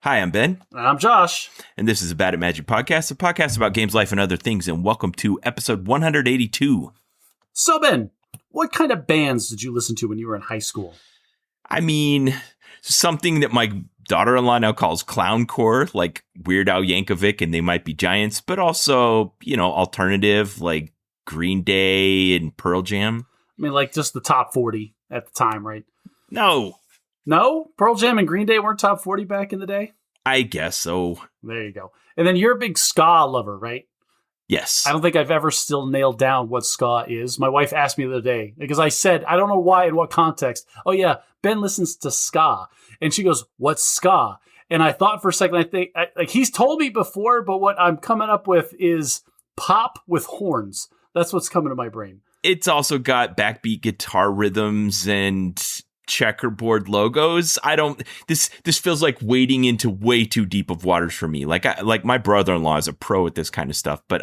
Hi, I'm Ben. And I'm Josh. And this is a Bad at Magic podcast, a podcast about games, life, and other things. And welcome to episode 182. So, Ben, what kind of bands did you listen to when you were in high school? I mean, something that my daughter-in-law now calls clowncore, like Weird Al Yankovic and They Might Be Giants, but also, alternative like Green Day and Pearl Jam. I mean, like just the top 40 at the time, right? No, Pearl Jam and Green Day weren't top 40 back in the day? I guess so. There you go. And then you're a big ska lover, right? Yes. I don't think I've ever still nailed down what ska is. My wife asked me the other day, because I said, I don't know why, in what context. Oh, yeah, Ben listens to ska. And she goes, what's ska? And I thought for a second, I think, he's told me before, but what I'm coming up with is pop with horns. That's what's coming to my brain. It's also got backbeat guitar rhythms and checkerboard logos. This feels like wading into way too deep of waters for me. Like my brother-in-law is a pro at this kind of stuff, but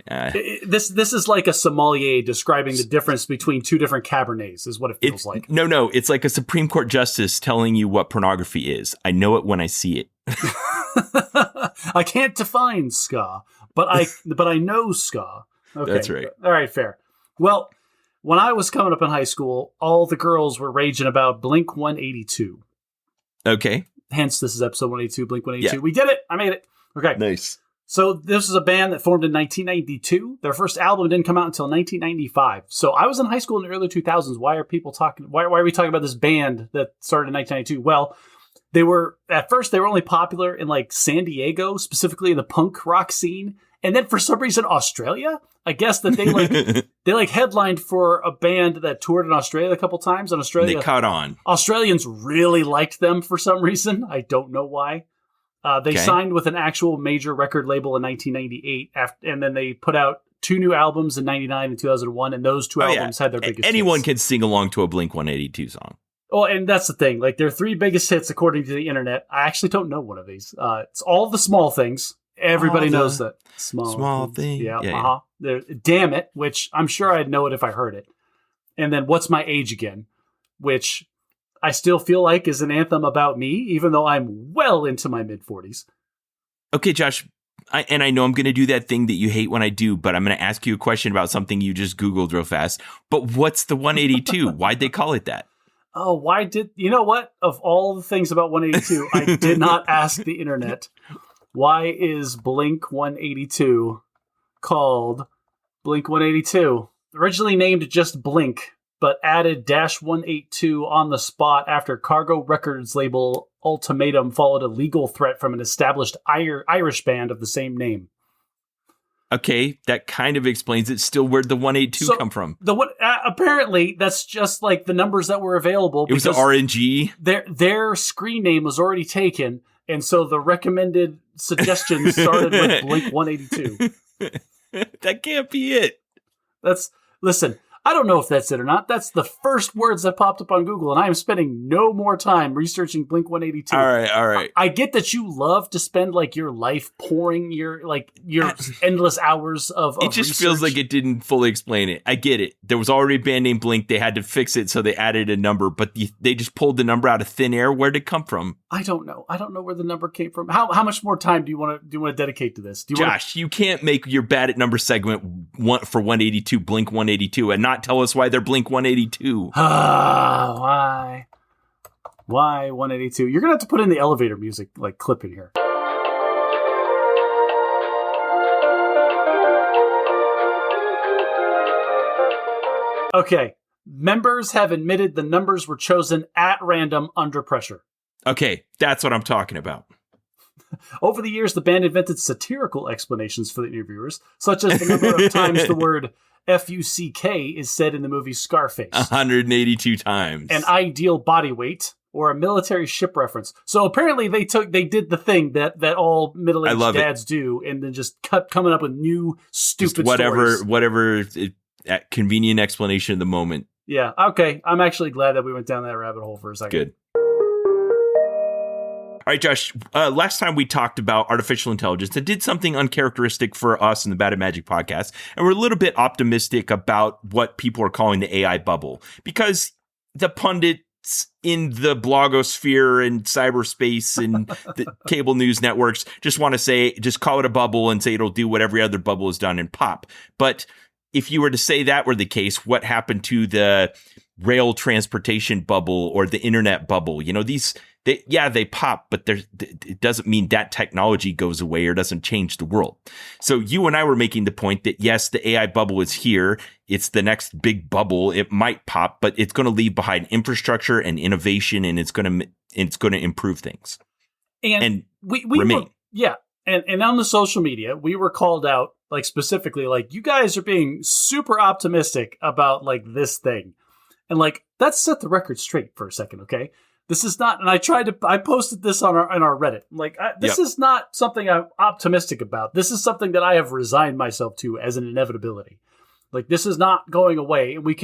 this is like a sommelier describing the difference between two different Cabernets is what it feels like. No, it's like a Supreme Court justice telling you what pornography is. I know it when I see it. I can't define ska, but I know ska. Okay. That's right. All right, fair. Well, when I was coming up in high school, all the girls were raging about Blink-182. Okay. Hence, this is episode 182, Blink-182. Yeah. We did it. I made it. Okay. Nice. So this is a band that formed in 1992. Their first album didn't come out until 1995. So I was in high school in the early 2000s. Why are we talking about this band that started in 1992? Well, at first they were only popular in like San Diego, specifically in the punk rock scene. And then for some reason, Australia, I guess that they headlined for a band that toured in Australia a couple times. In Australia, they caught on. Australians really liked them for some reason. I don't know why. They signed with an actual major record label in 1998, and then they put out two new albums in 99 and 2001, and those two albums had their biggest Anyone hits. can sing along to a Blink-182 song. Oh, and that's the thing. Like, their three biggest hits, according to the internet. I actually don't know one of these. It's All the Small Things. Everybody knows that. Small thing. Yeah. Damn It, which I'm sure I'd know it if I heard it. And then What's My Age Again, which I still feel like is an anthem about me, even though I'm well into my mid-40s. Okay, Josh, I know I'm going to do that thing that you hate when I do, but I'm going to ask you a question about something you just Googled real fast. But what's the 182? Why'd they call it that? Oh, you know what? Of all the things about 182, I did not ask the internet. Why is Blink-182 called Blink-182? Originally named just Blink, but added -182 on the spot after Cargo Records label Ultimatum followed a legal threat from an established Irish band of the same name. Okay, that kind of explains it. Still, where'd the 182 come from? Apparently, that's just like the numbers that were available. It was the RNG. Their screen name was already taken, and so the recommended suggestions started with Blink-182. That can't be it. Listen, I don't know if that's it or not. That's the first words that popped up on Google, and I am spending no more time researching Blink-182. All right. I get that you love to spend like your life pouring your endless hours of It just research. feels like it didn't fully explain it. I get it. There was already a band named Blink. They had to fix it, so they added a number, but they just pulled the number out of thin air. Where'd it come from? I don't know. I don't know where the number came from. How much more time do you want to dedicate to this? Josh, you can't make your bad at number segment for 182 Blink-182 and not tell us why they're Blink-182. Why 182? You're gonna have to put in the elevator music clip in here. Okay. Members have admitted the numbers were chosen at random under pressure. Okay, that's what I'm talking about. Over the years, the band invented satirical explanations for the interviewers, such as the number of times the word F-U-C-K is said in the movie Scarface. 182 times. An ideal body weight, or a military ship reference. So apparently they did the thing that all middle-aged dads do, and then just kept coming up with new stupid stories. Whatever convenient explanation of the moment. Yeah, okay. I'm actually glad that we went down that rabbit hole for a second. Good. All right, Josh, last time we talked about artificial intelligence that did something uncharacteristic for us in the Bad at Magic podcast, and we're a little bit optimistic about what people are calling the AI bubble, because the pundit in the blogosphere and cyberspace and the cable news networks just want to say, just call it a bubble and say it'll do what every other bubble has done and pop. But if you were to say that were the case, what happened to the rail transportation bubble or the internet bubble? They pop, but it doesn't mean that technology goes away or doesn't change the world. So you and I were making the point that, yes, the AI bubble is here. It's the next big bubble. It might pop, but it's going to leave behind infrastructure and innovation, and it's going to improve things. And we remain. And on the social media, we were called out, like, specifically, like, you guys are being super optimistic about, like, this thing. And, like, let's set the record straight for a second, okay? This is not, and I posted this on our Reddit. Like, this is not something I'm optimistic about. This is something that I have resigned myself to as an inevitability. Like, this is not going away. And we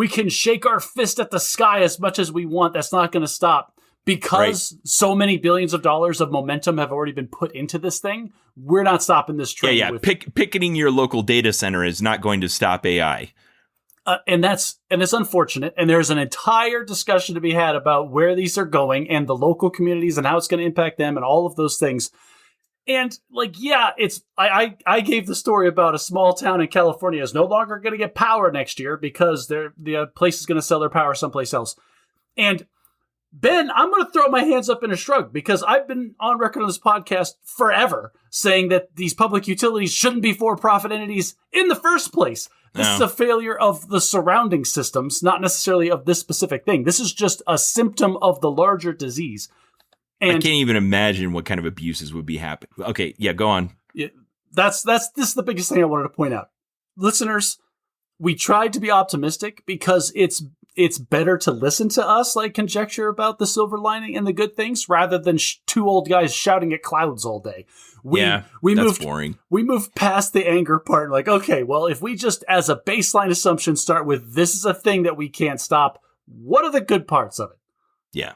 can shake our fist at the sky as much as we want. That's not going to stop. Because so many billions of dollars of momentum have already been put into this thing, we're not stopping this train. Picketing your local data center is not going to stop AI. And it's unfortunate. And there's an entire discussion to be had about where these are going and the local communities and how it's going to impact them and all of those things. And like, I gave the story about a small town in California is no longer going to get power next year because the place is going to sell their power someplace else. And Ben, I'm going to throw my hands up in a shrug because I've been on record on this podcast forever saying that these public utilities shouldn't be for-profit entities in the first place. This is a failure of the surrounding systems, not necessarily of this specific thing. This is just a symptom of the larger disease. And I can't even imagine what kind of abuses would be happening. Okay, go on. Yeah, this is the biggest thing I wanted to point out. Listeners, we tried to be optimistic because it's better to listen to us like conjecture about the silver lining and the good things rather than two old guys shouting at clouds all day. That's boring. We moved past the anger part. Like, okay, well, if we just as a baseline assumption start with this is a thing that we can't stop, what are the good parts of it? Yeah.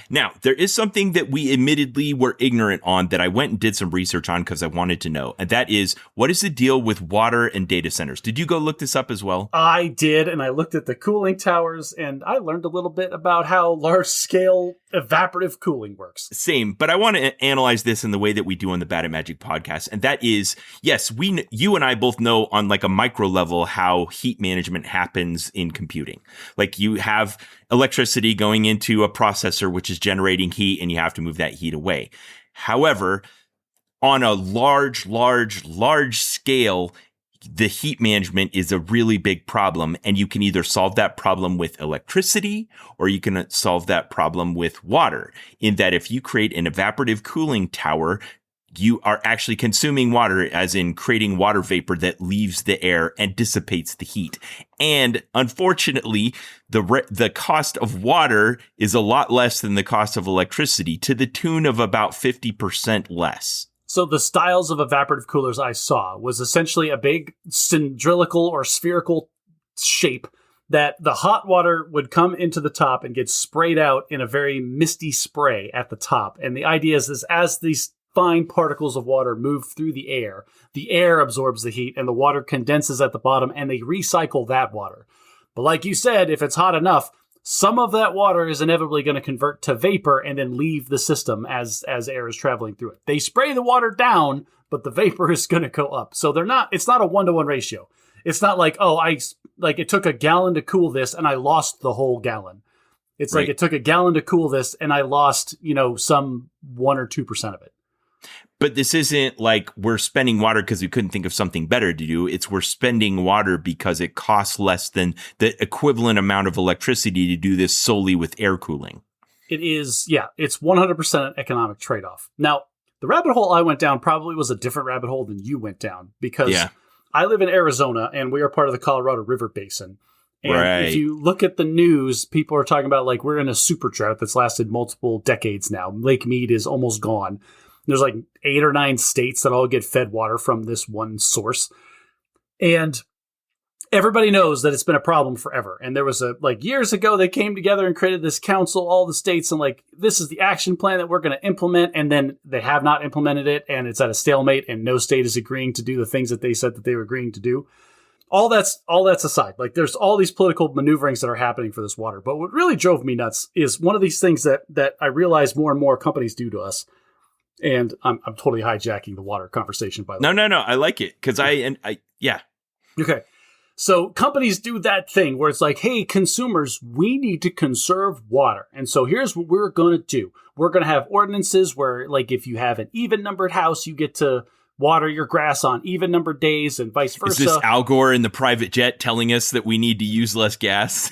Now, there is something that we admittedly were ignorant on that I went and did some research on because I wanted to know. And that is, what is the deal with water and data centers? Did you go look this up as well? I did, and I looked at the cooling towers, and I learned a little bit about how large-scale evaporative cooling works. Same, but I want to analyze this in the way that we do on the Bad at Magic podcast. And that is, yes, you and I both know on like a micro level how heat management happens in computing. Like you have electricity going into a processor, which is generating heat, and you have to move that heat away. However, on a large scale, the heat management is a really big problem, and you can either solve that problem with electricity or you can solve that problem with water, in that if you create an evaporative cooling tower, you are actually consuming water, as in creating water vapor that leaves the air and dissipates the heat. And unfortunately, the cost of water is a lot less than the cost of electricity, to the tune of about 50% less. So the styles of evaporative coolers I saw was essentially a big cylindrical or spherical shape that the hot water would come into the top and get sprayed out in a very misty spray at the top. And the idea is as these fine particles of water move through the air absorbs the heat and the water condenses at the bottom and they recycle that water. But like you said, if it's hot enough, some of that water is inevitably going to convert to vapor and then leave the system as air is traveling through it. They spray the water down, but the vapor is going to go up. So it's not a 1-to-1 ratio. It's not like, it took a gallon to cool this and I lost the whole gallon. It's right. Like it took a gallon to cool this and I lost, some 1 or 2% of it. But this isn't like we're spending water because we couldn't think of something better to do. It's we're spending water because it costs less than the equivalent amount of electricity to do this solely with air cooling. It is, it's 100% an economic trade-off. Now, the rabbit hole I went down probably was a different rabbit hole than you went down because I live in Arizona and we are part of the Colorado River Basin. And if you look at the news, people are talking about like we're in a super drought that's lasted multiple decades now. Lake Mead is almost gone. There's like 8 or 9 states that all get fed water from this one source. And everybody knows that it's been a problem forever. And there was years ago, they came together and created this council, all the states, and this is the action plan that we're going to implement. And then they have not implemented it. And it's at a stalemate and no state is agreeing to do the things that they said that they were agreeing to do. all that's aside. Like, there's all these political maneuverings that are happening for this water. But what really drove me nuts is one of these things that I realize more and more companies do to us. And I'm totally hijacking the water conversation, by the way. No. I like it because yeah. Okay. So companies do that thing where it's like, hey, consumers, we need to conserve water. And so here's what we're going to do. We're going to have ordinances where, like, if you have an even numbered house, you get to water your grass on even numbered days and vice versa. Is this Al Gore in the private jet telling us that we need to use less gas?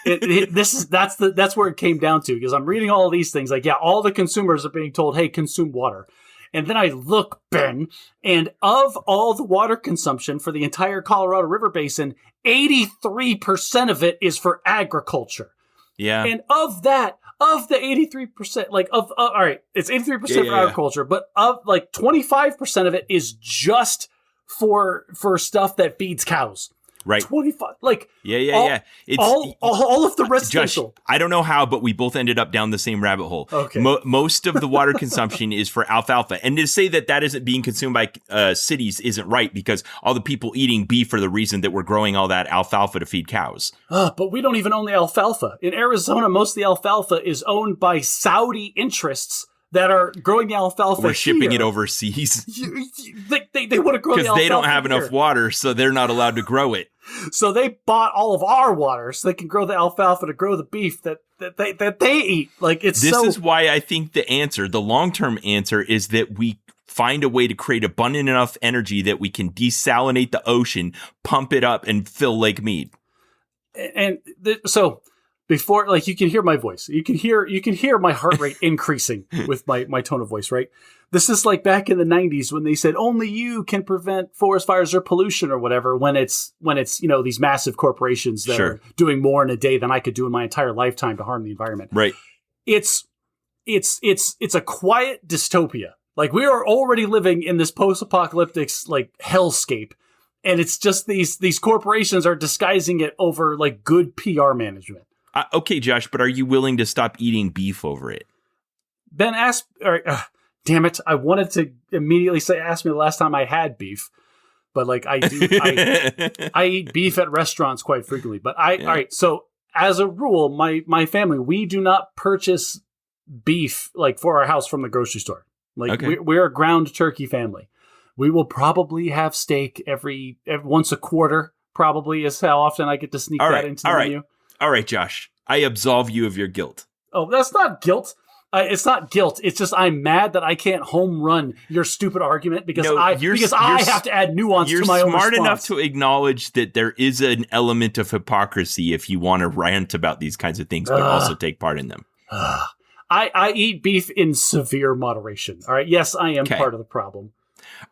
That's where it came down to, because I'm reading all of these things. Like, yeah, all the consumers are being told, hey, consume water. And then I look, Ben, and of all the water consumption for the entire Colorado River Basin, 83% of it is for agriculture. Yeah. And of the 83%, like, all right, it's 83% for agriculture, but of, like, 25% of it is just for stuff that feeds cows. Right. 25, like, yeah. It's all of the residential. Josh, I don't know how, but we both ended up down the same rabbit hole. Okay. Most of the water consumption is for alfalfa. And to say that isn't being consumed by cities isn't right, because all the people eating beef are the reason that we're growing all that alfalfa to feed cows. But we don't even own the alfalfa. In Arizona, most of the alfalfa is owned by Saudi interests that are growing the alfalfa. We're shipping here. it overseas. They want to grow the alfalfa because they don't have here. enough water, so they're not allowed to grow it. So they bought all of our water so they can grow the alfalfa to grow the beef that they eat. Like, this is why I think the long-term answer is that we find a way to create abundant enough energy that we can desalinate the ocean, pump it up, and fill Lake Mead. And so before, like, you can hear my voice. You can hear my heart rate increasing with my tone of voice, right? This is like back in the 90s when they said only you can prevent forest fires or pollution or whatever, when it's these massive corporations that are doing more in a day than I could do in my entire lifetime to harm the environment. Right. It's a quiet dystopia. Like, we are already living in this post-apocalyptic, like, hellscape. And it's just these corporations are disguising it over, like, good PR management. Okay, Josh, but are you willing to stop eating beef over it? Ben asked, damn it, I wanted to immediately ask me the last time I had beef, but, like, I eat beef at restaurants quite frequently. But all right, so as a rule, my family, we do not purchase beef, like, for our house from the grocery store. Like, we're a ground turkey family. We will probably have steak every once a quarter, probably, is how often I get to sneak that into the menu. All right, Josh, I absolve you of your guilt. Oh, that's not guilt. It's not guilt. It's just I'm mad that I can't home run your stupid argument because I have to add nuance to my own response. You're smart enough to acknowledge that there is an element of hypocrisy if you want to rant about these kinds of things, but also take part in them. I eat beef in severe moderation. All right. Yes, I am part of the problem.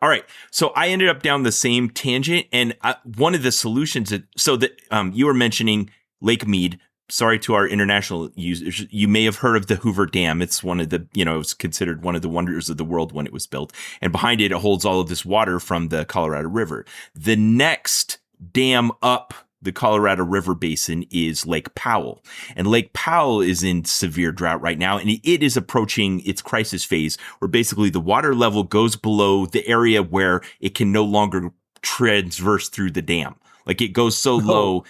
All right. So I ended up down the same tangent. And one of the solutions you were mentioning Lake Mead. Sorry to our international users. You may have heard of the Hoover Dam. It's one of the, it was considered one of the wonders of the world when it was built. And behind it holds all of this water from the Colorado River. The next dam up the Colorado River Basin is Lake Powell. And Lake Powell is in severe drought right now. And it is approaching its crisis phase where basically the water level goes below the area where it can no longer transverse through the dam. Like, it goes so low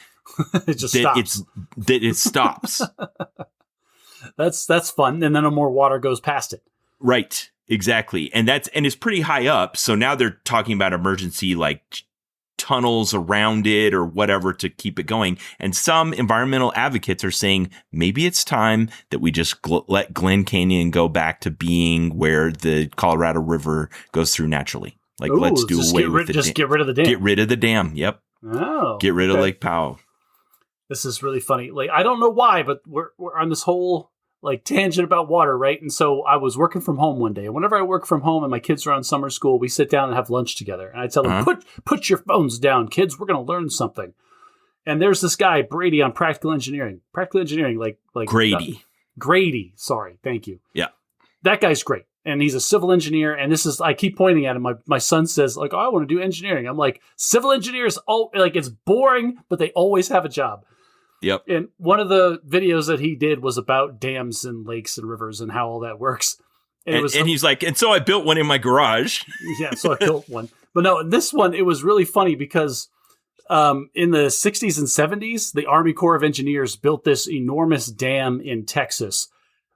it just stops. It stops. That's fun. And then no more water goes past it. Right. Exactly. And it's pretty high up. So now they're talking about emergency, like, tunnels around it or whatever to keep it going. And some environmental advocates are saying maybe it's time that we just let Glen Canyon go back to being where the Colorado River goes through naturally. Like, let's do away with it. Just get rid of the dam. Get rid of the dam. Yep. Oh. Get rid of Lake Powell. This is really funny. Like, I don't know why, but we're on this whole, like, tangent about water, right? And so I was working from home one day. And whenever I work from home and my kids are on summer school, we sit down and have lunch together. And I tell them, put your phones down, kids. We're going to learn something. And there's this guy, Brady, on Practical Engineering. Practical Engineering, like Grady. Grady. Sorry. Thank you. Yeah. That guy's great. And he's a civil engineer. And I keep pointing at him. My son says, like, oh, I want to do engineering. I'm like, civil engineers, it's boring, but they always have a job. Yep. And one of the videos that he did was about dams and lakes and rivers and how all that works. And he's like, and so I built one in my garage. Yeah, so I built one. But no, this one, it was really funny because in the 60s and 70s, the Army Corps of Engineers built this enormous dam in Texas.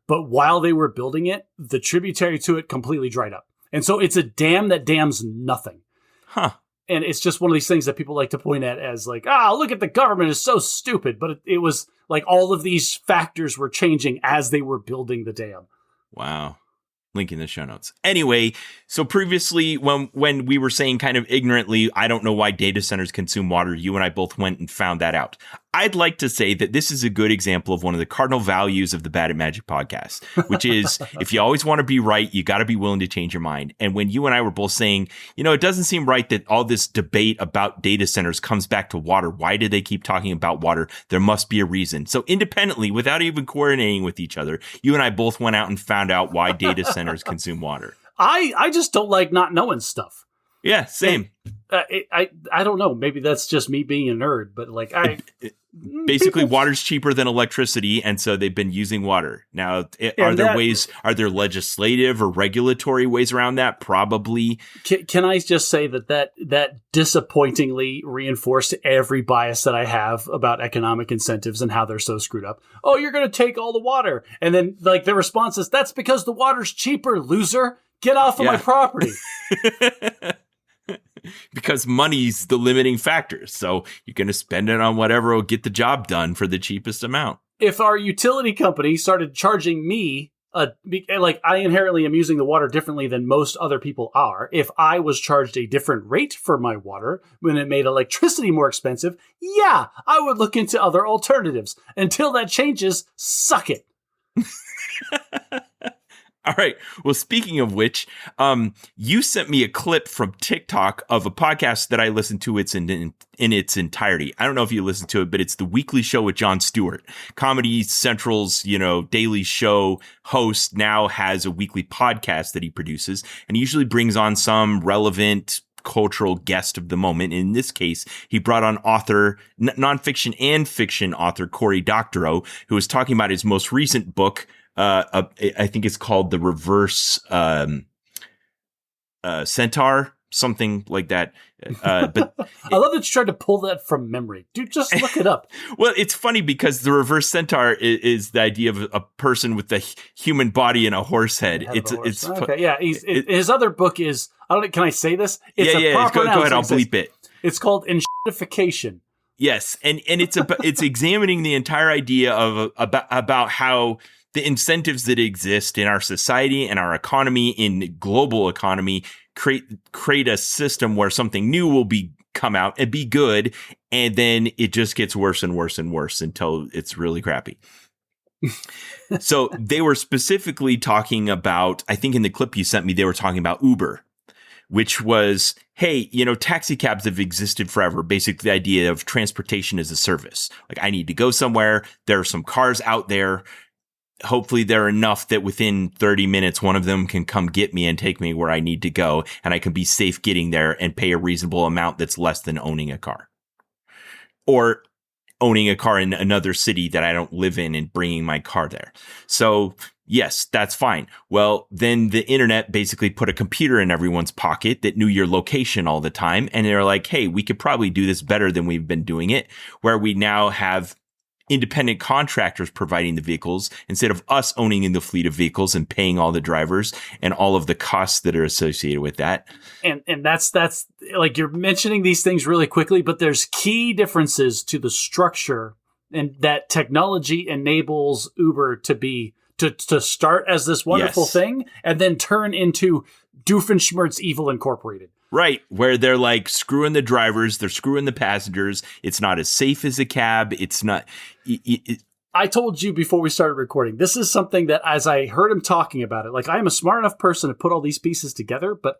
But while they were building it, the tributary to it completely dried up. And so it's a dam that dams nothing. Huh. And it's just one of these things that people like to point at as like, look at the government is so stupid. But it was like all of these factors were changing as they were building the dam. Wow. Link in the show notes. Anyway, so previously when we were saying kind of ignorantly, I don't know why data centers consume water, you and I both went and found that out. I'd like to say that this is a good example of one of the cardinal values of the Bad at Magic podcast, which is if you always want to be right, you got to be willing to change your mind. And when you and I were both saying, it doesn't seem right that all this debate about data centers comes back to water. Why do they keep talking about water? There must be a reason. So independently, without even coordinating with each other, you and I both went out and found out why data centers consume water. I just don't like not knowing stuff. Yeah, same. I don't know. Maybe that's just me being a nerd, but like basically water's cheaper than electricity, and so they've been using water. Now, are there legislative or regulatory ways around that? Probably. Can I just say that disappointingly reinforced every bias that I have about economic incentives and how they're so screwed up? Oh, you're going to take all the water. And then like the response is, that's because the water's cheaper, loser. Get off of my property. Because money's the limiting factor. So you're going to spend it on whatever will get the job done for the cheapest amount. If our utility company started charging me, like I inherently am using the water differently than most other people are. If I was charged a different rate for my water when it made electricity more expensive, yeah, I would look into other alternatives. Until that changes, suck it. All right. Well, speaking of which, you sent me a clip from TikTok of a podcast that I listened to in its entirety. I don't know if you listened to it, but it's The Weekly Show with Jon Stewart. Comedy Central's, daily show host now has a weekly podcast that he produces, and he usually brings on some relevant cultural guest of the moment. In this case, he brought on author, nonfiction and fiction author Cory Doctorow, who was talking about his most recent book. I think it's called The Reverse Centaur, something like that. But I love that you tried to pull that from memory. Dude, just look it up. Well, it's funny because the reverse centaur is the idea of a person with a human body and a horse head. It's okay. Yeah, his other book is, I don't know, can I say this? It's go ahead. I'll bleep it. It's called Enshittification. Yes, and it's examining the entire idea of about how the incentives that exist in our society and our economy, in global economy, create a system where something new will come out and be good, and then it just gets worse and worse and worse until it's really crappy. So they were specifically talking about, I think in the clip you sent me, they were talking about Uber, which was, hey, taxi cabs have existed forever. Basically, the idea of transportation as a service. Like, I need to go somewhere. There are some cars out there. Hopefully they're enough that within 30 minutes, one of them can come get me and take me where I need to go. And I can be safe getting there and pay a reasonable amount that's less than owning a car. Or owning a car in another city that I don't live in and bringing my car there. So yes, that's fine. Well, then the internet basically put a computer in everyone's pocket that knew your location all the time. And they're like, hey, we could probably do this better than we've been doing it, where we now have independent contractors providing the vehicles instead of us owning in the fleet of vehicles and paying all the drivers and all of the costs that are associated with that. And that's like, you're mentioning these things really quickly, but there's key differences to the structure, and that technology enables Uber to start as this wonderful thing and then turn into Doofenshmirtz Evil Incorporated. Right, where they're like screwing the drivers, they're screwing the passengers. It's not as safe as a cab. It's not. I told you before we started recording, this is something that as I heard him talking about it, like, I am a smart enough person to put all these pieces together, but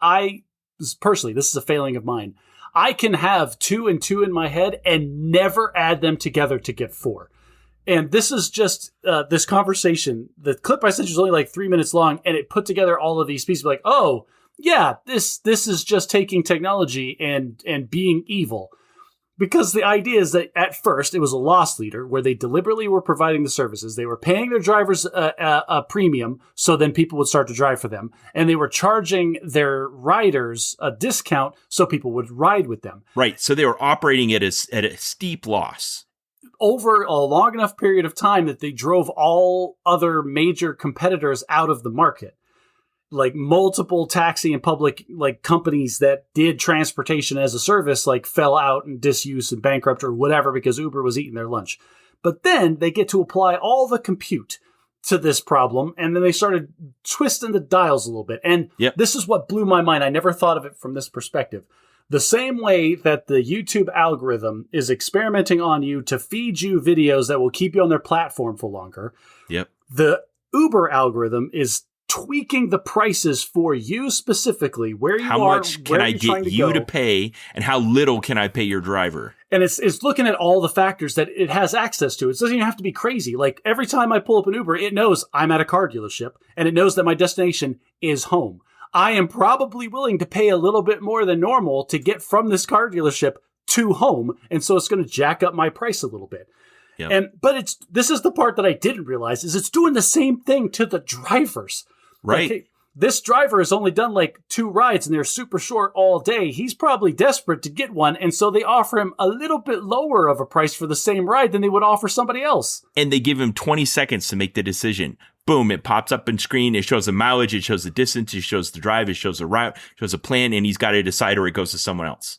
personally, this is a failing of mine. I can have 2 and 2 in my head and never add them together to get 4. And this is just this conversation. The clip I sent you was only like 3 minutes long, and it put together all of these pieces like, oh, yeah, this is just taking technology and being evil. Because the idea is that at first it was a loss leader where they deliberately were providing the services. They were paying their drivers a premium, so then people would start to drive for them. And they were charging their riders a discount so people would ride with them. Right. So they were operating at a steep loss. Over a long enough period of time that they drove all other major competitors out of the market. Like multiple taxi and public like companies that did transportation as a service like fell out in disuse and bankrupt or whatever because Uber was eating their lunch. But then they get to apply all the compute to this problem, and then they started twisting the dials a little bit. And This is what blew my mind. I never thought of it from this perspective. The same way that the YouTube algorithm is experimenting on you to feed you videos that will keep you on their platform for longer. The Uber algorithm is tweaking the prices for you specifically, where you how much can I get you to pay, and how little can I pay your driver? And it's looking at all the factors that it has access to. It doesn't even have to be crazy. Like every time I pull up an Uber, it knows I'm at a car dealership, and it knows that my destination is home. I am probably willing to pay a little bit more than normal to get from this car dealership to home, and so it's going to jack up my price a little bit. But this is the part that I didn't realize is it's doing the same thing to the drivers. Right. Like, this driver has only done like 2 rides and they're super short all day. He's probably desperate to get one. And so they offer him a little bit lower of a price for the same ride than they would offer somebody else. And they give him 20 seconds to make the decision. Boom, it pops up on screen. It shows the mileage. It shows the distance. It shows the drive. It shows the route. It shows a plan. And he's got to decide or it goes to someone else.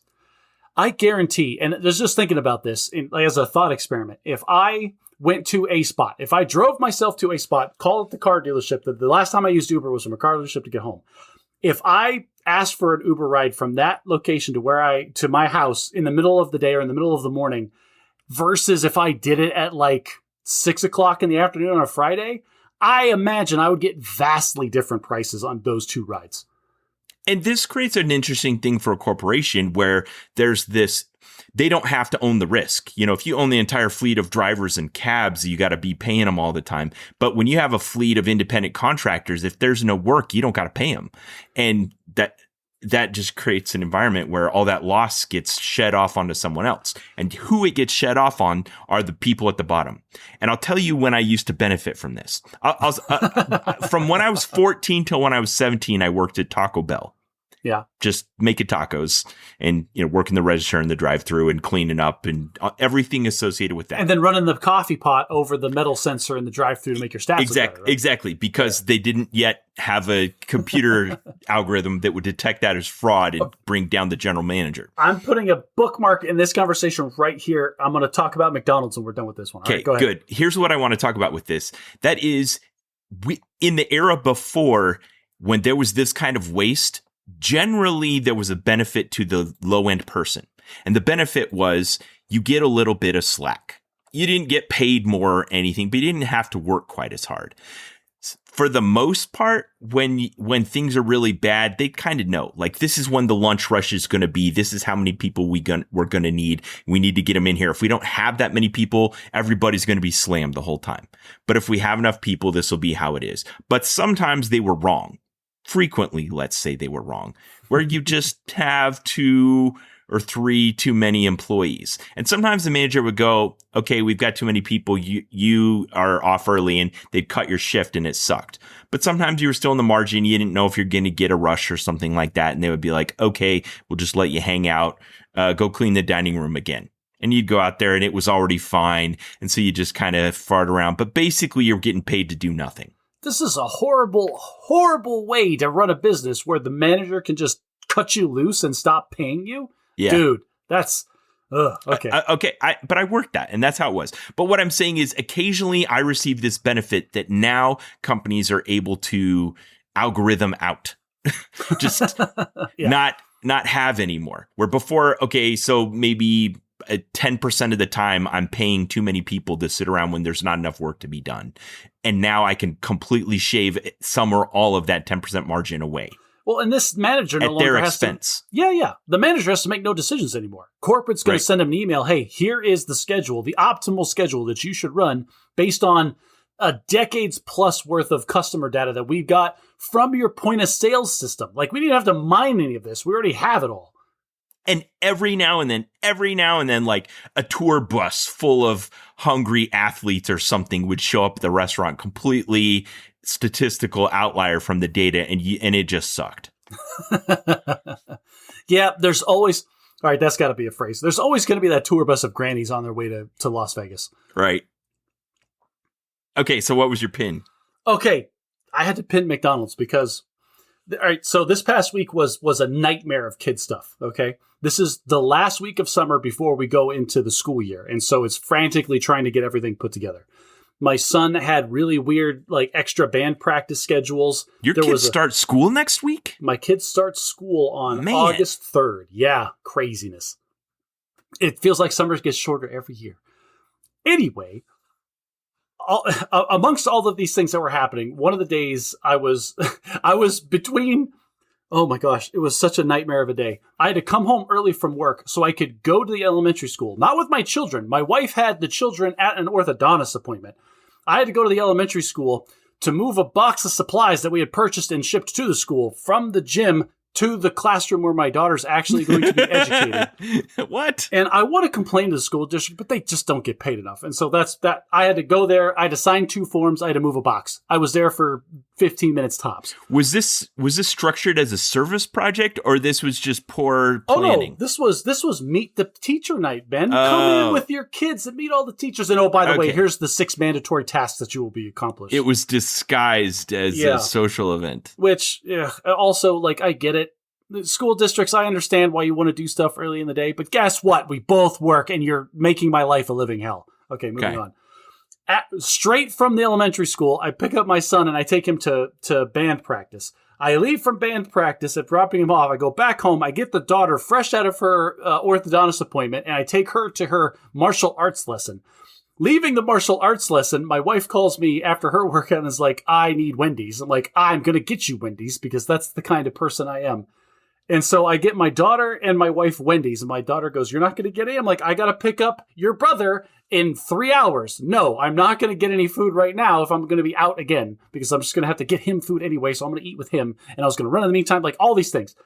I guarantee, and there's just thinking about this as a thought experiment. If I went to a spot, if I drove myself to a spot, call it the car dealership, the last time I used Uber was from a car dealership to get home. If I asked for an Uber ride from that location to my house in the middle of the day or in the middle of the morning, versus if I did it at like 6 o'clock in the afternoon on a Friday, I imagine I would get vastly different prices on those 2 rides. And this creates an interesting thing for a corporation where there's this, they don't have to own the risk. You know, if you own the entire fleet of drivers and cabs, you got to be paying them all the time. But when you have a fleet of independent contractors, if there's no work, you don't got to pay them. And that just creates an environment where all that loss gets shed off onto someone else. And who it gets shed off on are the people at the bottom. And I'll tell you when I used to benefit from this. From when I was 14 till when I was 17, I worked at Taco Bell. Yeah. Just making tacos and, you know, working the register and the drive-through and cleaning up and everything associated with that. And then running the coffee pot over the metal sensor in the drive-through to make your stats better, right? Exactly. Because they didn't yet have a computer algorithm that would detect that as fraud and bring down the general manager. I'm putting a bookmark in this conversation right here. I'm going to talk about McDonald's when we're done with this one. Okay, right, go ahead. Good. Here's what I want to talk about with this. That is, in the era before, when there was this kind of waste, generally there was a benefit to the low-end person. And the benefit was you get a little bit of slack. You didn't get paid more or anything, but you didn't have to work quite as hard. For the most part, when things are really bad, they kind of know, like, this is when the lunch rush is going to be. This is how many people we're going to need. We need to get them in here. If we don't have that many people, everybody's going to be slammed the whole time. But if we have enough people, this will be how it is. But sometimes they were wrong. Frequently, let's say they were wrong, where you just have 2 or 3 too many employees. And sometimes the manager would go, okay, we've got too many people. You are off early, and they'd cut your shift and it sucked. But sometimes you were still in the margin. You didn't know if you're going to get a rush or something like that. And they would be like, okay, we'll just let you hang out. Go clean the dining room again. And you'd go out there and it was already fine. And so you just kind of fart around. But basically, you're getting paid to do nothing. This is a horrible, horrible way to run a business where the manager can just cut you loose and stop paying you. Yeah. Dude, that's okay. But I worked that, and that's how it was. But what I'm saying is occasionally I receive this benefit that now companies are able to algorithm out. Just not have anymore. Where before, okay, so maybe 10% of the time I'm paying too many people to sit around when there's not enough work to be done. And now I can completely shave some or all of that 10% margin away. Well, and this manager no longer has expense. Yeah. The manager has to make no decisions anymore. Corporate's going to send him an email. Hey, here is the schedule, the optimal schedule that you should run based on a decade's plus worth of customer data that we've got from your point of sales system. Like, we didn't have to mine any of this. We already have it all. And every now and then, like a tour bus full of hungry athletes or something would show up at the restaurant, completely statistical outlier from the data, and it just sucked. Yeah, there's always, all right, that's got to be a phrase. There's always going to be that tour bus of grannies on their way to Las Vegas. Right. Okay, so what was your pin? Okay, I had to pin McDonald's because, all right, so this past week was a nightmare of kid stuff, okay? This is the last week of summer before we go into the school year, and so it's frantically trying to get everything put together. My son had really weird, like, extra band practice schedules. Your kids start school next week? My kids start school on August 3rd. Yeah, craziness. It feels like summer gets shorter every year. Anyway, amongst all of these things that were happening, one of the days I was between, oh my gosh, it was such a nightmare of a day. I had to come home early from work so I could go to the elementary school, not with my children. My wife had the children at an orthodontist appointment. I had to go to the elementary school to move a box of supplies that we had purchased and shipped to the school from the gym to the classroom where my daughter's actually going to be educated. What? And I want to complain to the school district, but they just don't get paid enough. And so that's that. I had to go there. I had to sign 2 forms. I had to move a box. I was there for 15 minutes tops. Was this structured as a service project, or this was just poor planning? Oh no, this was meet the teacher night, Ben. Come in with your kids and meet all the teachers. And oh, by the way, here's the 6 mandatory tasks that you will be accomplished. It was disguised as a social event. Which also, like, I get it. The school districts, I understand why you want to do stuff early in the day, but guess what? We both work, and you're making my life a living hell. Okay, moving on. Straight from the elementary school, I pick up my son, and I take him to band practice. I leave from band practice and dropping him off. I go back home. I get the daughter fresh out of her orthodontist appointment, and I take her to her martial arts lesson. Leaving the martial arts lesson, my wife calls me after her workout and is like, I need Wendy's. I'm like, I'm going to get you Wendy's because that's the kind of person I am. And so I get my daughter and my wife Wendy's, and my daughter goes, you're not going to get it? I'm like, I got to pick up your brother in 3 hours. No, I'm not going to get any food right now if I'm going to be out again, because I'm just going to have to get him food anyway, so I'm going to eat with him, and I was going to run in the meantime, like all these things.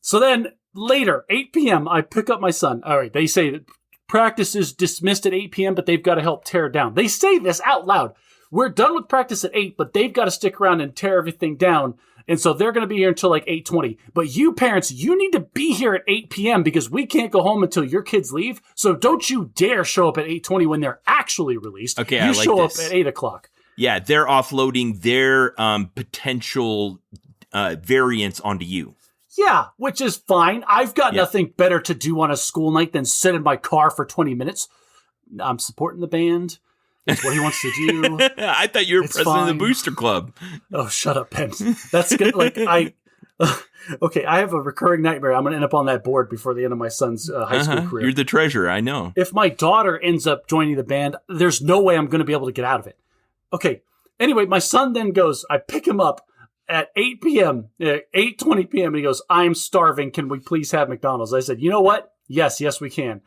So then later, 8 p.m., I pick up my son. All right, they say that practice is dismissed at 8 p.m., but they've got to help tear it down. They say this out loud. We're done with practice at 8, but they've got to stick around and tear everything down. And so they're going to be here until like 8:20. But you parents, you need to be here at 8 p.m. because we can't go home until your kids leave. So don't you dare show up at 8:20 when they're actually released. Okay, you I like show this. up at 8 o'clock. Yeah, they're offloading their potential variants onto you. Yeah, which is fine. I've got nothing better to do on a school night than sit in my car for 20 minutes. I'm supporting the band. That's what he wants to do. I thought you were president of the Booster Club. Oh, shut up, Ben. That's good. Like okay, I have a recurring nightmare. I'm going to end up on that board before the end of my son's high school career. You're the treasurer, I know. If my daughter ends up joining the band, there's no way I'm going to be able to get out of it. Okay. Anyway, my son then goes, I pick him up at 8 p.m., 8:20 p.m., and he goes, I'm starving. Can we please have McDonald's? I said, you know what? Yes, we can.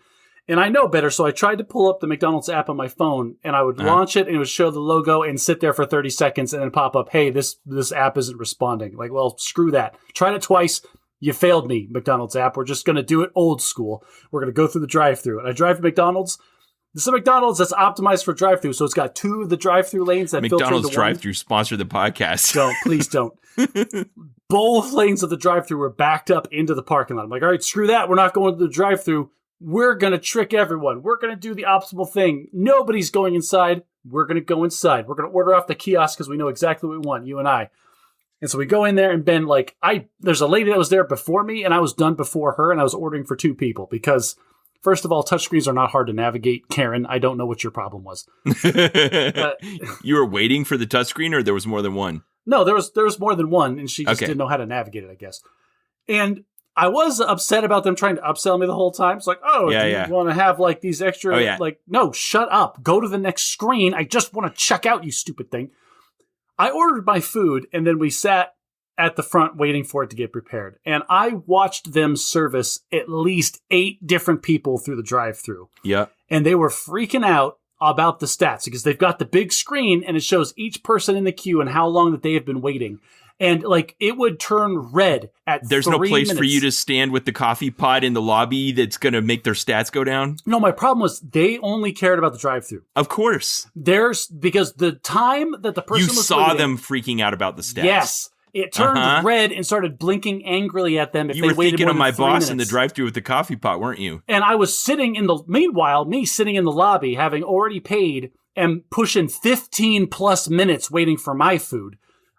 And I know better, so I tried to pull up the McDonald's app on my phone, and I would launch it, and it would show the logo and sit there for 30 seconds, and then pop up, hey, this app isn't responding. Like, well, screw that. Tried it twice. You failed me, McDonald's app. We're just going to do it old school. We're going to go through the drive-thru. And I drive to McDonald's. This is a McDonald's that's optimized for drive-thru, so it's got 2 of the drive-thru lanes that filter into one. McDonald's drive-thru sponsor the podcast. Don't. Please don't. Both lanes of the drive-thru were backed up into the parking lot. I'm like, all right, screw that. We're not going to the drive-thru. We're going to trick everyone. We're going to do the optimal thing. Nobody's going inside. We're going to go inside. We're going to order off the kiosk because we know exactly what we want, you and I. And so we go in there, and Ben, like, there's a lady that was there before me, and I was done before her, and I was ordering for 2 people because, first of all, touchscreens are not hard to navigate. Karen, I don't know what your problem was. You were waiting for the touchscreen, or there was more than one? No, there was more than one, and she just didn't know how to navigate it, I guess. And I was upset about them trying to upsell me the whole time. It's like, do you want to have like these extra, like, no, shut up. Go to the next screen. I just want to check out, you stupid thing. I ordered my food, and then we sat at the front waiting for it to get prepared. And I watched them service at least 8 different people through the drive-thru. Yeah. And they were freaking out about the stats because they've got the big screen, and it shows each person in the queue and how long that they have been waiting. And like it would turn red at There's no 3 place minutes. for you to stand with the coffee pot in the lobby that's going to make their stats go down. No, my problem was they only cared about the drive-through. Of course. Because the time that the person You was saw waiting, them freaking out about the stats. Yes. It turned red and started blinking angrily at them if You they were waited thinking more of than my 3 boss minutes. in the drive-thru with the coffee pot, weren't you? And I was sitting meanwhile, me sitting in the lobby, having already paid and pushing 15 plus minutes waiting for my food.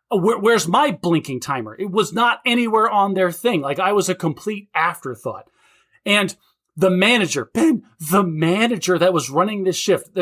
Where's my blinking timer? It was not anywhere on their thing. Like I was a complete afterthought. And the manager that was running this shift,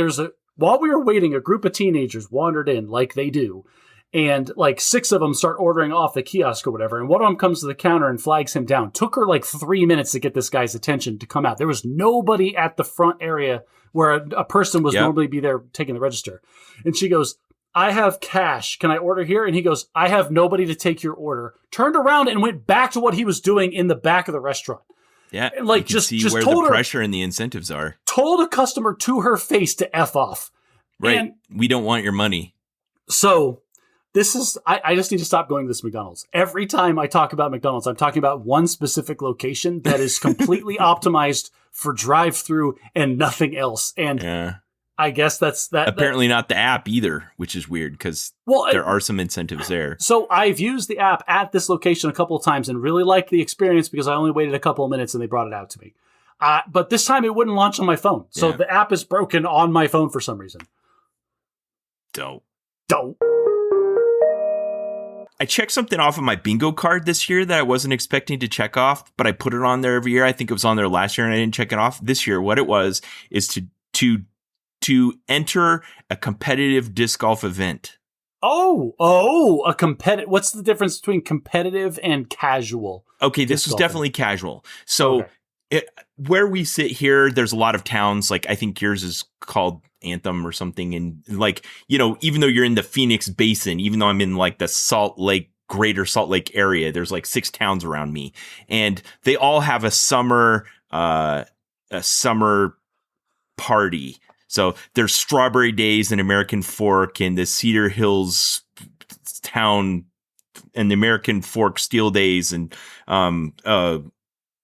while we were waiting, a group of teenagers wandered in like they do. And like 6 of them start ordering off the kiosk or whatever. And one of them comes to the counter and flags him down. Took her like 3 minutes to get this guy's attention to come out. There was nobody at the front area where a person was normally be there taking the register. And she goes, I have cash. Can I order here? And he goes, I have nobody to take your order. Turned around and went back to what he was doing in the back of the restaurant. Yeah. Like you can see where the pressure and the incentives are. Told a customer to her face to F off. Right. And we don't want your money. So I just need to stop going to this McDonald's. Every time I talk about McDonald's, I'm talking about one specific location that is completely optimized for drive-through and nothing else. And I guess that's that. Apparently not the app either, which is weird because there are some incentives there. So I've used the app at this location a couple of times and really liked the experience because I only waited a couple of minutes and they brought it out to me. But this time it wouldn't launch on my phone. So the app is broken on my phone for some reason. Don't. I checked something off of my bingo card this year that I wasn't expecting to check off, but I put it on there every year. I think it was on there last year and I didn't check it off. This year, what it was is to enter a competitive disc golf event. A competitive. What's the difference between competitive and casual? Okay, this was definitely casual. So where we sit here, there's a lot of towns. Like I think yours is called Anthem or something. And like, you know, even though you're in the Phoenix Basin, even though I'm in like the greater Salt Lake area, there's like 6 towns around me. And they all have a summer party. So there's Strawberry Days in American Fork and the Cedar Hills town and the American Fork Steel Days. And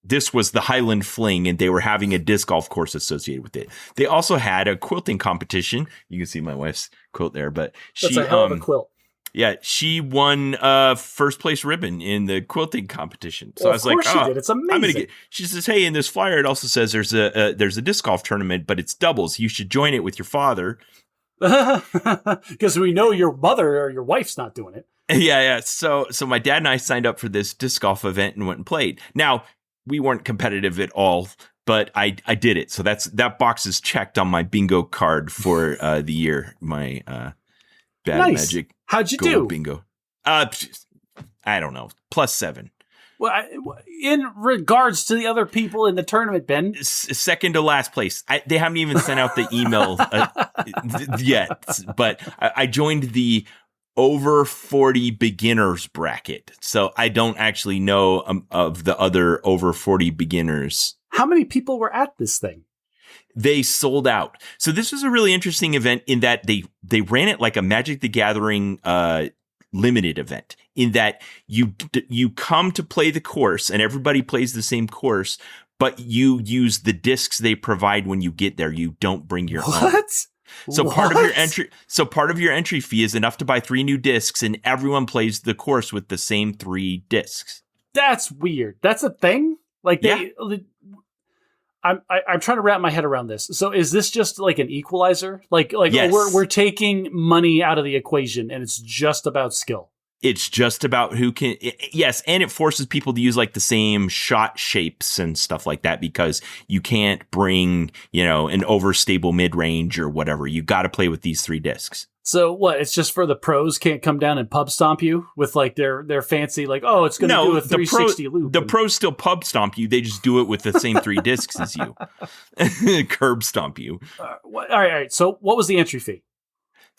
this was the Highland Fling, and they were having a disc golf course associated with it. They also had a quilting competition. You can see my wife's quilt there, but that's a hell of a quilt. Yeah, she won first place ribbon in the quilting competition. So well, I was like, she did. It's amazing. I'm gonna get. She says, hey, in this flyer, it also says there's a disc golf tournament, but it's doubles. You should join it with your father. Because we know your mother or your wife's not doing it. Yeah. So my dad and I signed up for this disc golf event and went and played. Now, we weren't competitive at all, but I did it. So that box is checked on my bingo card for the year. My Bad Magic. How'd you do? Bingo. I don't know. +7. Well, in regards to the other people in the tournament, Ben, second to last place. They haven't even sent out the email yet, but I joined the over 40 beginners bracket. So I don't actually know of the other over 40 beginners. How many people were at this thing? They sold out. So this was a really interesting event in that they ran it like a Magic the Gathering limited event, in that you come to play the course and everybody plays the same course, but you use the discs they provide when you get there. You don't bring your own. So part of your entry fee is enough to buy 3 new discs, and everyone plays the course with the same 3 discs. That's weird. That's a thing? Like I'm trying to wrap my head around this. So is this just like an equalizer? Like yes. we're taking money out of the equation and it's just about skill. It's just about who can. Yes. And it forces people to use like the same shot shapes and stuff like that, because you can't bring, an overstable mid range or whatever. You got to play with these 3 discs. So what? It's just for the pros can't come down and pub stomp you with like their fancy, like, oh, it's going to do a 360 loop. The pros still pub stomp you. They just do it with the same 3 discs as you. Curb stomp you. All right. So what was the entry fee?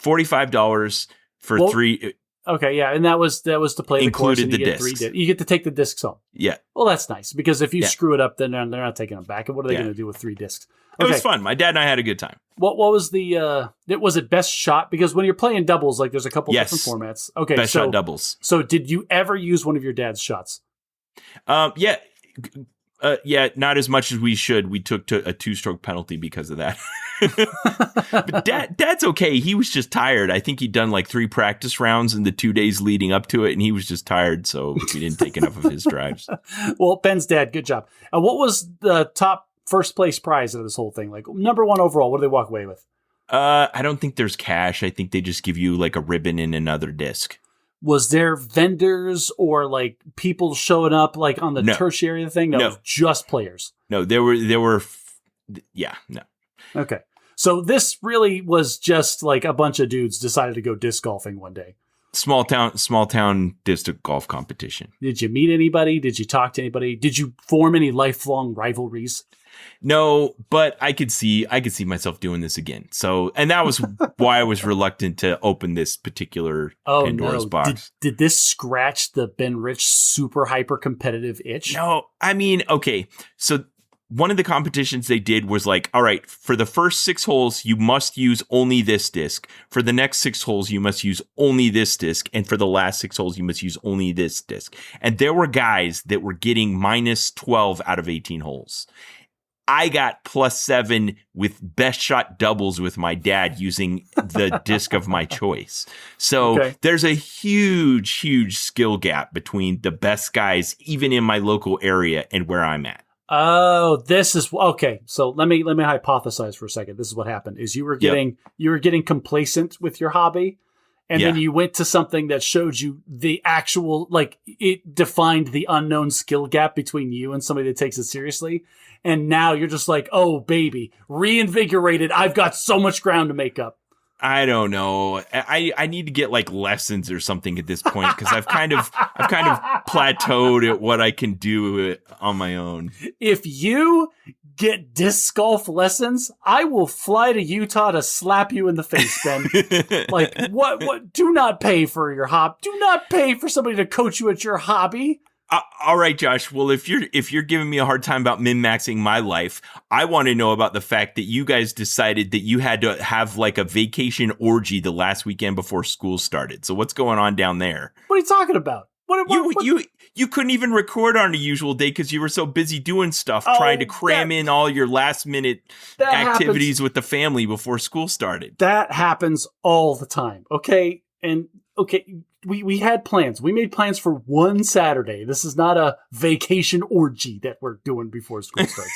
$45 for 3. Okay, yeah, and that was to play the course, Included and you the get discs. You get to take the discs home. Yeah. Well, that's nice, because if you Yeah. screw it up, then they're not taking them back. And what are they going to do with 3 discs? It was fun. My dad and I had a good time. What was was it best shot? Because when you're playing doubles, like there's a couple different formats. Okay, best shot doubles. So did you ever use one of your dad's shots? Yeah. Not as much as we should. We took a 2-stroke penalty because of that. But Dad's okay. He was just tired. I think he'd done like 3 practice rounds in the 2 days leading up to it, and he was just tired, so we didn't take enough of his drives. Well, Ben's dad, good job. What was the top first place prize of this whole thing? Like number 1 overall, what do they walk away with? I don't think there's cash. I think they just give you like a ribbon and another disc. Was there vendors or like people showing up like on the tertiary thing? No, it was just players. No, there were. Yeah, no. Okay. So this really was just like a bunch of dudes decided to go disc golfing one day. Small town disc golf competition. Did you meet anybody? Did you talk to anybody? Did you form any lifelong rivalries? No, but I could see myself doing this again. So, and that was why I was reluctant to open this particular Pandora's box. Did this scratch the Ben Rich super hyper competitive itch? No, I mean, okay. So one of the competitions they did was like, all right, for the first 6 holes, you must use only this disc. For the next 6 holes, you must use only this disc. And for the last 6 holes, you must use only this disc. And there were guys that were getting minus 12 out of 18 holes. I got +7 with best shot doubles with my dad using the disc of my choice. So there's a huge skill gap between the best guys, even in my local area, and where I'm at. Oh, this is okay. So let me hypothesize for a second. This is what happened: is you were getting complacent with your hobby, and then you went to something that showed you the actual, like, it defined the unknown skill gap between you and somebody that takes it seriously. And now you're just like, oh baby, reinvigorated. I've got so much ground to make up. I don't know. I need to get like lessons or something at this point, because I've kind of plateaued at what I can do on my own. If you get disc golf lessons, I will fly to Utah to slap you in the face, Ben. Like, what? Do not pay for your hobby. Do not pay for somebody to coach you at your hobby. All right, Josh. Well, if you're giving me a hard time about min-maxing my life, I want to know about the fact that you guys decided that you had to have like a vacation orgy the last weekend before school started. So what's going on down there? What are you talking about? What? You couldn't even record on a usual day because you were so busy doing stuff, trying to cram in all your last minute activities with the family before school started. That happens all the time. Okay. And we had plans. We made plans for one Saturday. This is not a vacation orgy that we're doing before school starts.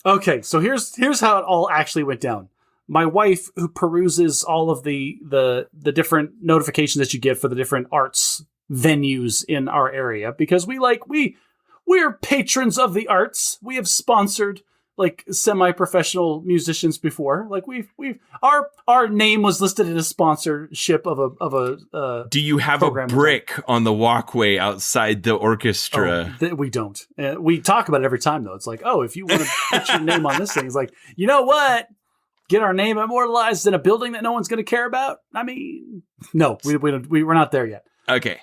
Okay. So here's how it all actually went down. My wife, who peruses all of the different notifications that you get for the different arts venues in our area, because we're patrons of the arts. We have sponsored like semi-professional musicians before. Like our name was listed in a sponsorship of a Do you have a brick on the walkway outside the orchestra? We don't. We talk about it every time though. It's like, oh, if you want to put your name on this thing, it's like, you know what? Get our name immortalized in a building that no one's going to care about. I mean, no, we're not there yet. Okay.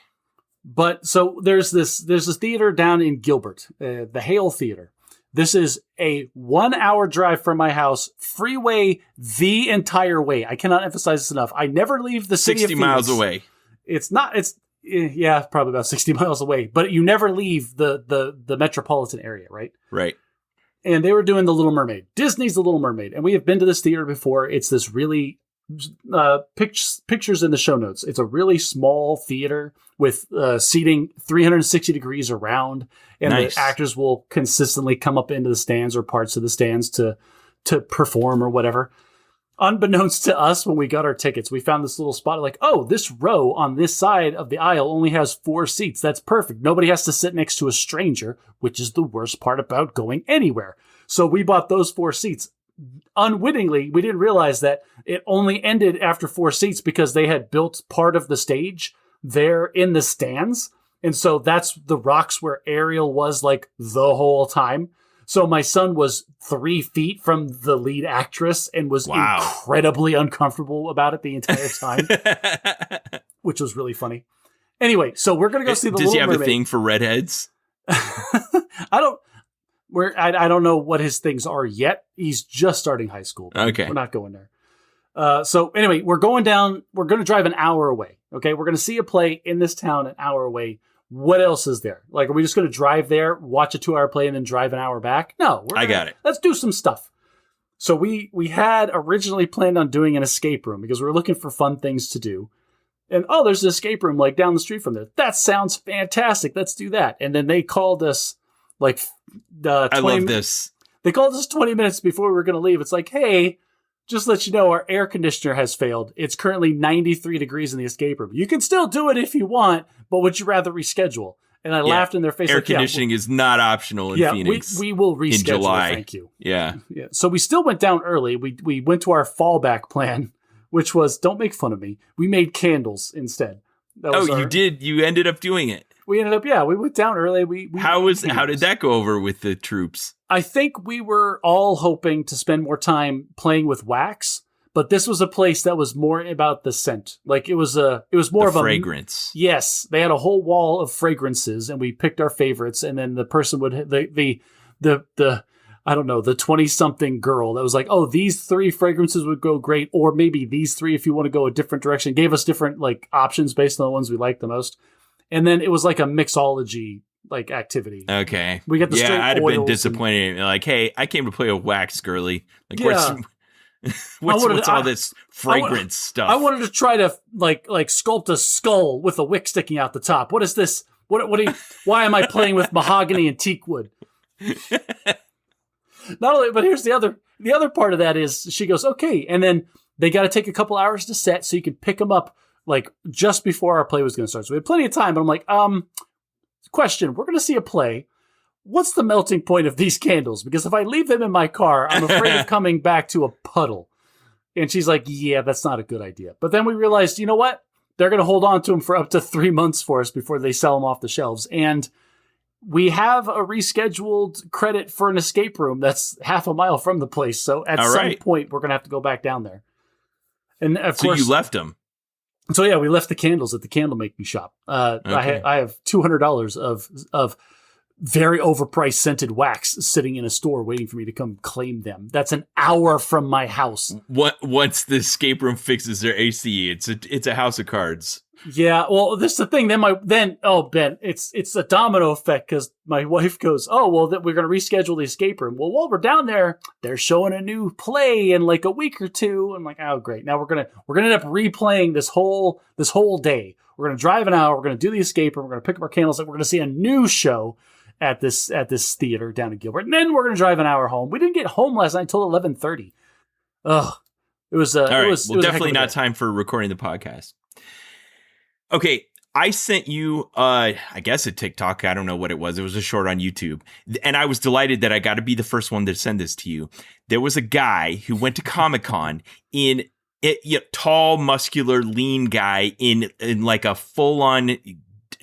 But so there's this theater down in Gilbert, the Hale Theater. This is a 1-hour drive from my house, freeway the entire way. I cannot emphasize this enough. I never leave the city of Phoenix. 60 miles away. It's probably about 60 miles away, but you never leave the metropolitan area, right? Right. And they were doing The Little Mermaid. Disney's The Little Mermaid. And we have been to this theater before. It's this really pictures in the show notes. It's a really small theater with seating 360 degrees around, and the actors will consistently come up into the stands or parts of the stands to perform or whatever. Unbeknownst to us, when we got our tickets, we found this little spot like, oh, this row on this side of the aisle only has 4 seats. That's perfect. Nobody has to sit next to a stranger, which is the worst part about going anywhere. So we bought those 4 seats. Unwittingly, we didn't realize that it only ended after 4 seats because they had built part of the stage there in the stands. And so that's the rocks where Ariel was like the whole time. So my son was 3 feet from the lead actress and was incredibly uncomfortable about it the entire time. which was really funny. Anyway, so we're gonna go see the Does Little he have Mermaid. a thing for redheads? I don't know what his things are yet. He's just starting high school. Okay. We're not going there. So anyway, we're going down. We're going to drive an hour away. Okay. We're going to see a play in this town an hour away. What else is there? Like, are we just going to drive there, watch a 2-hour play, and then drive an hour back? No. I got it. Let's do some stuff. So we had originally planned on doing an escape room because we were looking for fun things to do. And, there's an escape room like down the street from there. That sounds fantastic. Let's do that. And then they called us like 20 I love this. They called us 20 minutes before we were going to leave. It's like, hey, just let you know, our air conditioner has failed. It's currently 93 degrees in the escape room. You can still do it if you want, but would you rather reschedule? And I laughed in their face. Air like, conditioning is not optional in Phoenix. We will reschedule. In July. Thank you. Yeah. So we still went down early. We went to our fallback plan, which was, don't make fun of me. We made candles instead. You did. You ended up doing it. We ended up, we went down early. How did that go over with the troops? I think we were all hoping to spend more time playing with wax, but this was a place that was more about the scent. Like it was more of a fragrance. Yes, they had a whole wall of fragrances, and we picked our favorites. And then the person would the I don't know, the 20-something girl that was like, oh, these 3 fragrances would go great, or maybe these 3 if you want to go a different direction. Gave us different like options based on the ones we liked the most. And then it was like a mixology like activity. Okay. We got the straight I'd have been oils disappointed. Like, hey, I came to play a wax girly. Like, Yeah. what's all this fragrance stuff? I wanted to try to like sculpt a skull with a wick sticking out the top. What is this? Why am I playing with mahogany and teak wood? Not only, but here's the other part of that is she goes, okay, and then they got to take a couple hours to set so you can pick them up like just before our play was going to start. So we had plenty of time, but I'm like, question, we're going to see a play. What's the melting point of these candles? Because if I leave them in my car, I'm afraid of coming back to a puddle. And she's like, yeah, that's not a good idea. But then we realized, you know what? They're going to hold on to them for up to 3 months for us before they sell them off the shelves. And we have a rescheduled credit for an escape room that's half a mile from the place. So at some point, we're going to have to go back down there. And of course, you left them. So yeah, we left the candles at the candle making shop. Okay. I have $200 of very overpriced scented wax sitting in a store waiting for me to come claim them. That's an hour from my house. Once the escape room fixes their AC, it's a house of cards. Yeah, well, this is the thing. Ben, it's a domino effect because my wife goes, oh, well, we're going to reschedule the escape room. Well, while we're down there, they're showing a new play in like a week or two. I'm like, oh, great. Now we're gonna end up replaying this whole day. We're gonna drive an hour. We're gonna do the escape room. We're gonna pick up our candles, and we're gonna see a new show at this theater down in Gilbert. And then we're gonna drive an hour home. We didn't get home last night until 11:30. Ugh, it was. All right. It was definitely not time for recording the podcast. Okay, I sent you, I guess a TikTok. I don't know what it was. It was a short on YouTube. And I was delighted that I got to be the first one to send this to you. There was a guy who went to Comic-Con tall, muscular, lean guy in like a full-on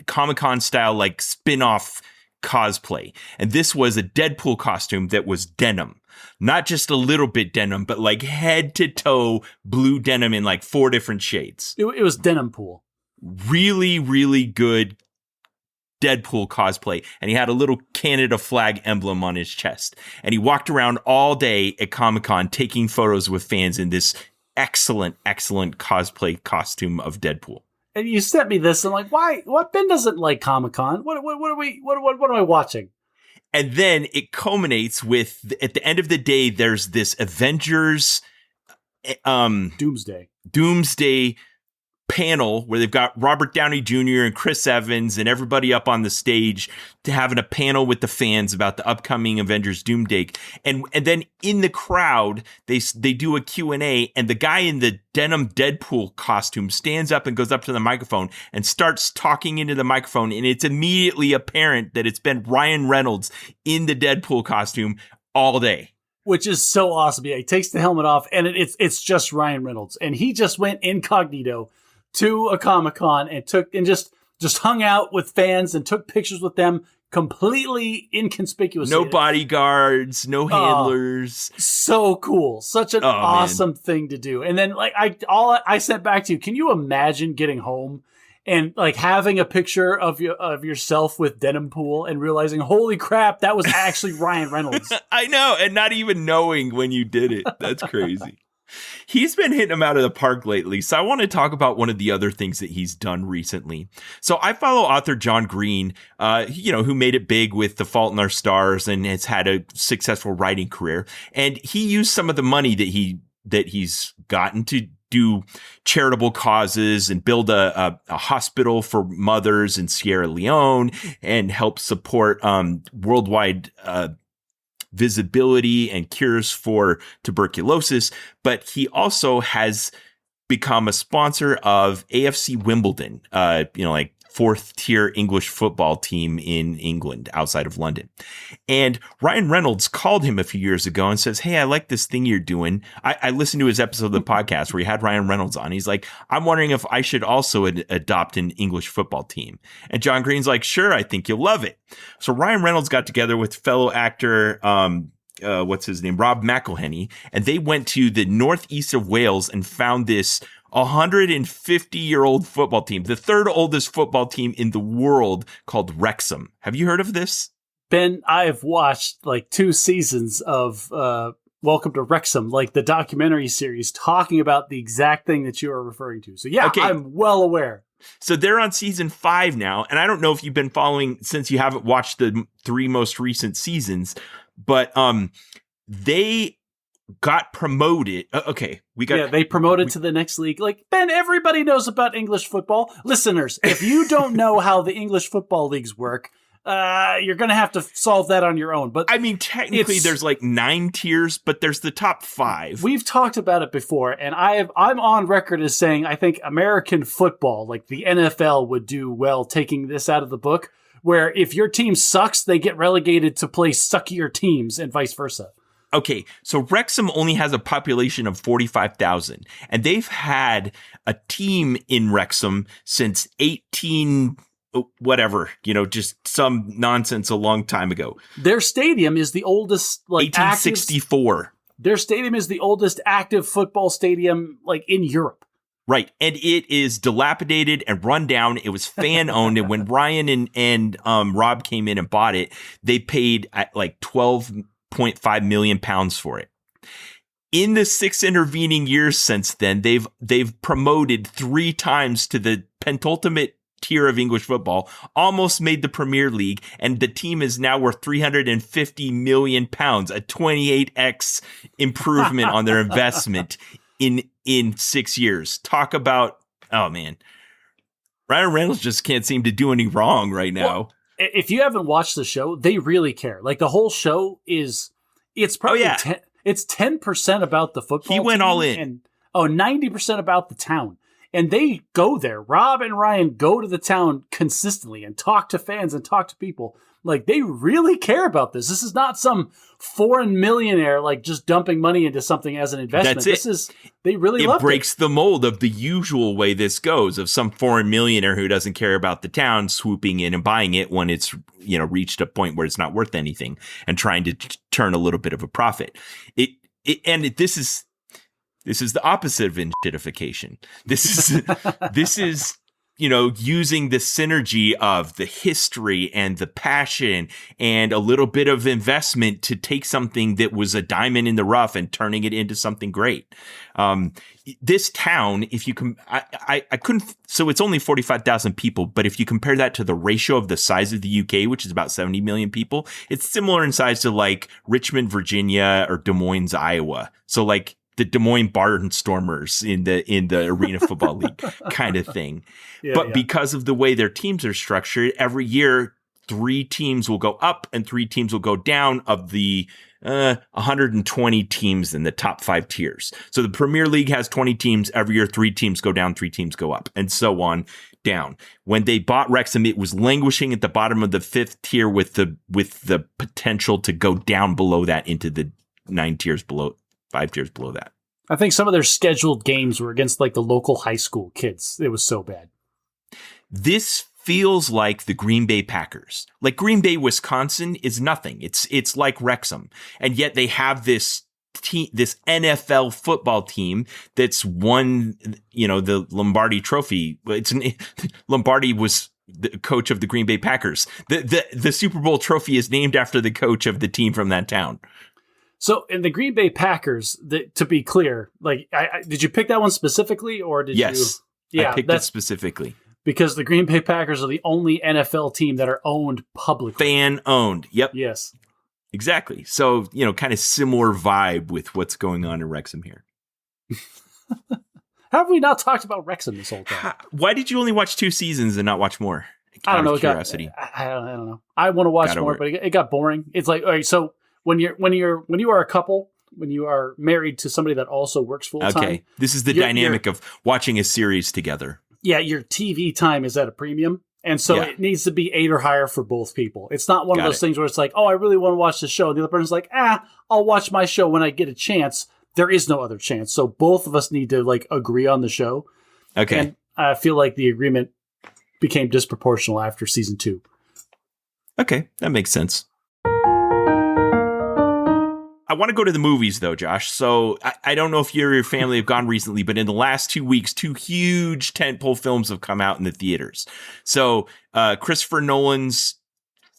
Comic-Con style, like spin-off cosplay. And this was a Deadpool costume that was denim. Not just a little bit denim, but like head to toe blue denim in like 4 different shades. It was Denim Pool. Really, really good Deadpool cosplay. And he had a little Canada flag emblem on his chest. And he walked around all day at Comic-Con taking photos with fans in this excellent, excellent cosplay costume of Deadpool. And you sent me this. I'm like, why? What? Ben doesn't like Comic-Con. What am I watching? And then it culminates with, at the end of the day, there's this Avengers Doomsday panel where they've got Robert Downey Jr. and Chris Evans and everybody up on the stage to having a panel with the fans about the upcoming Avengers Doomsday. And then in the crowd, they do a Q&A, and the guy in the denim Deadpool costume stands up and goes up to the microphone and starts talking into the microphone. And it's immediately apparent that it's been Ryan Reynolds in the Deadpool costume all day. Which is so awesome. Yeah, he takes the helmet off, and it's just Ryan Reynolds. And he just went incognito to a Comic-Con and just hung out with fans and took pictures with them, completely inconspicuous. No bodyguards, no handlers. So cool. Such an awesome thing to do. And then like I sent back to you, can you imagine getting home and like having a picture of yourself with Denim Pool and realizing, holy crap, that was actually Ryan Reynolds. I know, and not even knowing when you did it. That's crazy. He's been hitting them out of the park lately, so I want to talk about one of the other things that he's done recently. So I follow author John Green, who made it big with The Fault in Our Stars and has had a successful writing career. And he used some of the money that he's gotten to do charitable causes and build a hospital for mothers in Sierra Leone and help support worldwide visibility and cures for tuberculosis. But he also has become a sponsor of AFC Wimbledon, like fourth tier English football team in England outside of London. And Ryan Reynolds called him a few years ago and says, hey, I like this thing you're doing. I listened to his episode of the podcast where he had Ryan Reynolds on. He's like, I'm wondering if I should also adopt an English football team. And John Green's like, sure, I think you'll love it. So Ryan Reynolds got together with fellow actor, what's his name? Rob McElhenney. And they went to the northeast of Wales and found this 150-year-old football team, the third oldest football team in the world, called Wrexham. Have you heard of this? Ben, I've watched like 2 seasons of Welcome to Wrexham, like the documentary series, talking about the exact thing that you are referring to. So yeah, okay. I'm well aware. So they're on season 5 now, and I don't know if you've been following since you haven't watched the 3 most recent seasons, but they got promoted. They promoted to the next league. Like, Ben, everybody knows about English football. Listeners, if you don't know how the English football leagues work, you're going to have to solve that on your own. But I mean, technically there's like 9 tiers, but there's the top 5. We've talked about it before, and I'm on record as saying I think American football, like the NFL, would do well taking this out of the book, where if your team sucks, they get relegated to play suckier teams and vice versa. Okay, so Wrexham only has a population of 45,000, and they've had a team in Wrexham since just some nonsense a long time ago. Their stadium is the oldest, 1864. Their stadium is the oldest active football stadium, in Europe. Right, and it is dilapidated and run down. It was fan-owned, and when Ryan and Rob came in and bought it, they paid £12.5 million for it. In the 6 intervening years since then, they've promoted 3 times to the penultimate tier of English football, almost made the Premier League, and the team is now worth £350 million, a 28x improvement on their investment in 6 years. Talk about, oh man, Ryan Reynolds just can't seem to do any wrong right now. Well, if you haven't watched the show, they really care. Like the whole show it's probably it's 10% about the football. He went team all in. And 90% about the town. And they go there. Rob and Ryan go to the town consistently and talk to fans and talk to people. Like, they really care about this. This is not some foreign millionaire, just dumping money into something as an investment. They really love it. It breaks the mold of the usual way this goes, of some foreign millionaire who doesn't care about the town swooping in and buying it when it's, reached a point where it's not worth anything and trying to turn a little bit of a profit. This is the opposite of inshitification. This is using the synergy of the history and the passion and a little bit of investment to take something that was a diamond in the rough and turning it into something great. This town, if you I couldn't, so it's only 45,000 people, but if you compare that to the ratio of the size of the UK, which is about 70 million people, it's similar in size to Richmond, Virginia, or Des Moines, Iowa. So the Des Moines Barnstormers in the Arena Football League kind of thing. Because of the way their teams are structured, every year 3 teams will go up and 3 teams will go down of the 120 teams in the top 5 tiers. So the Premier League has 20 teams. Every year 3 teams go down, 3 teams go up, and so on down. When they bought Wrexham, it was languishing at the bottom of the 5th tier with the potential to go down below that into the 5 tiers below that. I think some of their scheduled games were against the local high school kids. It was so bad. This feels like the Green Bay Packers. Like Green Bay, Wisconsin is nothing. It's like Wrexham. And yet they have this NFL football team that's won, the Lombardi Trophy. Lombardi was the coach of the Green Bay Packers. The Super Bowl trophy is named after the coach of the team from that town. So in the Green Bay Packers, to be clear, like, did you pick that one specifically, or did you? Yes, I picked it specifically. Because the Green Bay Packers are the only NFL team that are owned publicly. Fan owned. Yep. Yes. Exactly. So, kind of similar vibe with what's going on in Wrexham here. How have we not talked about Wrexham this whole time? Why did you only watch 2 seasons and not watch more? I don't know. Curiosity. I don't know. I want to watch more, but it got boring. It's like, all right, so when you are a couple, when you are married to somebody that also works full time. Okay. This is the dynamic of watching a series together. Yeah, your TV time is at a premium. And so it needs to be 8 or higher for both people. It's not one of those things where it's like, oh, I really want to watch the show. The other person's like, I'll watch my show when I get a chance. There is no other chance. So both of us need to agree on the show. Okay. And I feel like the agreement became disproportional after season 2. Okay, that makes sense. I want to go to the movies, though, Josh. So I don't know if you or your family have gone recently, but in the last 2 weeks, 2 huge tentpole films have come out in the theaters. So Christopher Nolan's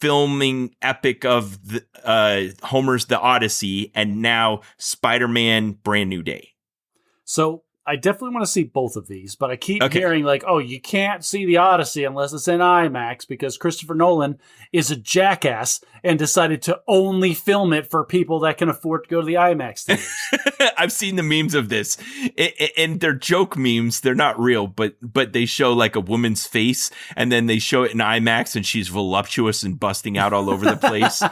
filming epic of Homer's The Odyssey, and now Spider-Man Brand New Day. So I definitely want to see both of these, but I keep hearing you can't see The Odyssey unless it's in IMAX because Christopher Nolan is a jackass and decided to only film it for people that can afford to go to the IMAX theaters. I've seen the memes of this, and they're joke memes. They're not real, but they show a woman's face, and then they show it in IMAX, and she's voluptuous and busting out all over the place.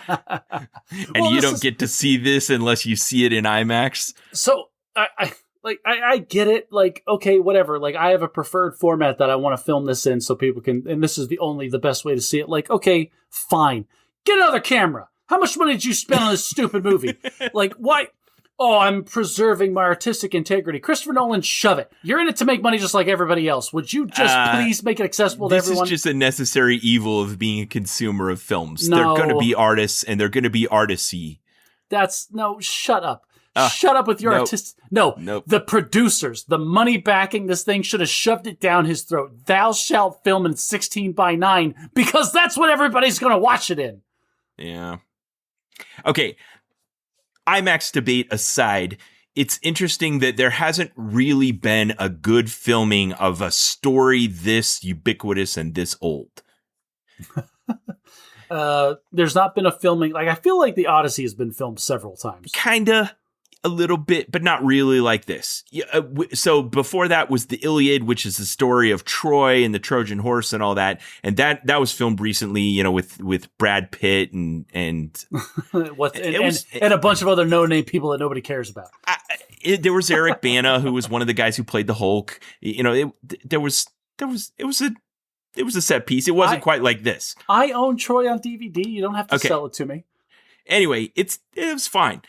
And you don't get to see this unless you see it in IMAX. So I get it. Okay, whatever. I have a preferred format that I want to film this in so people can, and this is the best way to see it. Okay, fine. Get another camera. How much money did you spend on this stupid movie? Why? Oh, I'm preserving my artistic integrity. Christopher Nolan, shove it. You're in it to make money just like everybody else. Would you just please make it accessible to everyone? This is just a necessary evil of being a consumer of films. No. They're going to be artists, and they're going to be artisty. Shut up. Shut up with your artist. No, the producers, the money backing this thing should have shoved it down his throat. Thou shalt film in 16:9 because that's what everybody's going to watch it in. Yeah. Okay. IMAX debate aside, it's interesting that there hasn't really been a good filming of a story this ubiquitous and this old. There's not been a filming. I feel like The Odyssey has been filmed several times. Kinda. A little bit, but not really like this. So before that was the Iliad, which is the story of Troy and the Trojan horse and all that. And that was filmed recently, with Brad Pitt and a bunch of other no-name people that nobody cares about. There was Eric Bana, who was one of the guys who played the Hulk. It was a set piece. It wasn't quite like this. I own Troy on DVD. You don't have to sell it to me. Anyway, it was fine.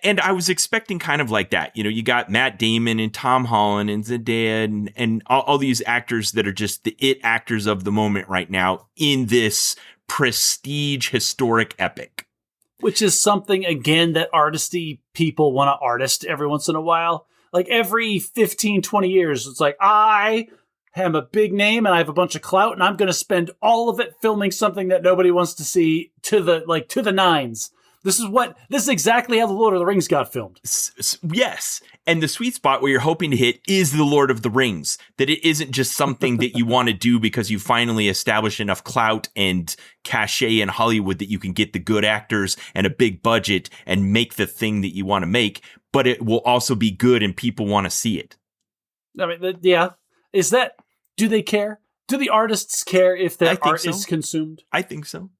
And I was expecting kind of like that. You got Matt Damon and Tom Holland and Zendaya and all these actors that are just the it actors of the moment right now in this prestige historic epic. Which is something, again, that artisty people want to artist every once in a while. Every 15, 20 years, it's I am a big name and I have a bunch of clout and I'm going to spend all of it filming something that nobody wants to see to the nines. This is exactly how The Lord of the Rings got filmed. Yes. And the sweet spot where you're hoping to hit is The Lord of the Rings. That it isn't just something that you want to do because you finally establish enough clout and cachet in Hollywood that you can get the good actors and a big budget and make the thing that you want to make, but it will also be good and people want to see it. I mean, yeah. Do they care? Do the artists care if their art is consumed? I think so.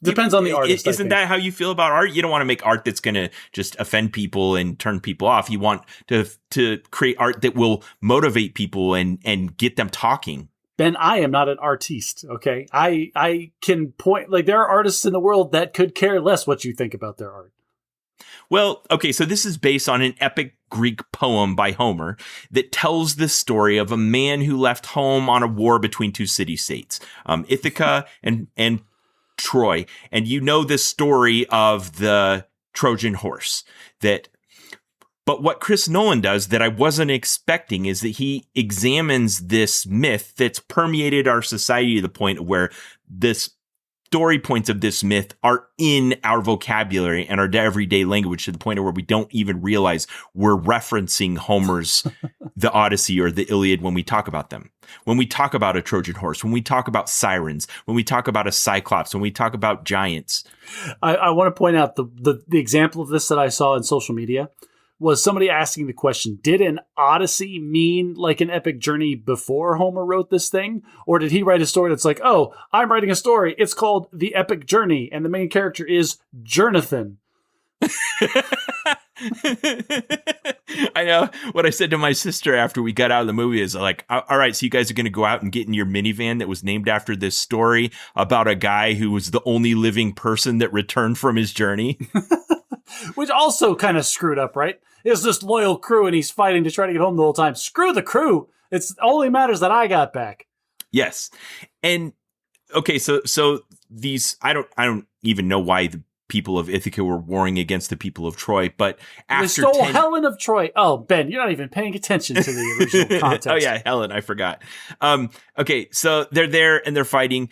Depends on the artist. Isn't that how you feel about art? You don't want to make art that's going to just offend people and turn people off. You want to create art that will motivate people and get them talking. Ben, I am not an artiste, okay? I can point, there are artists in the world that could care less what you think about their art. Well, okay, so this is based on an epic Greek poem by Homer that tells the story of a man who left home on a war between two city-states, Ithaca and Troy. And you know the story of the Trojan horse. But what Chris Nolan does that I wasn't expecting is that he examines this myth that's permeated our society to the point where this story points of this myth are in our vocabulary and our everyday language to the point where we don't even realize we're referencing Homer's The Odyssey or the Iliad when we talk about them. When we talk about a Trojan horse, when we talk about sirens, when we talk about a cyclops, when we talk about giants. I want to point out the example of this that I saw in social media was somebody asking the question, did an Odyssey mean like an epic journey before Homer wrote this thing? Or did he write a story that's like, oh, I'm writing a story. It's called The Epic Journey. And the main character is Jonathan. I know what I said to my sister after we got out of the movie is like, all right, so you guys are going to go out and get in your minivan that was named after this story about a guy who was the only living person that returned from his journey. Which also kind of screwed up, right? It's this loyal crew and he's fighting to try to get home the whole time. Screw the crew. It only matters that I got back. Yes. And okay, so these I don't even know why the people of Ithaca were warring against the people of Troy, but after they stole Helen of Troy. Oh, Ben, you're not even paying attention to the original context. Oh yeah, Helen, I forgot. Okay, so they're there and they're fighting.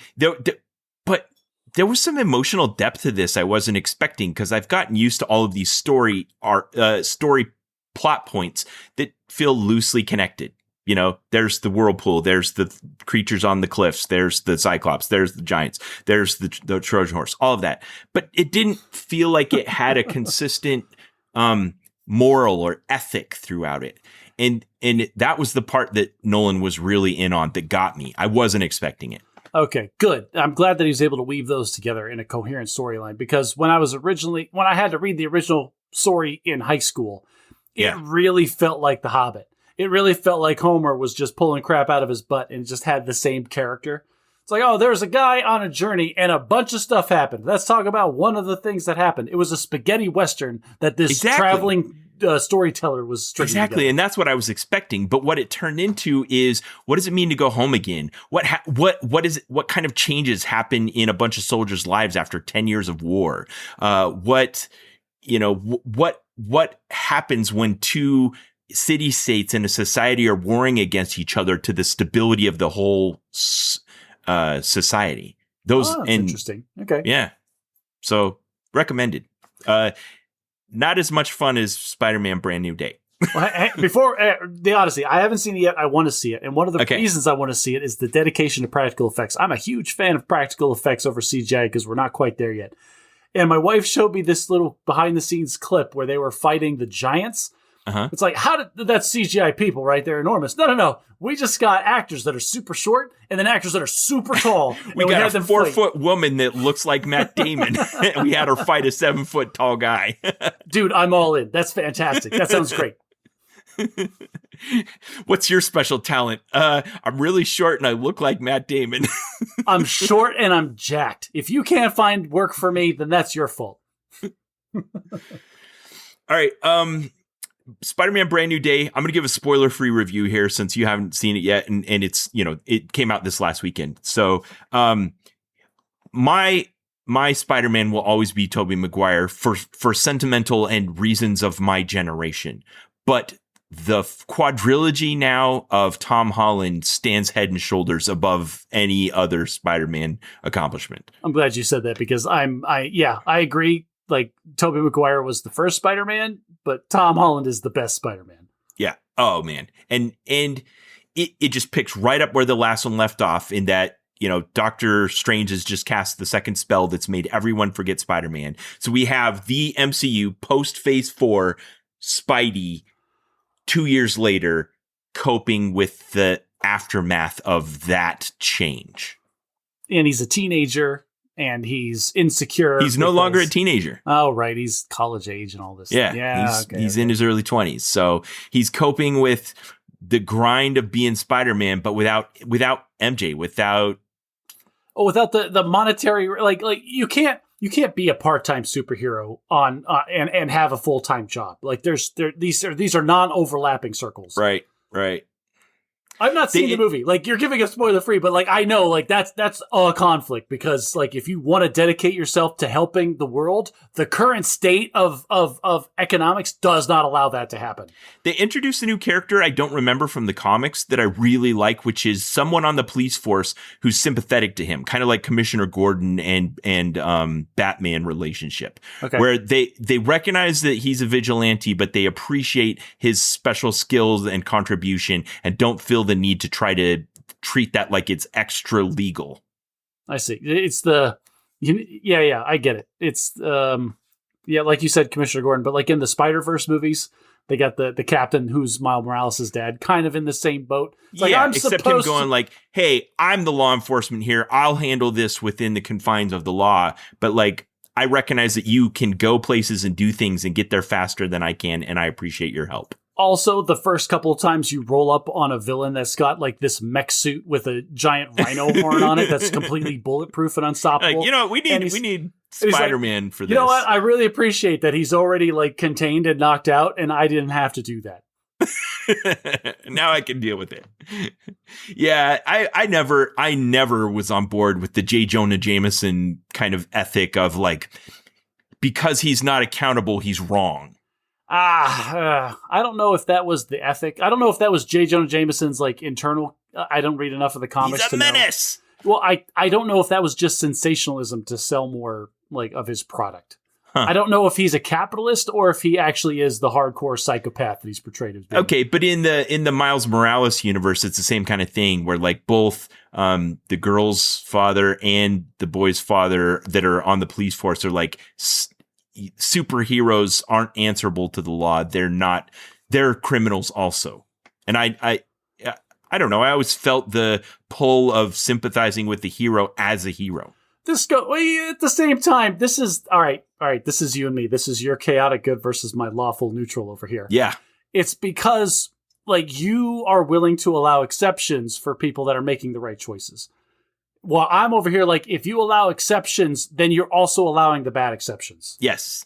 But there was some emotional depth to this I wasn't expecting because I've gotten used to all of these story plot points that feel loosely connected. You know, there's the whirlpool, there's the creatures on the cliffs, there's the cyclops, there's the giants, there's the Trojan horse, all of that. But it didn't feel like it had a consistent moral or ethic throughout it. And that was the part that Nolan was really in on that got me. I wasn't expecting it. Okay, good. I'm glad that he was able to weave those together in a coherent storyline because when I had to read the original story in high school, it really felt like The Hobbit. It really felt like Homer was just pulling crap out of his butt and just had the same character. It's like, oh, there's a guy on a journey and a bunch of stuff happened. Let's talk about one of the things that happened. It was a spaghetti Western that this traveling storyteller was stringing together. And that's what I was expecting. But what it turned into is, what does it mean to go home again? What kind of changes happen in a bunch of soldiers' lives after 10 years of war? What happens when two city-states in a society are warring against each other to the stability of the whole society? That's interesting. Okay. Yeah. So recommended. Not as much fun as Spider-Man Brand New Day. Before The Odyssey, I haven't seen it yet. I want to see it. And one of the reasons I want to see it is the dedication to practical effects. I'm a huge fan of practical effects over CGI because we're not quite there yet. And my wife showed me this little behind-the-scenes clip where they were fighting the giants. Uh-huh. It's like, that's CGI people, right? They're enormous. No. We just got actors that are super short and then actors that are super tall. we got a 4-foot woman that looks like Matt Damon. And we had her fight a 7-foot tall guy. Dude, I'm all in. That's fantastic. That sounds great. What's your special talent? I'm really short and I look like Matt Damon. I'm short and I'm jacked. If you can't find work for me, then that's your fault. All right. Spider-Man Brand New Day. I'm going to give a spoiler-free review here since you haven't seen it yet. And it's, it came out this last weekend. So, my Spider-Man will always be Tobey Maguire for sentimental and reasons of my generation. But the quadrilogy now of Tom Holland stands head and shoulders above any other Spider-Man accomplishment. I'm glad you said that because I agree. Like, Tobey Maguire was the first Spider-Man, but Tom Holland is the best Spider-Man. Yeah. Oh, man. And it just picks right up where the last one left off in that, Doctor Strange has just cast the second spell that's made everyone forget Spider-Man. So we have the MCU post-Phase 4 Spidey 2 years later coping with the aftermath of that change. And he's a teenager. And he's insecure. He's no longer a teenager. Oh, right. He's college age and all this. Yeah. He's in his early 20s. So he's coping with the grind of being Spider-Man, but without MJ, without the monetary, like you can't you can't be a part-time superhero on and have a full-time job. Like these are non-overlapping circles. Right. I've not seen the movie. Like, you're giving us spoiler free, but like, I know, like, that's a conflict, because like, if you want to dedicate yourself to helping the world, the current state of economics does not allow that to happen. They introduced a new character I don't remember from the comics that I really like, which is someone on the police force who's sympathetic to him, kind of like Commissioner Gordon and Batman relationship, where they recognize that he's a vigilante, but they appreciate his special skills and contribution and don't feel the need to try to treat that like it's extra legal. I see. It's I get it. It's like you said, Commissioner Gordon, but like in the Spider-Verse movies, they got the captain who's Miles Morales' dad, kind of in the same boat. It's like, except him going like, hey, I'm the law enforcement here. I'll handle this within the confines of the law. But like, I recognize that you can go places and do things and get there faster than I can, and I appreciate your help. Also, the first couple of times you roll up on a villain that's got like this mech suit with a giant rhino horn on it that's completely bulletproof and unstoppable. Like, we need Spider-Man for this. You know what? I really appreciate that he's already like contained and knocked out, and I didn't have to do that. Now I can deal with it. Yeah, I never was on board with the J. Jonah Jameson kind of ethic of like, because he's not accountable, he's wrong. I don't know if that was the ethic. I don't know if that was J. Jonah Jameson's like internal. I don't read enough of the comics. He's a menace. Well, I don't know if that was just sensationalism to sell more like of his product. Huh. I don't know if he's a capitalist or if he actually is the hardcore psychopath that he's portrayed as being. Okay, but in the Miles Morales universe, it's the same kind of thing where like both the girl's father and the boy's father that are on the police force are like superheroes aren't answerable to the law. They're criminals also. And I don't know. I always felt the pull of sympathizing with the hero as a hero. At the same time, this is all right. This is you and me. This is your chaotic good versus my lawful neutral over here. Yeah. It's because like you are willing to allow exceptions for people that are making the right choices. Well, I'm over here like, if you allow exceptions, then you're also allowing the bad exceptions. Yes.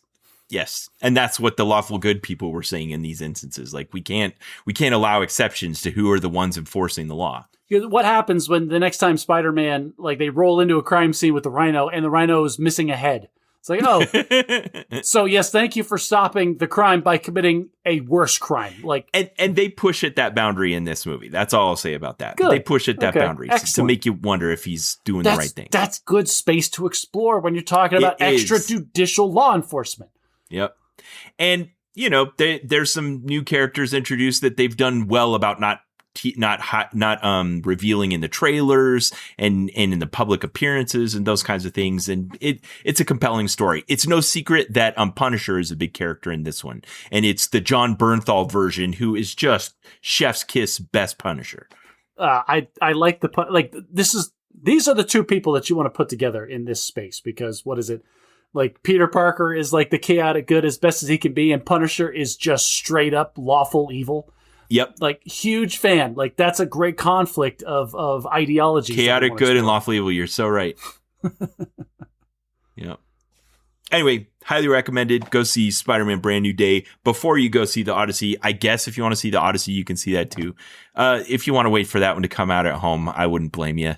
And that's what the lawful good people were saying in these instances. Like, we can't allow exceptions to who are the ones enforcing the law. What happens when the next time Spider-Man, like they roll into a crime scene with the rhino and the rhino is missing a head? It's like, oh, so yes, thank you for stopping the crime by committing a worse crime. Like, and they push at that boundary in this movie. That's all I'll say about that. Good. They push at that boundary to make you wonder if he's doing the right thing. That's good space to explore when you're talking about extrajudicial law enforcement. Yep. And you know, there's some new characters introduced that they've done well about not revealing in the trailers and in the public appearances and those kinds of things. And it's a compelling story. It's no secret that Punisher is a big character in this one. And it's the John Bernthal version, who is just chef's kiss best Punisher. I like these are the two people that you want to put together in this space, because what is it? Like, Peter Parker is like the chaotic good as best as he can be, and Punisher is just straight up lawful evil. Yep. Like, huge fan. Like, that's a great conflict of ideology. Chaotic good and lawful evil. You're so right. Yep. Anyway, highly recommended. Go see Spider-Man Brand New Day before you go see The Odyssey. I guess if you want to see The Odyssey, you can see that too. If you want to wait for that one to come out at home, I wouldn't blame you.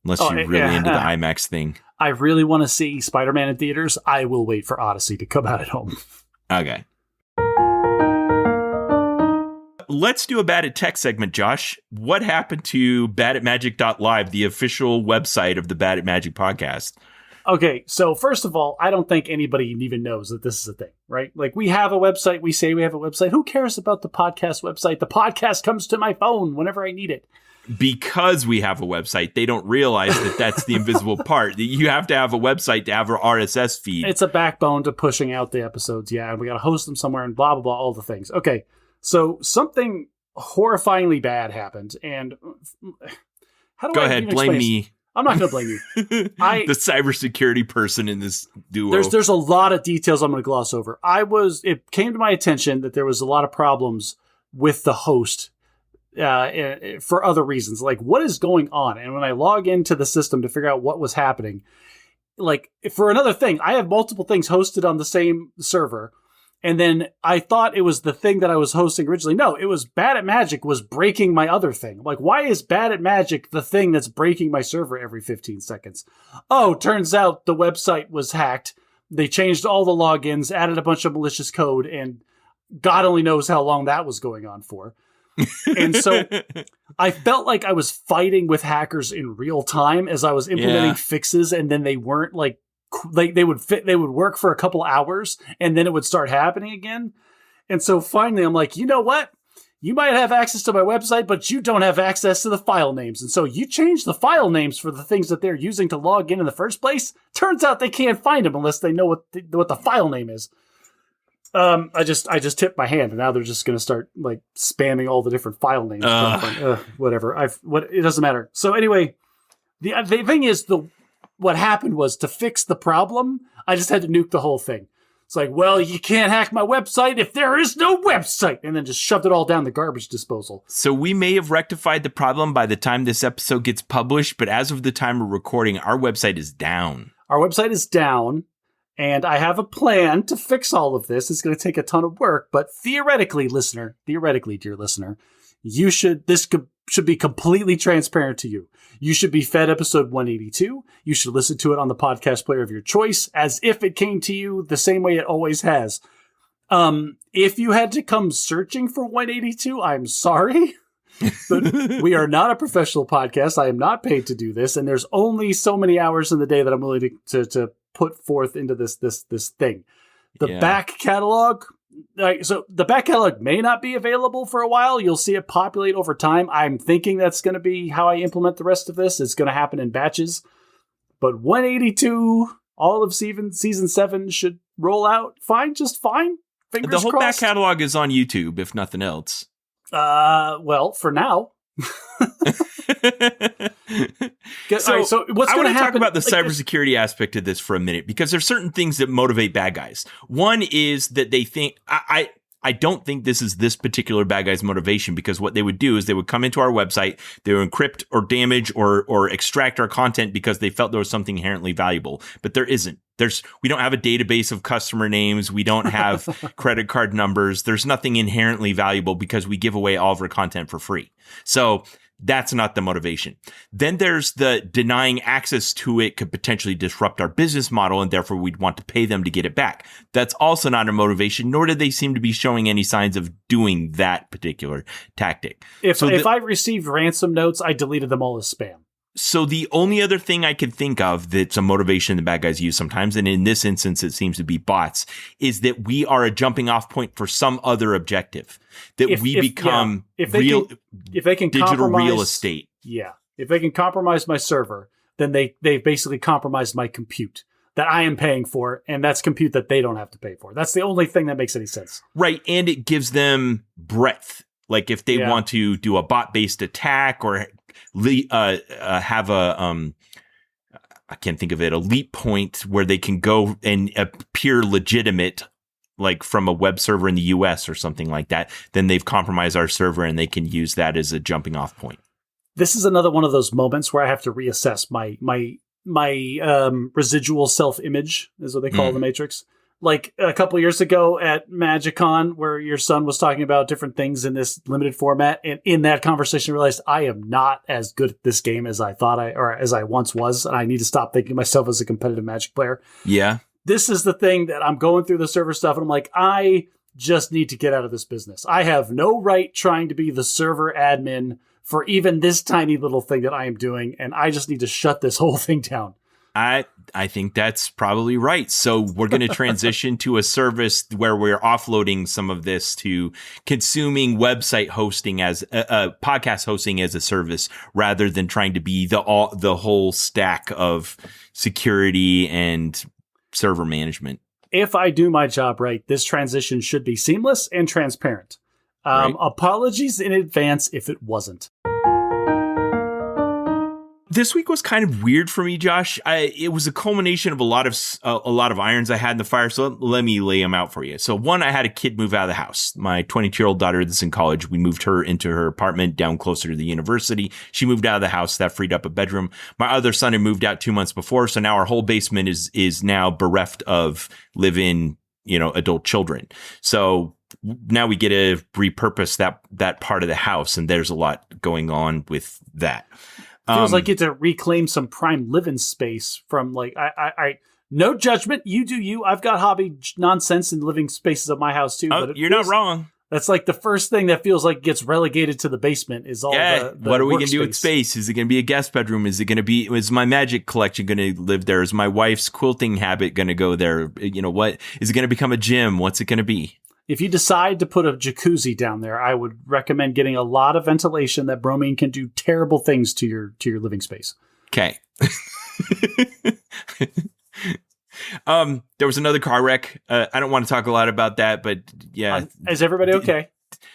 Unless you're really into the IMAX thing. I really want to see Spider-Man in theaters. I will wait for Odyssey to come out at home. Okay. Let's do a Bad at Tech segment, Josh. What happened to badatmagic.live, the official website of the Bad at Magic podcast? Okay, so first of all, I don't think anybody even knows that this is a thing, right? Like, we have a website. We say we have a website. Who cares about the podcast website? The podcast comes to my phone whenever I need it. Because we have a website, they don't realize that that's the invisible part. You have to have a website to have an RSS feed. It's a backbone to pushing out the episodes, yeah, and we got to host them somewhere and blah, blah, blah, all the things. Okay, so something horrifyingly bad happened, and how do Go I ahead, even blame explain me. I'm not going to blame you. The cybersecurity person in this duo. There's a lot of details I'm going to gloss over. It came to my attention that there was a lot of problems with the host for other reasons. Like, what is going on? And when I log into the system to figure out what was happening, like for another thing, I have multiple things hosted on the same server. And then I thought it was the thing that I was hosting originally. No, it was Bad at Magic was breaking my other thing. Like, why is Bad at Magic the thing that's breaking my server every 15 seconds? Oh, turns out the website was hacked. They changed all the logins, added a bunch of malicious code, and God only knows how long that was going on for. And so I felt like I was fighting with hackers in real time as I was implementing fixes, and then they weren't like they would work for a couple hours and then it would start happening again. And so finally I'm like, you know what? You might have access to my website, but you don't have access to the file names. And so you change the file names for the things that they're using to log in the first place. Turns out they can't find them unless they know what the file name is. I just tipped my hand, and now they're just going to start like spamming all the different file names. Whatever. It doesn't matter. So anyway, the thing is what happened was, to fix the problem, I just had to nuke the whole thing. It's like, well, you can't hack my website if there is no website, and then just shoved it all down the garbage disposal. So we may have rectified the problem by the time this episode gets published, but as of the time of recording, our website is down. Our website is down, and I have a plan to fix all of this. It's going to take a ton of work, but theoretically, dear listener, this should be completely transparent to you. You should be fed episode 182. You should listen to it on the podcast player of your choice, as if it came to you the same way it always has. If you had to come searching for 182, I'm sorry, but we are not a professional podcast. I am not paid to do this, and there's only so many hours in the day that I'm willing to put forth into this thing. The back catalog. So the back catalog may not be available for a while. You'll see it populate over time. I'm thinking that's going to be how I implement the rest of this. It's going to happen in batches. But 182, all of season 7 should roll out just fine. Fingers the whole crossed. back catalog is on YouTube, if nothing else. Well, for now. So what's I going want to to talk about the cybersecurity aspect of this for a minute, because there's certain things that motivate bad guys. One is that they think I don't think this particular bad guy's motivation, because what they would do is they would come into our website, they would encrypt or damage or extract our content because they felt there was something inherently valuable, but there isn't. We don't have a database of customer names. We don't have credit card numbers. There's nothing inherently valuable because we give away all of our content for free. So that's not the motivation. Then there's the denying access to it could potentially disrupt our business model, and therefore we'd want to pay them to get it back. That's also not a motivation, nor did they seem to be showing any signs of doing that particular tactic. If I received ransom notes, I deleted them all as spam. So the only other thing I could think of that's a motivation the bad guys use sometimes, and in this instance it seems to be bots, is that we are a jumping off point for some other objective. That if they can digital real estate. Yeah. If they can compromise my server, then they've basically compromised my compute that I am paying for, and that's compute that they don't have to pay for. That's the only thing that makes any sense. Right, and it gives them breadth. Like if they want to do a bot-based attack or have a I can't think of it, a leap point where they can go and appear legitimate, like from a web server in the US or something like that, then they've compromised our server and they can use that as a jumping off point. This is another one of those moments where I have to reassess my residual self-image, is what they call the Matrix. Like a couple years ago at MagicCon, where your son was talking about different things in this limited format, and in that conversation, I realized I am not as good at this game as I thought or as I once was, and I need to stop thinking of myself as a competitive Magic player. Yeah. This is the thing that I'm going through the server stuff, and I'm like, I just need to get out of this business. I have no right trying to be the server admin for even this tiny little thing that I am doing, and I just need to shut this whole thing down. I think that's probably right. So we're going to transition to a service where we're offloading some of this to consuming website hosting as podcast hosting as a service, rather than trying to be the whole stack of security and server management. If I do my job right, this transition should be seamless and transparent. Right. Apologies in advance if it wasn't. This week was kind of weird for me, Josh. It was a culmination of a lot of irons I had in the fire. So let me lay them out for you. So one, I had a kid move out of the house. My 22-year-old daughter that's in college. We moved her into her apartment down closer to the university. She moved out of the house. That freed up a bedroom. My other son had moved out 2 months before. So now our whole basement is now bereft of live-in, adult children. So now we get to repurpose that part of the house. And there's a lot going on with that. Feels like you get to reclaim some prime living space from I no judgment. You do you. I've got hobby nonsense in living spaces of my house too. But you're not wrong. That's like the first thing that feels like gets relegated to the basement is all the what are we going to do with space? Is it going to be a guest bedroom? Is my magic collection going to live there? Is my wife's quilting habit going to go there? What is it going to become a gym? What's it going to be? If you decide to put a jacuzzi down there, I would recommend getting a lot of ventilation. That bromine can do terrible things to your living space. Okay. There was another car wreck. I don't want to talk a lot about that, but yeah. Is everybody okay?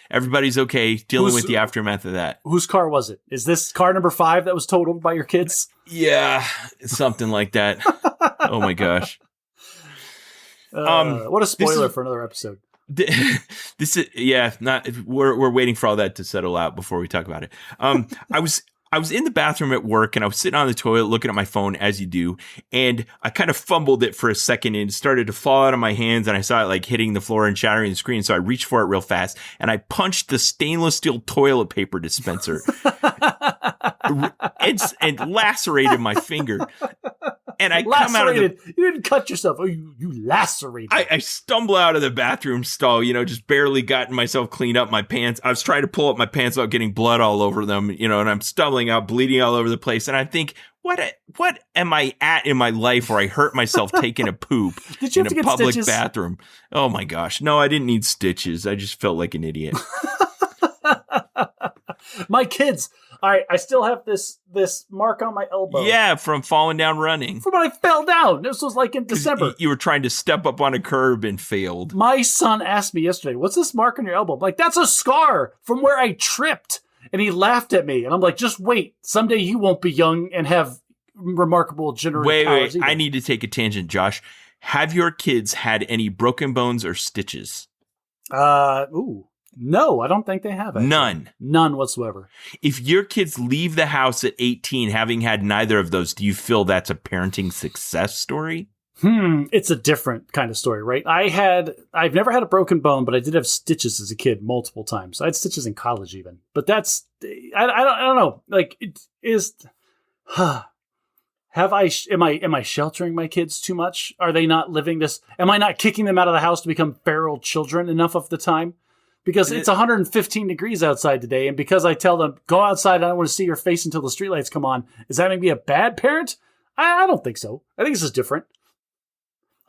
Everybody's okay. Dealing with the aftermath of that. Whose car was it? Is this car number 5 that was totaled by your kids? Yeah, something like that. Oh my gosh. What a spoiler for another episode. This is we're waiting for all that to settle out before we talk about it. I was in the bathroom at work and I was sitting on the toilet looking at my phone as you do, and I kind of fumbled it for a second and it started to fall out of my hands and I saw it like hitting the floor and shattering the screen. So I reached for it real fast and I punched the stainless steel toilet paper dispenser and lacerated my finger. And I come out of you didn't cut yourself. Oh, you lacerated. I stumble out of the bathroom stall, just barely gotten myself cleaned up my pants. I was trying to pull up my pants without getting blood all over them, and I'm stumbling out, bleeding all over the place. And I think, what am I at in my life where I hurt myself taking a poop Did you in have to a get public stitches? bathroom? Oh my gosh. No, I didn't need stitches. I just felt like an idiot. My kids. I still have this mark on my elbow. Yeah, from falling down running. From when I fell down. This was like in December. You were trying to step up on a curb and failed. My son asked me yesterday, "What's this mark on your elbow?" I'm like, "That's a scar from where I tripped." And he laughed at me. And I'm like, "Just wait. Someday you won't be young and have remarkable generative powers." Wait. I need to take a tangent, Josh. Have your kids had any broken bones or stitches? No, I don't think they have. Actually. None whatsoever. If your kids leave the house at 18 having had neither of those, do you feel that's a parenting success story? It's a different kind of story, right? I've never had a broken bone, but I did have stitches as a kid multiple times. I had stitches in college even. But that's, I don't know. Like, it is, am I sheltering my kids too much? Are they not living this? Am I not kicking them out of the house to become feral children enough of the time? Because it's 115 degrees outside today, and because I tell them, go outside, I don't want to see your face until the streetlights come on, is that making me a bad parent? I don't think so. I think this is different.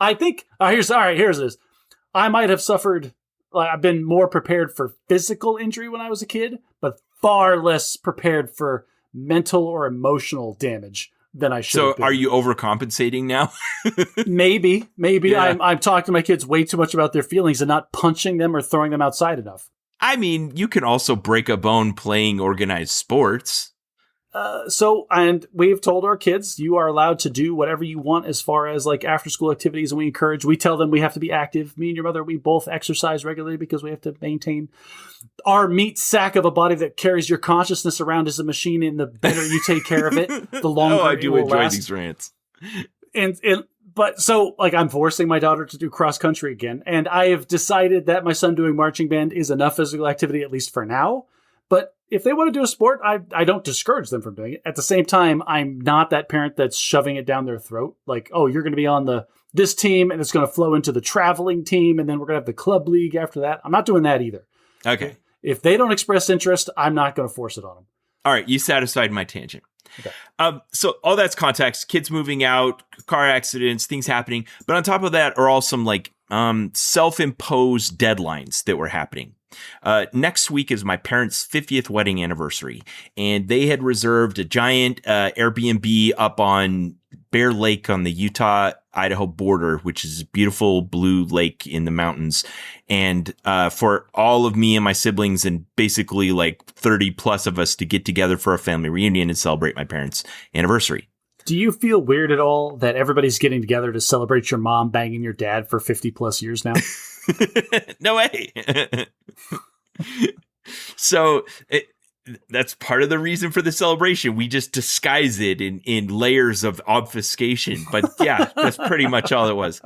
I think, here's this. I might have suffered, I've been more prepared for physical injury when I was a kid, but far less prepared for mental or emotional damage than I should have been. So are you overcompensating now? Maybe. Yeah. I'm talking to my kids way too much about their feelings and not punching them or throwing them outside enough. I mean, you can also break a bone playing organized sports. And we've told our kids, you are allowed to do whatever you want as far as like after school activities. And we tell them we have to be active. Me and your mother, we both exercise regularly because we have to maintain our meat sack of a body that carries your consciousness around as a machine. And the better you take care of it, the longer I do it will enjoy last. these rants. But so like I'm forcing my daughter to do cross country again. And I have decided that my son doing marching band is enough physical activity, at least for now. But if they want to do a sport, I don't discourage them from doing it. At the same time, I'm not that parent that's shoving it down their throat. Like, oh, you're going to be on this team and it's going to flow into the traveling team. And then we're going to have the club league after that. I'm not doing that either. Okay. If they don't express interest, I'm not going to force it on them. All right. You satisfied my tangent. Okay. So all that's context, kids moving out, car accidents, things happening. But on top of that are all some like self-imposed deadlines that were happening. Next week is my parents' 50th wedding anniversary, and they had reserved a giant Airbnb up on Bear Lake on the Utah-Idaho border, which is a beautiful blue lake in the mountains. And for all of me and my siblings and basically like 30 plus of us to get together for a family reunion and celebrate my parents' anniversary. Do you feel weird at all that everybody's getting together to celebrate your mom banging your dad for 50 plus years now? No way. So that's part of the reason for the celebration. We just disguise it in layers of obfuscation. But yeah, that's pretty much all it was.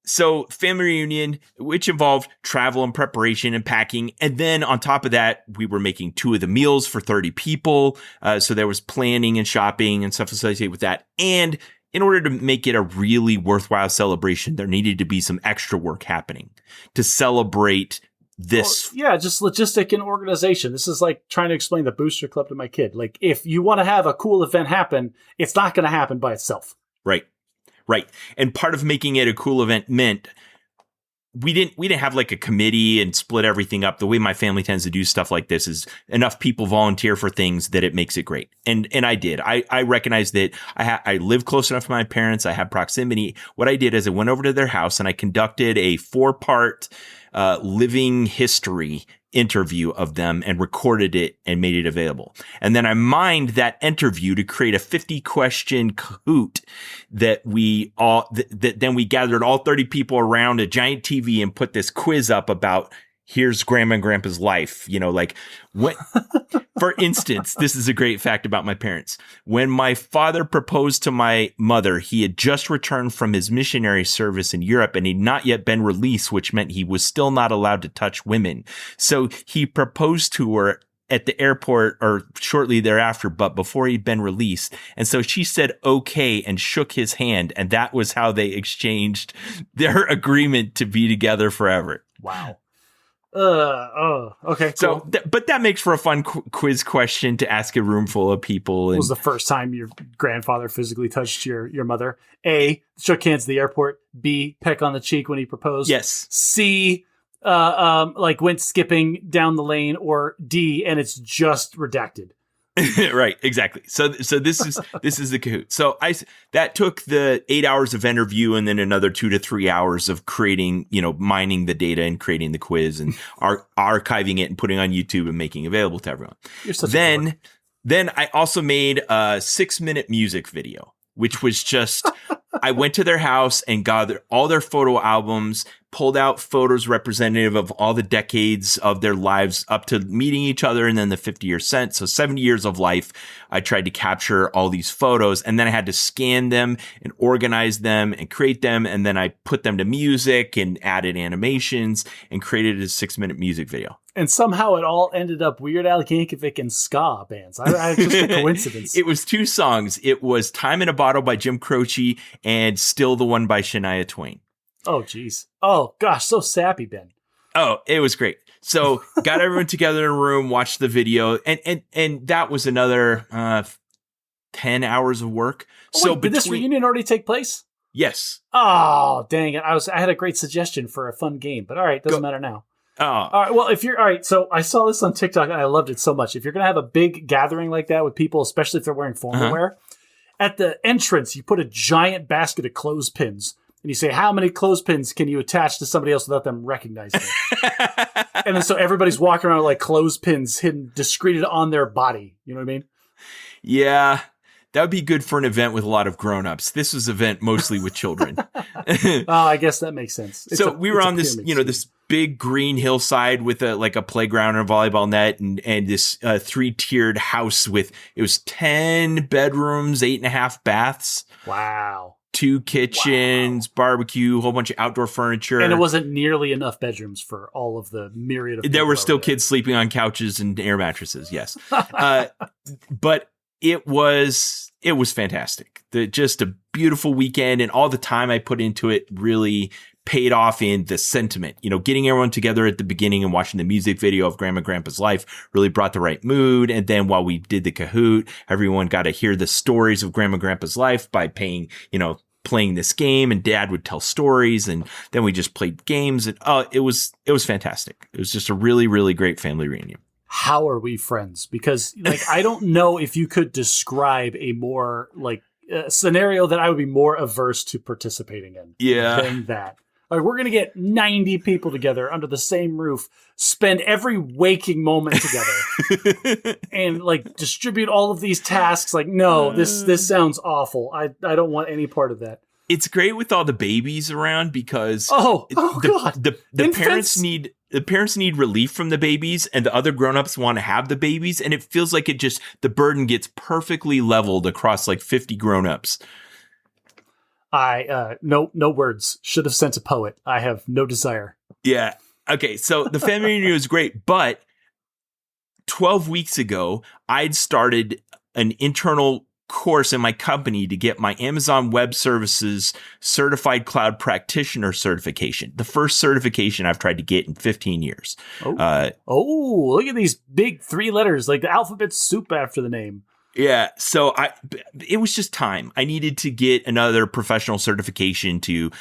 So family reunion, which involved travel and preparation and packing. And then on top of that, we were making 2 of the meals for 30 people. So there was planning and shopping and stuff associated with that. And in order to make it a really worthwhile celebration, there needed to be some extra work happening to celebrate this. Well, yeah, just logistic and organization. This is like trying to explain the Booster Club to my kid. Like, if you want to have a cool event happen, it's not going to happen by itself. Right. Right. And part of making it a cool event meant we didn't have like a committee and split everything up. The way my family tends to do stuff like this is enough people volunteer for things that it makes it great. And I did. I recognized that I live close enough to my parents. I had proximity. What I did is I went over to their house and I conducted a 4-part living history interview of them and recorded it and made it available. And then I mined that interview to create a 50-question Kahoot that then we gathered all 30 people around a giant TV and put this quiz up about here's Grandma and Grandpa's life. You know, like what, for instance, this is a great fact about my parents. When my father proposed to my mother, he had just returned from his missionary service in Europe and he'd not yet been released, which meant he was still not allowed to touch women. So he proposed to her at the airport or shortly thereafter, but before he'd been released. And so she said, okay, and shook his hand. And that was how they exchanged their agreement to be together forever. Wow. Okay. Cool. So, but that makes for a fun quiz question to ask a room full of people. What was the first time your grandfather physically touched your mother? A, shook hands at the airport. B, peck on the cheek when he proposed. Yes. C, like went skipping down the lane. Or D, and it's just redacted. Right, exactly. So this is the Kahoot. So that took the 8 hours of interview and then another 2 to 3 hours of creating, mining the data and creating the quiz and archiving it and putting on YouTube and making it available to everyone. Then I also made a 6-minute music video, which was just I went to their house and gathered all their photo albums, pulled out photos representative of all the decades of their lives up to meeting each other and then the 50-year sense. So 70 years of life. I tried to capture all these photos and then I had to scan them and organize them and create them. And then I put them to music and added animations and created a 6-minute music video. And somehow it all ended up Weird Al Yankovic and ska bands. I just a coincidence. It was 2 songs. It was Time in a Bottle by Jim Croce and Still the One by Shania Twain. Oh, geez. Oh, gosh. So sappy, Ben. Oh, it was great. So got everyone together in a room, watched the video, and that was another 10 hours of work. Did this reunion already take place? Yes. Oh, dang it. I had a great suggestion for a fun game, but all right, doesn't matter now. Oh. All right. Well, all right. So I saw this on TikTok and I loved it so much. If you're going to have a big gathering like that with people, especially if they're wearing formal wear, at the entrance, you put a giant basket of clothespins and you say, how many clothespins can you attach to somebody else without them recognizing it? And then so everybody's walking around with like clothespins hidden, discreted on their body. You know what I mean? Yeah. That would be good for an event with a lot of grown-ups. This was an event mostly with children. Oh, I guess that makes sense. We were on this, this big green hillside with a playground and a volleyball net and this 3-tiered house it was 10 bedrooms, 8.5 baths. Wow. 2 kitchens, barbecue, a whole bunch of outdoor furniture. And it wasn't nearly enough bedrooms for all of the myriad of people. There were still kids sleeping on couches and air mattresses, yes. But it was fantastic. Just a beautiful weekend, and all the time I put into it really paid off in the sentiment. Getting everyone together at the beginning and watching the music video of Grandma and Grandpa's life really brought the right mood. And then while we did the Kahoot, everyone got to hear the stories of Grandma and Grandpa's life by playing this game, and Dad would tell stories, and then we just played games, and it was fantastic. It was just a really, really great family reunion. how are we friends? Because like I don't know if you could describe a more like scenario that I would be more averse to participating in than that. Like we're going to get 90 people together under the same roof, spend every waking moment together and like distribute all of these tasks. Like, no, this sounds awful. I don't want any part of that. It's great with all the babies around because God. The parents need relief from the babies and the other grown-ups want to have the babies. And it feels like the burden gets perfectly leveled across like 50 grown-ups. No words. Should have sent a poet. I have no desire. Yeah. Okay. So the family reunion was great, but 12 weeks ago, I'd started an internal course in my company to get my Amazon Web Services Certified Cloud Practitioner certification. The first certification I've tried to get in 15 years. Look at these big 3 letters, like the alphabet soup after the name. Yeah, so it was just time. I needed to get another professional certification to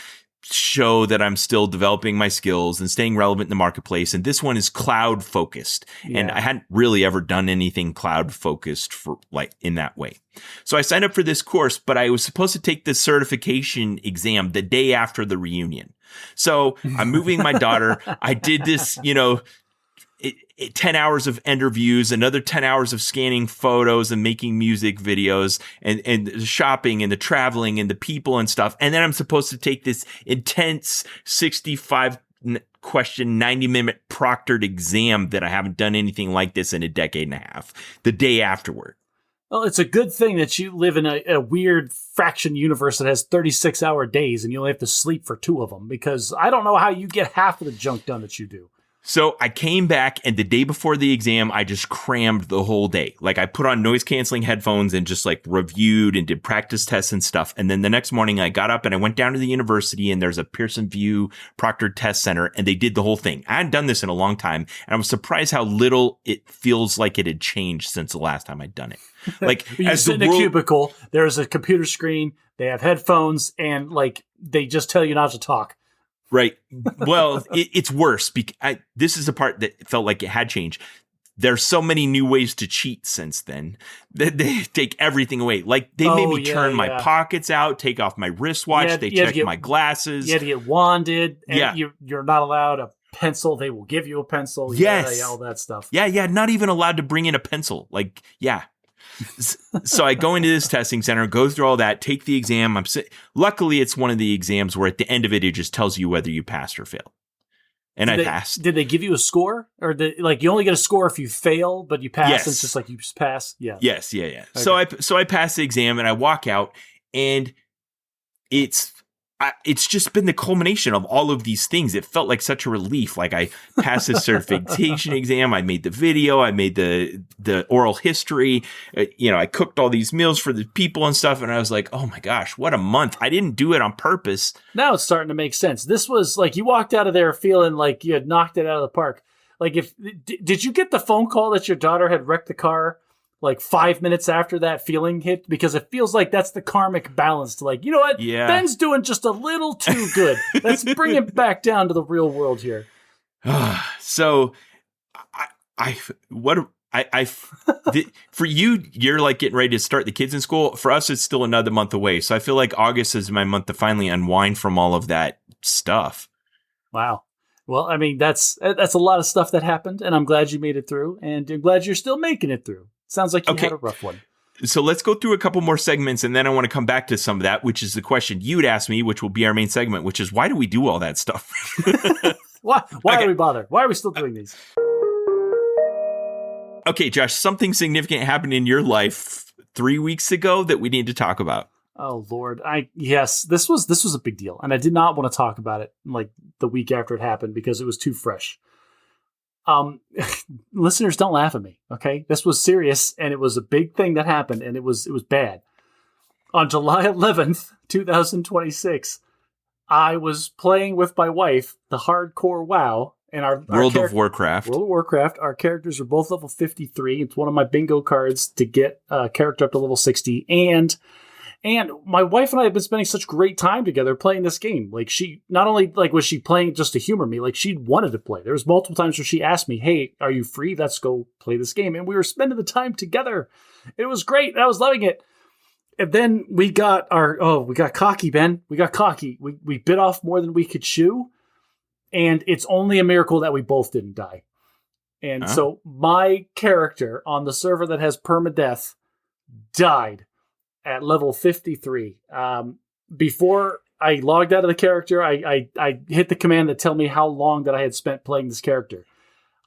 show that I'm still developing my skills and staying relevant in the marketplace. And this one is cloud focused. Yeah. And I hadn't really ever done anything cloud focused for like in that way. So I signed up for this course, but I was supposed to take the certification exam the day after the reunion. So I'm moving my daughter. I did this, 10 hours of interviews, another 10 hours of scanning photos and making music videos and the shopping and the traveling and the people and stuff. And then I'm supposed to take this intense 65 question, 90-minute proctored exam that I haven't done anything like this in a decade and a half the day afterward. Well, it's a good thing that you live in a weird fraction universe that has 36-hour days and you only have to sleep for 2 of them, because I don't know how you get half of the junk done that you do. So I came back, and the day before the exam, I just crammed the whole day. Like I put on noise canceling headphones and just like reviewed and did practice tests and stuff. And then the next morning I got up and I went down to the university, and there's a Pearson VUE proctored test center, and they did the whole thing. I hadn't done this in a long time, and I was surprised how little it feels like it had changed since the last time I'd done it. Like you sit in a cubicle, there's a computer screen, they have headphones, and like they just tell you not to talk. Right. Well, it's worse because this is the part that felt like it had changed. There's so many new ways to cheat since then that they take everything away. Like they made me turn my pockets out, take off my wristwatch. They checked my glasses. You had to get wanded. And you're not allowed a pencil. They will give you a pencil. Yes. Yeah, all that stuff. Yeah. Not even allowed to bring in a pencil. Like, yeah. So I go into this testing center, go through all that, take the exam. Luckily, it's one of the exams where at the end of it, it just tells you whether you passed or failed. And I passed. Did they give you a score? Or you only get a score if you fail, but you pass? Yes. And it's just like you just pass? Yeah. Yes, yeah. Okay. So I pass the exam and I walk out, and it's just been the culmination of all of these things. It felt like such a relief. Like I passed the certification exam. I made the video. I made the oral history. I cooked all these meals for the people and stuff. And I was like, oh my gosh, what a month. I didn't do it on purpose. Now it's starting to make sense. This was like you walked out of there feeling like you had knocked it out of the park. Like did you get the phone call that your daughter had wrecked the car like 5 minutes after that feeling hit? Because it feels like that's the karmic balance to like, you know what? Yeah. Ben's doing just a little too good. Let's bring it back down to the real world here. So for you, you're like getting ready to start the kids in school. For us, it's still another month away. So I feel like August is my month to finally unwind from all of that stuff. Wow. Well, I mean, that's a lot of stuff that happened, and I'm glad you made it through, and I'm glad you're still making it through. Sounds like you had a rough one. So let's go through a couple more segments, and then I want to come back to some of that, which is the question you'd ask me, which will be our main segment, which is why do we do all that stuff? Why do we bother? Why are we still doing these? Okay, Josh, something significant happened in your life 3 weeks ago that we need to talk about. Oh Lord, yes, this was a big deal, and I did not want to talk about it like the week after it happened because it was too fresh. Listeners, don't laugh at me. Okay. This was serious, and it was a big thing that happened, and it was bad. On July 11th, 2026, I was playing with my wife, the hardcore WoW, and our World of Warcraft. Our characters are both level 53. It's one of my bingo cards to get a character up to level 60. And And my wife and I have been spending such great time together playing this game. Like, she not only like was she playing just to humor me, like she wanted to play. There was multiple times where she asked me, "Hey, are you free? Let's go play this game." And we were spending the time together. It was great. I was loving it. And then we got cocky, Ben. We got cocky. We bit off more than we could chew. And it's only a miracle that we both didn't die. And so my character on the server that has permadeath died at level 53. Before I logged out of the character, I hit the command to tell me how long that I had spent playing this character.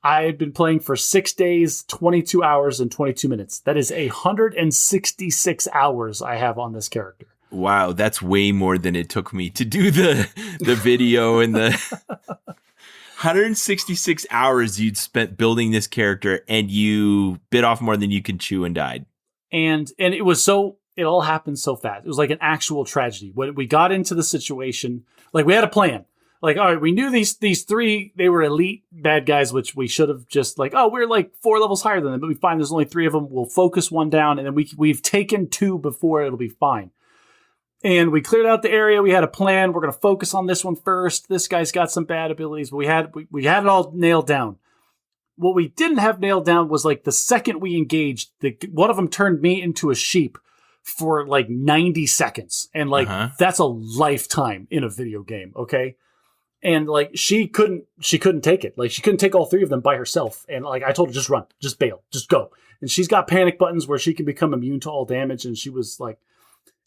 I had been playing for 6 days, 22 hours, and 22 minutes. That is 166 hours I have on this character. Wow, that's way more than it took me to do the video and the 166 hours you'd spent building this character, and you bit off more than you could chew and died. And it all happened so fast. It was like an actual tragedy. When we got into the situation, like we had a plan. Like, all right, we knew these three, they were elite bad guys, which we should have just like, oh, we're like 4 levels higher than them, but we find there's only 3 of them. We'll focus one down, and then we've taken 2 before, it'll be fine. And we cleared out the area. We had a plan. We're going to focus on this one first. This guy's got some bad abilities, but we had it all nailed down. What we didn't have nailed down was like the second we engaged, one of them turned me into a sheep for like 90 seconds. And like, that's a lifetime in a video game. Okay. And like, she couldn't take it. Like, she couldn't take all 3 of them by herself. And like, I told her, just run, just bail, just go. And she's got panic buttons where she can become immune to all damage. And she was like,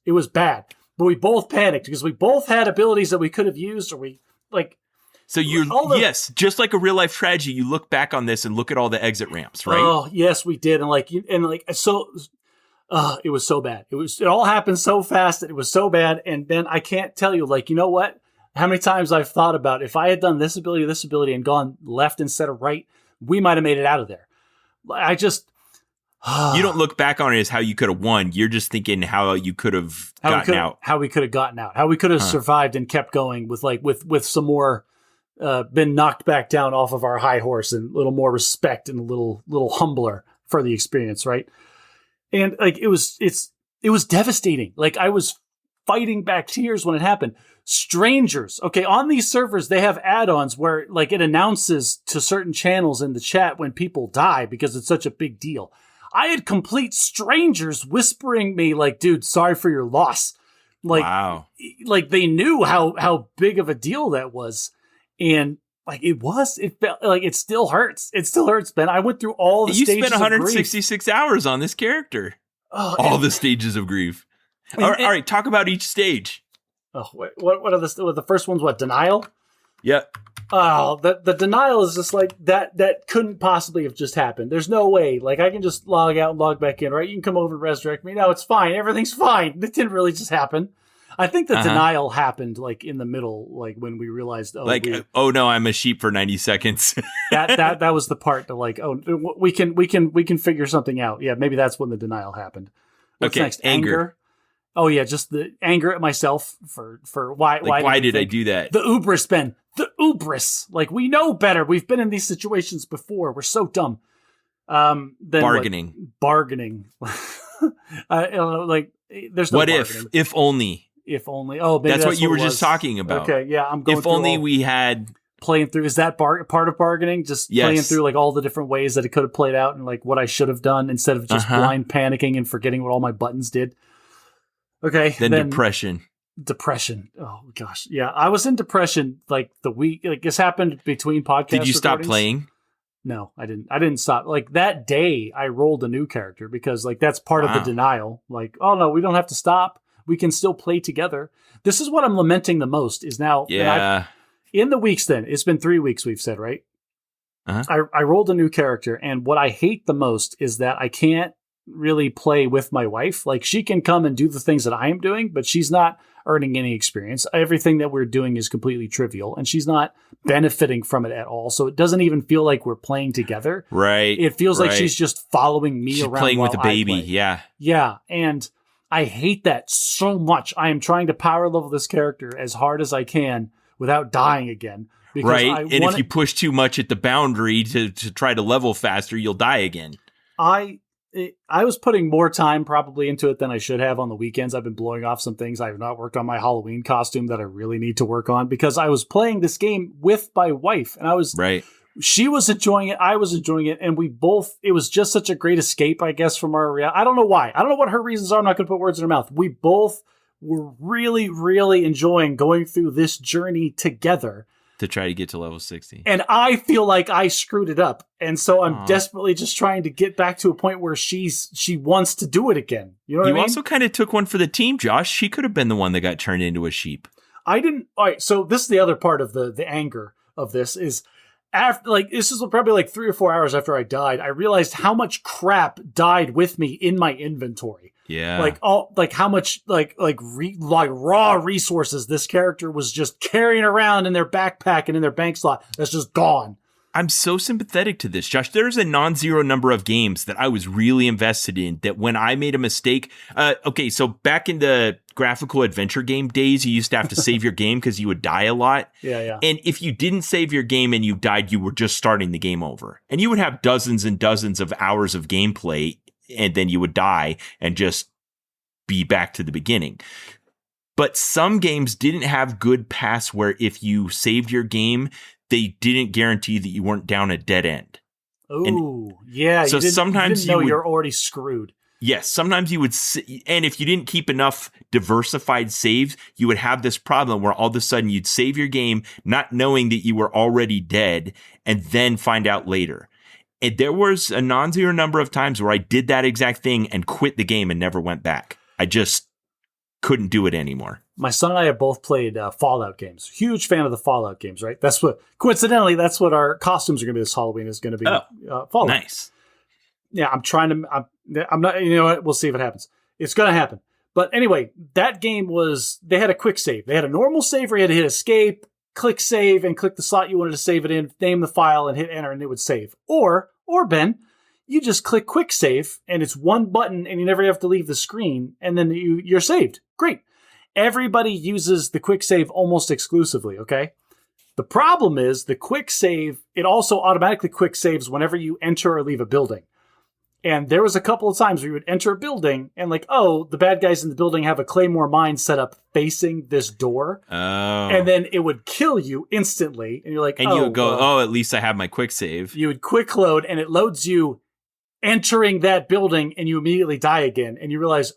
it was bad, but we both panicked because we both had abilities that we could have used, or we like. So yes, just like a real life tragedy, you look back on this and look at all the exit ramps, right? Oh yes, we did. So it was so bad. It all happened so fast that it was so bad. And Ben, I can't tell you, like, you know what? How many times I've thought about if I had done this ability and gone left instead of right, we might have made it out of there. I just. You don't look back on it as how you could have won. You're just thinking how you could have gotten out. How we could have gotten out. How we could have survived and kept going with some more, been knocked back down off of our high horse and a little more respect and a little humbler for the experience, right? And like it was devastating. Like I was fighting back tears when it happened. Strangers, okay, on these servers, they have add-ons where like it announces to certain channels in the chat when people die because it's such a big deal. I had complete strangers whispering me like, dude, sorry for your loss. Like, wow. Like they knew how big of a deal that was. And like it felt like it still hurts. It still hurts, Ben. I went through all the stages of grief. You spent 166 hours on this character. All the stages of grief. All right, talk about each stage. Oh, what are the first ones? What, denial? Yep. Oh, the denial is just like that couldn't possibly have just happened. There's no way. Like I can just log out and log back in, right? You can come over and resurrect me. No, it's fine. Everything's fine. It didn't really just happen. I think the denial happened like in the middle, like when we realized, oh no, I'm a sheep for 90 seconds. that was the part to like, oh, we can figure something out. Yeah, maybe that's when the denial happened. What's next? Anger. Oh yeah, just the anger at myself for why did I do that? The ubris, Ben. The ubris. Like we know better. We've been in these situations before. We're so dumb. Then bargaining. Bargaining. I don't know, like there's no what bargaining. If only. If only. Oh, maybe that's what you were just talking about. Okay, yeah, I'm going. If only we had playing through. Is that part of bargaining? Just playing through like all the different ways that it could have played out and like what I should have done instead of just blind panicking and forgetting what all my buttons did. Okay. Then depression. Depression. Oh gosh. Yeah. I was in depression like the week, like this happened between podcasts. Did you stop playing? No, I didn't stop. Like that day I rolled a new character because like that's part of the denial. Like, oh no, we don't have to stop. We can still play together. This is what I'm lamenting the most is now. Yeah. In the weeks then, it's been 3 weeks we've said, right? I rolled a new character and what I hate the most is that I can't really play with my wife. Like she can come and do the things that I am doing, but she's not earning any experience. Everything that we're doing is completely trivial and she's not benefiting from it at all. So it doesn't even feel like we're playing together. Right. It feels like she's just following me around. Playing with a baby. Yeah. Yeah. And I hate that so much. I am trying to power level this character as hard as I can without dying again. Right. And if you push too much at the boundary to try to level faster, you'll die again. I was putting more time probably into it than I should have on the weekends. I've been blowing off some things. I have not worked on my Halloween costume that I really need to work on because I was playing this game with my wife, and right. She was enjoying it. I was enjoying it. And it was just such a great escape, I guess, from our reality. I don't know why. I don't know what her reasons are. I'm not going to put words in her mouth. We both were really, really enjoying going through this journey together. To try to get to level 60. And I feel like I screwed it up. And so I'm desperately just trying to get back to a point where she wants to do it again. You know what I mean? You also kind of took one for the team, Josh. She could have been the one that got turned into a sheep. I didn't. All right. So this is the other part of the anger of this is after, like, this is probably like 3 or 4 hours after I died, I realized how much crap died with me in my inventory. Yeah. Like how much raw resources this character was just carrying around in their backpack and in their bank slot that's just gone. I'm so sympathetic to this, Josh. There's a non-zero number of games that I was really invested in that when I made a mistake. Okay, so back in the graphical adventure game days, you used to have to save your game because you would die a lot. Yeah. And if you didn't save your game and you died, you were just starting the game over. And you would have dozens and dozens of hours of gameplay, and then you would die and just be back to the beginning. But some games didn't have good paths where if you saved your game, they didn't guarantee that you weren't down a dead end. Oh, yeah. So sometimes you would, you're already screwed. Yes, sometimes you would, and if you didn't keep enough diversified saves, you would have this problem where all of a sudden you'd save your game, not knowing that you were already dead, and then find out later. And there was a non-zero number of times where I did that exact thing and quit the game and never went back. I just couldn't do it anymore. My son and I have both played Fallout games. Huge fan of the Fallout games, right? Coincidentally, that's what our costumes are going to be this Halloween is going to be Fallout. Nice. Yeah, I'm not, you know what? We'll see if it happens. It's going to happen. But anyway, that game they had a quick save. They had a normal save where you had to hit escape, click save, and click the slot you wanted to save it in, name the file, and hit enter, and it would save. Or Ben, you just click quick save, and it's one button, and you never have to leave the screen, and then you're saved. Great. Everybody uses the quick save almost exclusively, okay? The problem is the quick save, it also automatically quick saves whenever you enter or leave a building. And there was a couple of times where you would enter a building and the bad guys in the building have a Claymore mine set up facing this door. Oh. And then it would kill you instantly. And you're like, and you would go, at least I have my quick save. You would quick load and it loads you entering that building and you immediately die again. And you realize,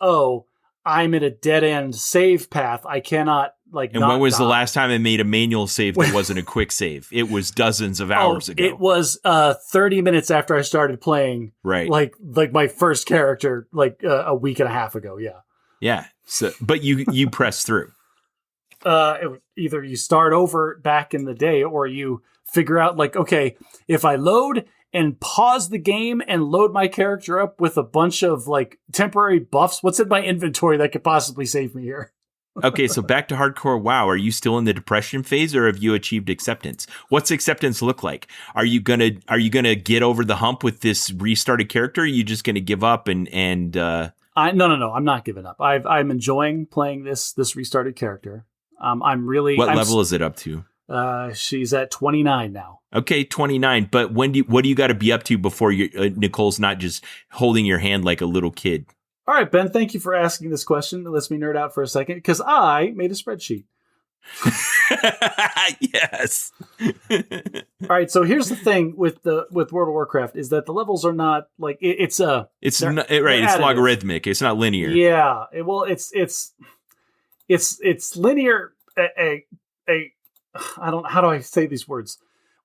I'm in a dead end save path. I cannot And when was the last time I made a manual save that wasn't a quick save? It was dozens of hours ago. It was 30 minutes after I started playing. Right. Like my first character, a week and a half ago. Yeah. Yeah. So, but you press through. Either you start over back in the day or you figure out okay, if I load and pause the game and load my character up with a bunch of temporary buffs, what's in my inventory that could possibly save me here? Okay, so back to hardcore WoW. Are you still in the depression phase or have you achieved acceptance? What's acceptance look like? Are you gonna get over the hump with this restarted character? Or are you just gonna give up and No, I'm not giving up. I'm enjoying playing this restarted character. I'm really What level is it up to? She's at 29 now. Okay, 29. But what do you got to be up to before Nicole's not just holding your hand like a little kid? All right, Ben, thank you for asking this question. It lets me nerd out for a second because I made a spreadsheet. Yes. All right, so here's the thing with World of Warcraft is that the levels are not it's logarithmic. It's not linear. Yeah. It's linear. How do I say these words?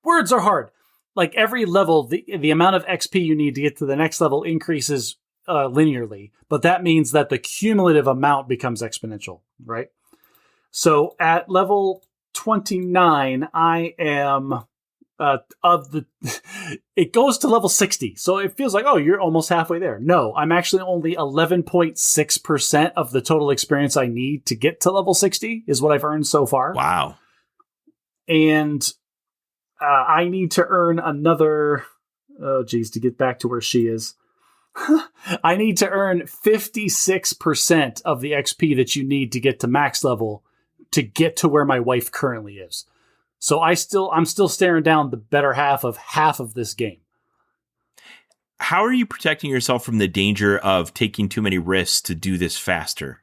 Words are hard. Every level, the amount of XP you need to get to the next level increases linearly, but that means that the cumulative amount becomes exponential, right? So at level 29, I am it goes to level 60. So it feels like, you're almost halfway there. No, I'm actually only 11.6% of the total experience I need to get to level 60 is what I've earned so far. Wow. And I need to earn another, to get back to where she is. I need to earn 56% of the XP that you need to get to max level to get to where my wife currently is. So I'm still staring down the better half of this game. how are you protecting yourself from the danger of taking too many risks to do this faster?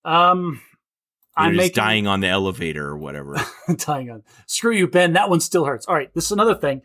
I'm dying on the elevator or whatever. Dying on. Screw you, Ben. That one still hurts. All right, this is another thing.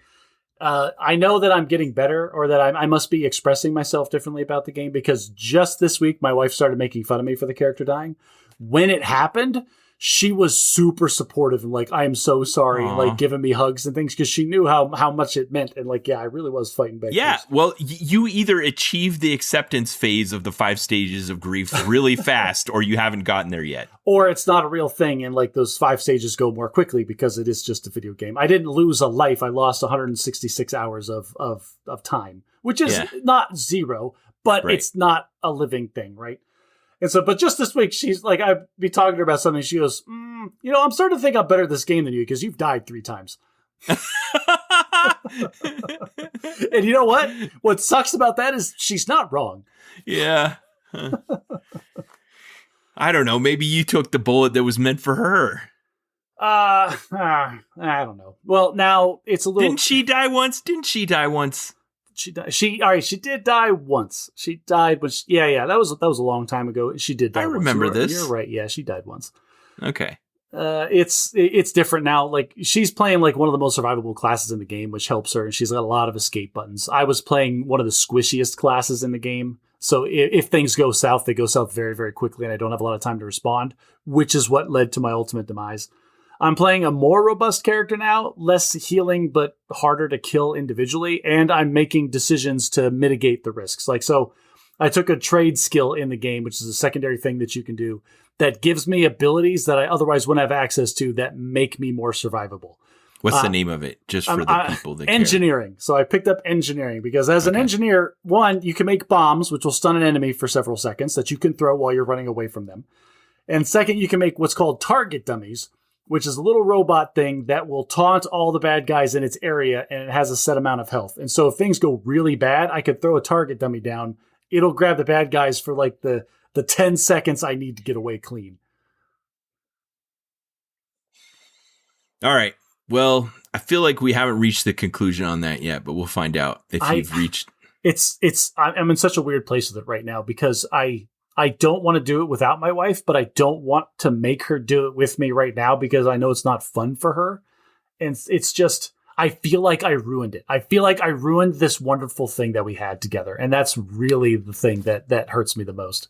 I know that I'm getting better, or that I must be expressing myself differently about the game, because just this week, my wife started making fun of me for the character dying. When it happened, she was super supportive and like, I am so sorry, and like giving me hugs and things, because she knew how much it meant. And like, yeah, I really was fighting back. Yeah, well, you either achieve the acceptance phase of the 5 stages of grief really fast, or you haven't gotten there yet. Or it's not a real thing, and like those 5 stages go more quickly because it is just a video game. I didn't lose a life. I lost 166 hours of time, which is not zero, but it's not a living thing, right? And so, but just this week, she's like, I'd be talking to her about something. She goes, I'm starting to think I'm better at this game than you, because you've died 3 times. And you know what? What sucks about that is she's not wrong. Yeah. I don't know. Maybe you took the bullet that was meant for her. I don't know. Well, now it's a little. Didn't she die once? She died. She did die once. She died, but that was a long time ago. She did die. I remember this. You're right. Yeah, she died once. Okay. It's different now. Like, she's playing like one of the most survivable classes in the game, which helps her, and she's got a lot of escape buttons. I was playing one of the squishiest classes in the game, so if things go south, they go south very, very quickly, and I don't have a lot of time to respond, which is what led to my ultimate demise. I'm playing a more robust character now, less healing, but harder to kill individually. And I'm making decisions to mitigate the risks. Like, so I took a trade skill in the game, which is a secondary thing that you can do that gives me abilities that I otherwise wouldn't have access to that make me more survivable. What's the name of it? Just for the people that engineering. Care. So I picked up engineering because as an engineer, one, you can make bombs, which will stun an enemy for several seconds that you can throw while you're running away from them. And second, you can make what's called target dummies, which is a little robot thing that will taunt all the bad guys in its area, and it has a set amount of health. And so if things go really bad, I could throw a target dummy down. It'll grab the bad guys for like the 10 seconds I need to get away clean. All right. Well, I feel like we haven't reached the conclusion on that yet, but we'll find out if you've reached. I'm in such a weird place with it right now, because I don't want to do it without my wife, but I don't want to make her do it with me right now because I know it's not fun for her. And it's just, I feel like I ruined it. I feel like I ruined this wonderful thing that we had together. And that's really the thing that hurts me the most.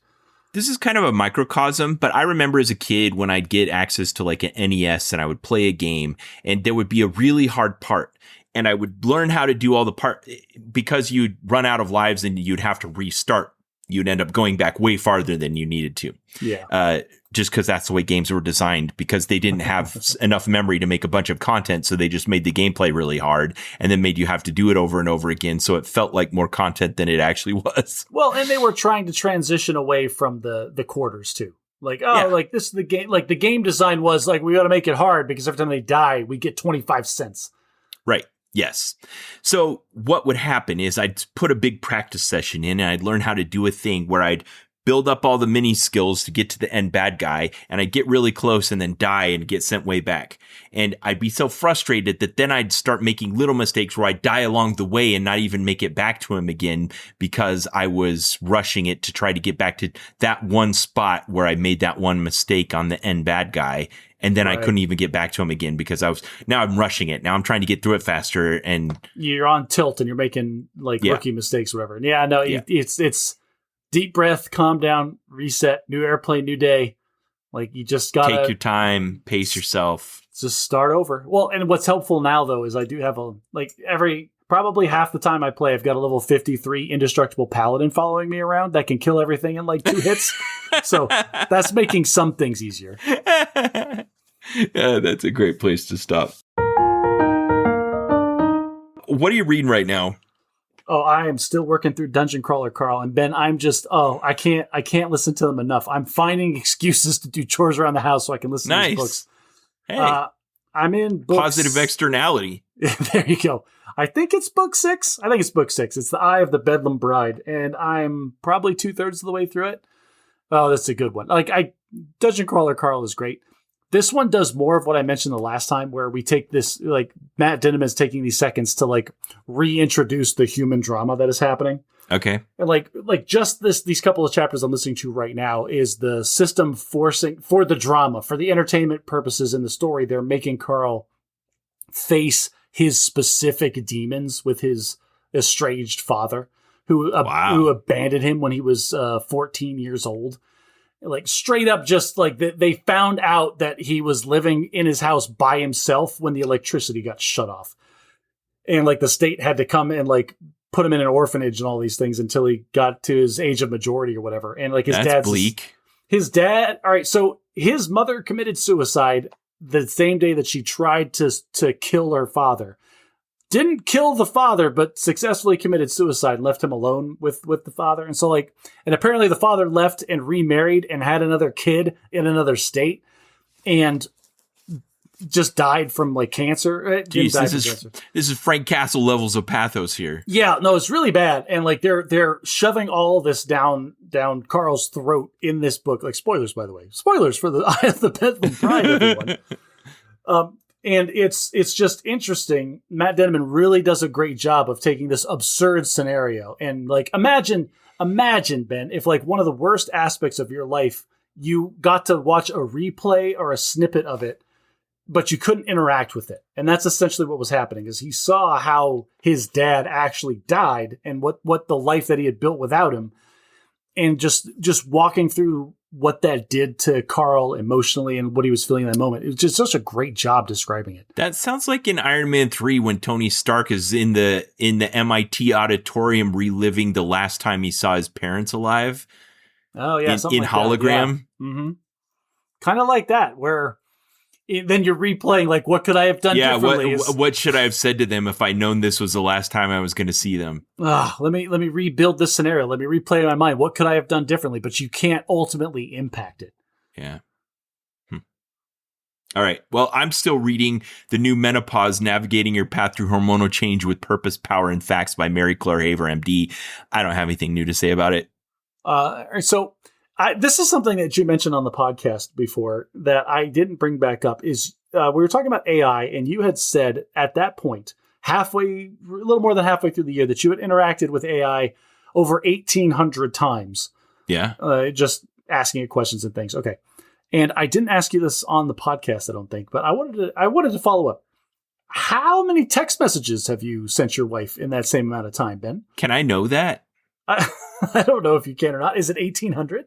This is kind of a microcosm, but I remember as a kid when I'd get access to like an NES and I would play a game and there would be a really hard part. And I would learn how to do all the part because you'd run out of lives and you'd have to restart. You'd end up going back way farther than you needed to. Yeah. Just because that's the way games were designed, because they didn't have enough memory to make a bunch of content. So they just made the gameplay really hard and then made you have to do it over and over again. So it felt like more content than it actually was. Well, and they were trying to transition away from the quarters too. Like, like this is the game. Like the game design was like, we got to make it hard because every time they die, we get 25 cents. Right. Yes. So what would happen is I'd put a big practice session in and I'd learn how to do a thing where I'd build up all the mini skills to get to the end bad guy, and I'd get really close and then die and get sent way back. And I'd be so frustrated that then I'd start making little mistakes where I'd die along the way and not even make it back to him again because I was rushing it to try to get back to that one spot where I made that one mistake on the end bad guy. And then I couldn't even get back to him again because now I'm rushing it. Now I'm trying to get through it faster, and you're on tilt and you're making like rookie mistakes or whatever. And it's deep breath, calm down, reset, new airplane, new day. Like, you just gotta take your time, pace yourself, just start over. Well, and what's helpful now though is I do have probably half the time I play, I've got a level 53 indestructible paladin following me around that can kill everything in like 2 hits. So that's making some things easier. Yeah, that's a great place to stop. What are you reading right now? Oh, I am still working through Dungeon Crawler Carl, and Ben, I'm just I can't listen to them enough. I'm finding excuses to do chores around the house so I can listen to these books. Hey, I'm in books. Positive externality. There you go. I think it's book 6. I think it's book 6. It's The Eye of the Bedlam Bride, and I'm probably 2/3 of the way through it. Oh, that's a good one. Dungeon Crawler Carl is great. This one does more of what I mentioned the last time, where we take this, like Matt Dinham is taking these seconds to like reintroduce the human drama that is happening. Okay. And like just these couple of chapters I'm listening to right now is the system forcing for the drama, for the entertainment purposes in the story. They're making Carl face his specific demons with his estranged father who abandoned him when he was 14 years old. Like straight up, just like they found out that he was living in his house by himself when the electricity got shut off. And like the state had to come and like put him in an orphanage and all these things until he got to his age of majority or whatever. And like That's bleak. His dad. All right. So his mother committed suicide the same day that she tried to kill her father. Didn't kill the father, but successfully committed suicide and left him alone with the father. And so like, and apparently the father left and remarried and had another kid in another state and just died from like cancer. Jeez, this is Frank Castle levels of pathos here. Yeah, no, it's really bad. And like they're shoving all this down Carl's throat in this book. Like spoilers, by the way. Spoilers for the Eye of the Bedlam Pride, everyone. And it's just interesting. Matt Denman really does a great job of taking this absurd scenario and like imagine, Ben, if like one of the worst aspects of your life, you got to watch a replay or a snippet of it, but you couldn't interact with it. And that's essentially what was happening is he saw how his dad actually died and what the life that he had built without him. And just walking through what that did to Carl emotionally and what he was feeling in that moment. It was just such a great job describing it. That sounds like in Iron Man 3 when Tony Stark is in the MIT auditorium reliving the last time he saw his parents alive. Oh, yeah. In hologram. Yeah. Mm-hmm. Kind of like that, where then you're replaying, like, what could I have done differently? What should I have said to them if I'd known this was the last time I was going to see them? Let me rebuild this scenario. Let me replay it in my mind. What could I have done differently? But you can't ultimately impact it. Yeah. All right. Well, I'm still reading The New Menopause, Navigating Your Path Through Hormonal Change with Purpose, Power, and Facts by Mary Claire Haver, MD. I don't have anything new to say about it. This is something that you mentioned on the podcast before that I didn't bring back up is we were talking about AI and you had said at that point, a little more than halfway through the year, that you had interacted with AI over 1,800 times. Yeah. Just asking it questions and things. Okay. And I didn't ask you this on the podcast, I don't think, but I wanted to follow up. How many text messages have you sent your wife in that same amount of time, Ben? Can I know that? I don't know if you can or not. Is it 1,800?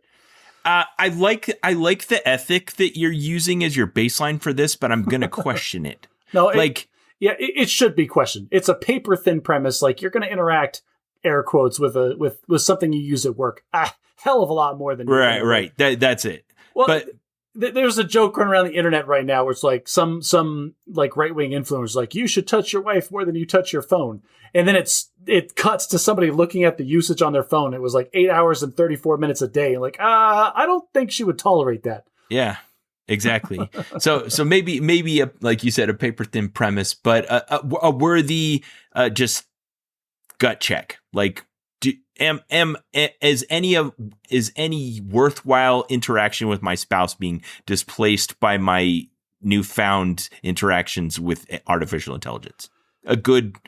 I like the ethic that you're using as your baseline for this, but I'm going to question it. No, it should be questioned. It's a paper thin premise. Like you're going to interact, air quotes, with something you use at work. Hell of a lot more than right. That's it. Well, but there's a joke going around the internet right now where it's like some like right wing influencers like you should touch your wife more than you touch your phone, and then it cuts to somebody looking at the usage on their phone. It was like 8 hours and 34 minutes a day. Like I don't think she would tolerate that. Yeah, exactly. so maybe like you said, a paper thin premise, but a worthy just gut check. Like is any worthwhile interaction with my spouse being displaced by my newfound interactions with artificial intelligence? A good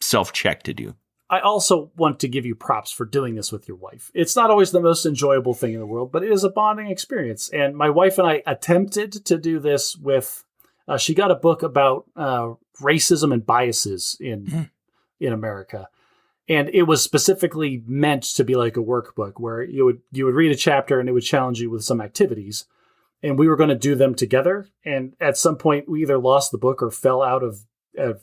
self-check to do. I also want to give you props for doing this with your wife. It's not always the most enjoyable thing in the world, but it is a bonding experience. And my wife and I attempted to do this with, she got a book about racism and biases in America. And it was specifically meant to be like a workbook where you would read a chapter and it would challenge you with some activities. And we were going to do them together. And at some point we either lost the book or fell out of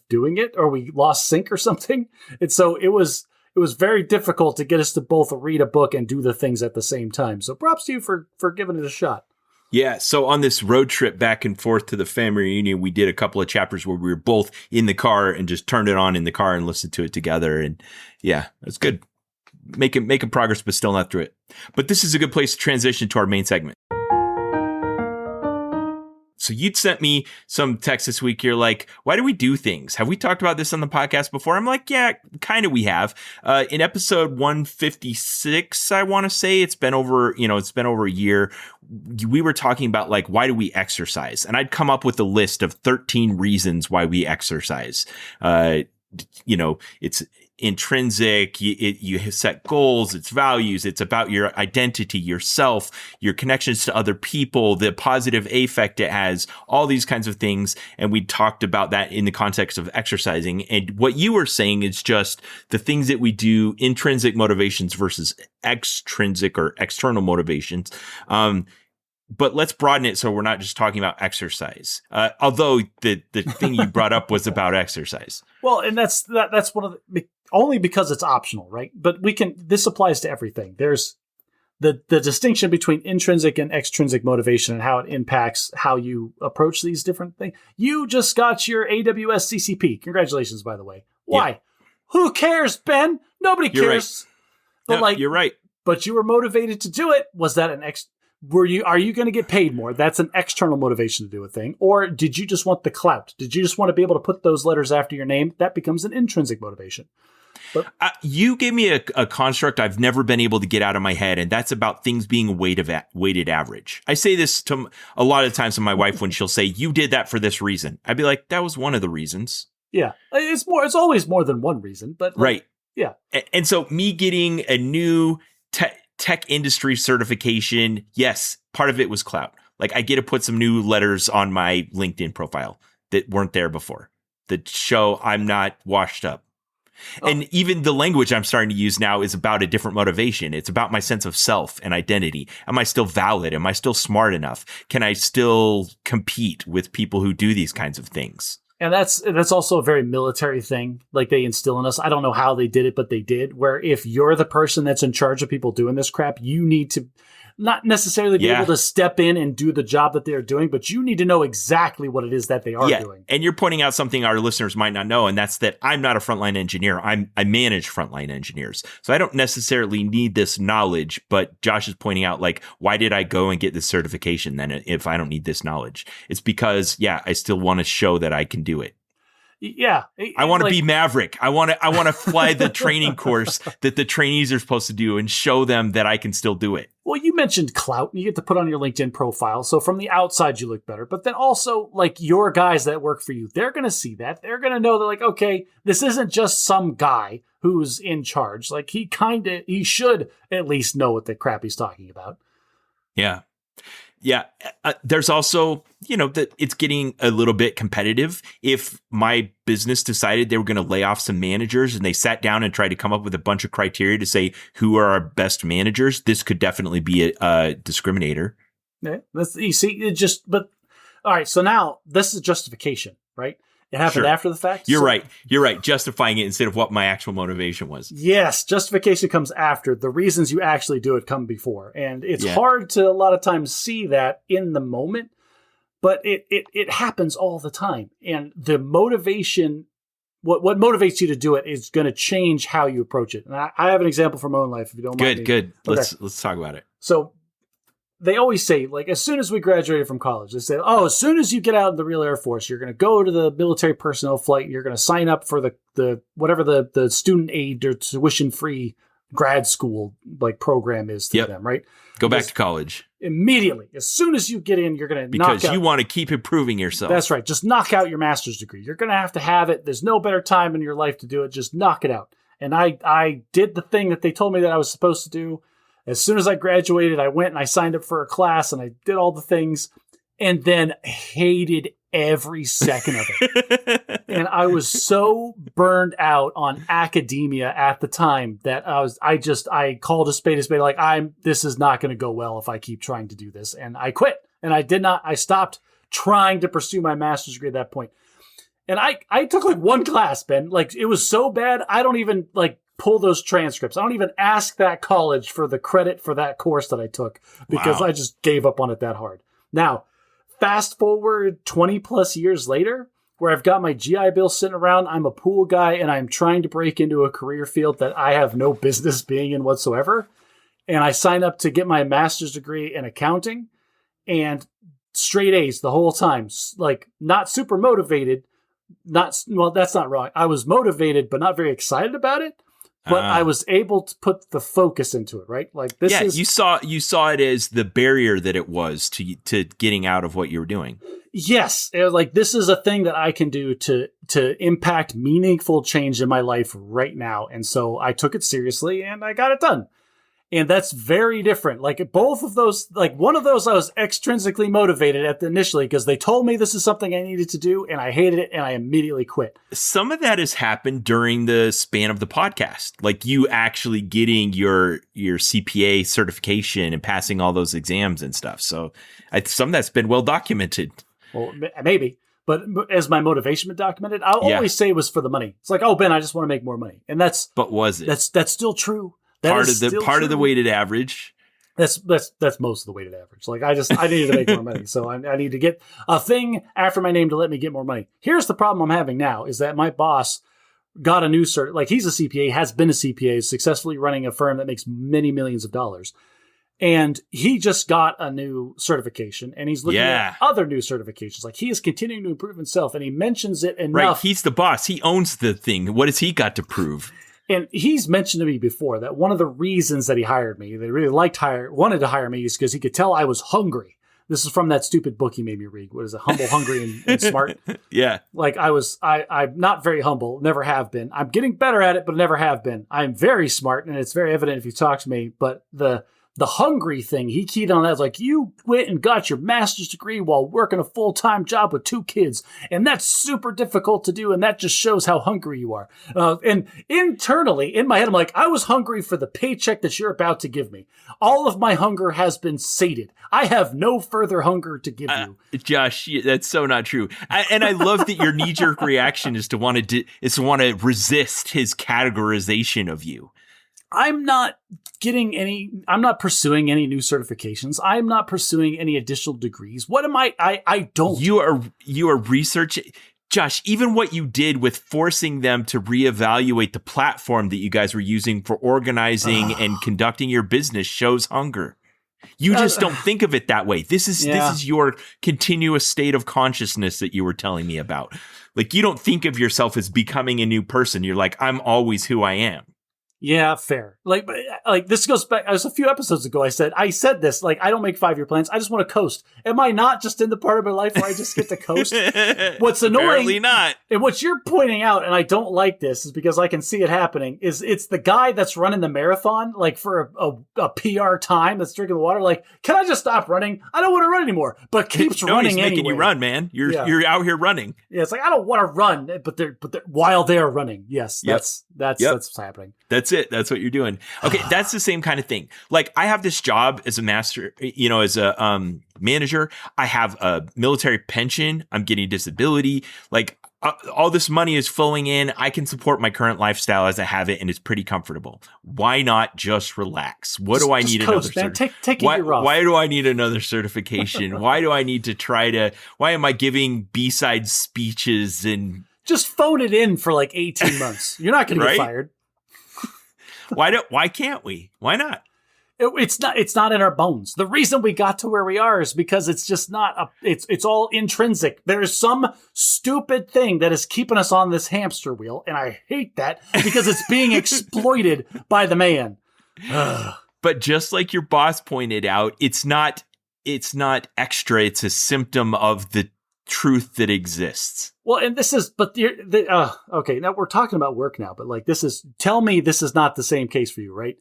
doing it, or we lost sync or something. And so it was very difficult to get us to both read a book and do the things at the same time. So props to you for giving it a shot. Yeah, so on this road trip back and forth to the family reunion, we did a couple of chapters where we were both in the car and just turned it on in the car and listened to it together. And yeah, it's good. Making progress, but still not through it. But this is a good place to transition to our main segment. So you'd sent me some text this week. You're like, why do we do things? Have we talked about this on the podcast before? I'm like, yeah, kind of we have. In episode 156, I want to say it's been over a year. We were talking about like, why do we exercise? And I'd come up with a list of 13 reasons why we exercise. It's intrinsic. You set goals, it's values, it's about your identity, yourself, your connections to other people, the positive affect it has, all these kinds of things. And we talked about that in the context of exercising. And what you were saying is just the things that we do, intrinsic motivations versus extrinsic or external motivations. But let's broaden it so we're not just talking about exercise. Although the thing you brought up was about exercise. Well, and that's one of the, only because it's optional, right? But this applies to everything. There's the distinction between intrinsic and extrinsic motivation and how it impacts how you approach these different things. You just got your AWS CCP. Congratulations, by the way. Why? Yeah. Who cares, Ben? Nobody cares. Right. But you're right. But you were motivated to do it. Was that are you going to get paid more? That's an external motivation to do a thing. Or did you just want the clout? Did you just want to be able to put those letters after your name? That becomes an intrinsic motivation. But you gave me a construct I've never been able to get out of my head, and that's about things being a weighted average. I say this to a lot of times to my wife when she'll say, you did that for this reason. I'd be like, that was one of the reasons. Yeah. It's always more than one reason, but right. Yeah. And so me getting a new tech industry certification, yes, part of it was clout. Like I get to put some new letters on my LinkedIn profile that weren't there before that show I'm not washed up. Oh. And even the language I'm starting to use now is about a different motivation. It's about my sense of self and identity. Am I still valid? Am I still smart enough? Can I still compete with people who do these kinds of things? And that's also a very military thing, like they instill in us. I don't know how they did it, but they did, where if you're the person that's in charge of people doing this crap, you need to not necessarily be able to step in and do the job that they're doing, but you need to know exactly what it is that they are doing. And you're pointing out something our listeners might not know, and that's that I'm not a frontline engineer. I manage frontline engineers. So I don't necessarily need this knowledge, but Josh is pointing out, like, why did I go and get this certification then if I don't need this knowledge? It's because, I still want to show that I can do it. Yeah. I want to be Maverick. I want to fly the training course that the trainees are supposed to do and show them that I can still do it. Well, you mentioned clout and you get to put on your LinkedIn profile. So from the outside, you look better. But then also, like, your guys that work for you, they're going to see that. They're going to know that, like, okay, this isn't just some guy who's in charge. Like, he should at least know what the crap he's talking about. Yeah. Yeah. There's also, that it's getting a little bit competitive. If my business decided they were going to lay off some managers and they sat down and tried to come up with a bunch of criteria to say who are our best managers, this could definitely be a discriminator. Yeah, but all right. So now this is justification, right? It happened after the fact. You're right. Justifying it instead of what my actual motivation was. Yes. Justification comes after. The reasons you actually do it come before. And it's hard to a lot of times see that in the moment, but it happens all the time. And the motivation, what motivates you to do it is going to change how you approach it. And I have an example from my own life, if you don't mind. Good. Let's talk about it. So they always say, like, as soon as we graduated from college, they say, as soon as you get out of the real Air Force, you're going to go to the military personnel flight. You're going to sign up for the whatever the student aid or tuition-free grad school like program is to them, right? Go back to college. Immediately. As soon as you get in, you're going to knock out. Because you want to keep improving yourself. That's right. Just knock out your master's degree. You're going to have it. There's no better time in your life to do it. Just knock it out. And I did the thing that they told me that I was supposed to do. As soon as I graduated, I went and I signed up for a class and I did all the things and then hated every second of it. And I was so burned out on academia at the time that I called a spade, like, this is not going to go well if I keep trying to do this. And I quit. And I stopped trying to pursue my master's degree at that point. And I took like one class, Ben. Like, it was so bad, I don't even pull those transcripts. I don't even ask that college for the credit for that course that I took because I just gave up on it that hard. Now, fast forward 20 plus years later, where I've got my GI Bill sitting around, I'm a pool guy and I'm trying to break into a career field that I have no business being in whatsoever. And I sign up to get my master's degree in accounting. And straight A's the whole time. Like, not super motivated. That's not wrong. I was motivated, but not very excited about it. But I was able to put the focus into it, right? Like this is... you saw it as the barrier that it was to getting out of what you were doing. Yes. It was like, this is a thing that I can do to impact meaningful change in my life right now. And so I took it seriously and I got it done. And that's very different. Like both of those, like one of those I was extrinsically motivated at initially because they told me this is something I needed to do and I hated it and I immediately quit. Some of that has happened during the span of the podcast. Like you actually getting your CPA certification and passing all those exams and stuff. So some of that's been well documented. Well, maybe. But as my motivation been documented, I'll always say it was for the money. It's like, oh, Ben, I just want to make more money. And that's... But was it? That's still true. Part of the weighted average. That's most of the weighted average. Like I needed to make more money. So I need to get a thing after my name to let me get more money. Here's the problem I'm having now is that my boss got a new like he's a CPA, has been a CPA, is successfully running a firm that makes many millions of dollars. And he just got a new certification and he's looking at other new certifications. Like he is continuing to improve himself and he mentions it enough. Right. He's the boss. He owns the thing. What has he got to prove? And he's mentioned to me before that one of the reasons that he hired me, they really wanted to hire me, is because he could tell I was hungry. This is from that stupid book he made me read. What is it? Humble, Hungry, and Smart. Yeah. Like I'm not very humble, never have been. I'm getting better at it, but never have been. I'm very smart, and it's very evident if you talk to me. But the hungry thing, he keyed on that. It's like, you went and got your master's degree while working a full-time job with 2 kids. And that's super difficult to do. And that just shows how hungry you are. And internally, in my head, I'm like, I was hungry for the paycheck that you're about to give me. All of my hunger has been sated. I have no further hunger to give you. Josh, that's so not true. And I love that your knee-jerk reaction is to want to resist his categorization of you. I'm not pursuing any new certifications. I'm not pursuing any additional degrees. What am I don't. You are researching. Josh, even what you did with forcing them to reevaluate the platform that you guys were using for organizing and conducting your business shows hunger. You just don't think of it that way. This is your continuous state of consciousness that you were telling me about. Like, you don't think of yourself as becoming a new person. You're like, I'm always who I am. Yeah, fair. Like this goes back. It was a few episodes ago. I said this. Like, I don't make 5-year plans. I just want to coast. Am I not just in the part of my life where I just get to coast? What's annoying? Apparently not. And what you're pointing out, and I don't like this, is because I can see it happening. Is it's the guy that's running the marathon, like for a PR time, that's drinking the water. Like, can I just stop running? I don't want to run anymore, but keeps running he's making anyway. you run, man. You're out here running. Yeah, it's like, I don't want to run, but they're while they're running. Yes, that's what's happening. That's it. That's what you're doing. Okay, that's the same kind of thing. Like, I have this job as a master, as a manager. I have a military pension. I'm getting disability. Like, all this money is flowing in. I can support my current lifestyle as I have it, and it's pretty comfortable. Why not just relax? What do I need another? Take a year off. Why do I need another certification? Why do I need to why am I giving B-side speeches and just phone it in for like 18 months? You're not going to get fired. Why can't we? Why not? It's not in our bones. The reason we got to where we are is because it's just not it's all intrinsic. There is some stupid thing that is keeping us on this hamster wheel, and I hate that because it's being exploited by the man. But just like your boss pointed out, it's not extra. It's a symptom of the truth that exists. Well, and this is, okay, now we're talking about work now, but like tell me this is not the same case for you, right?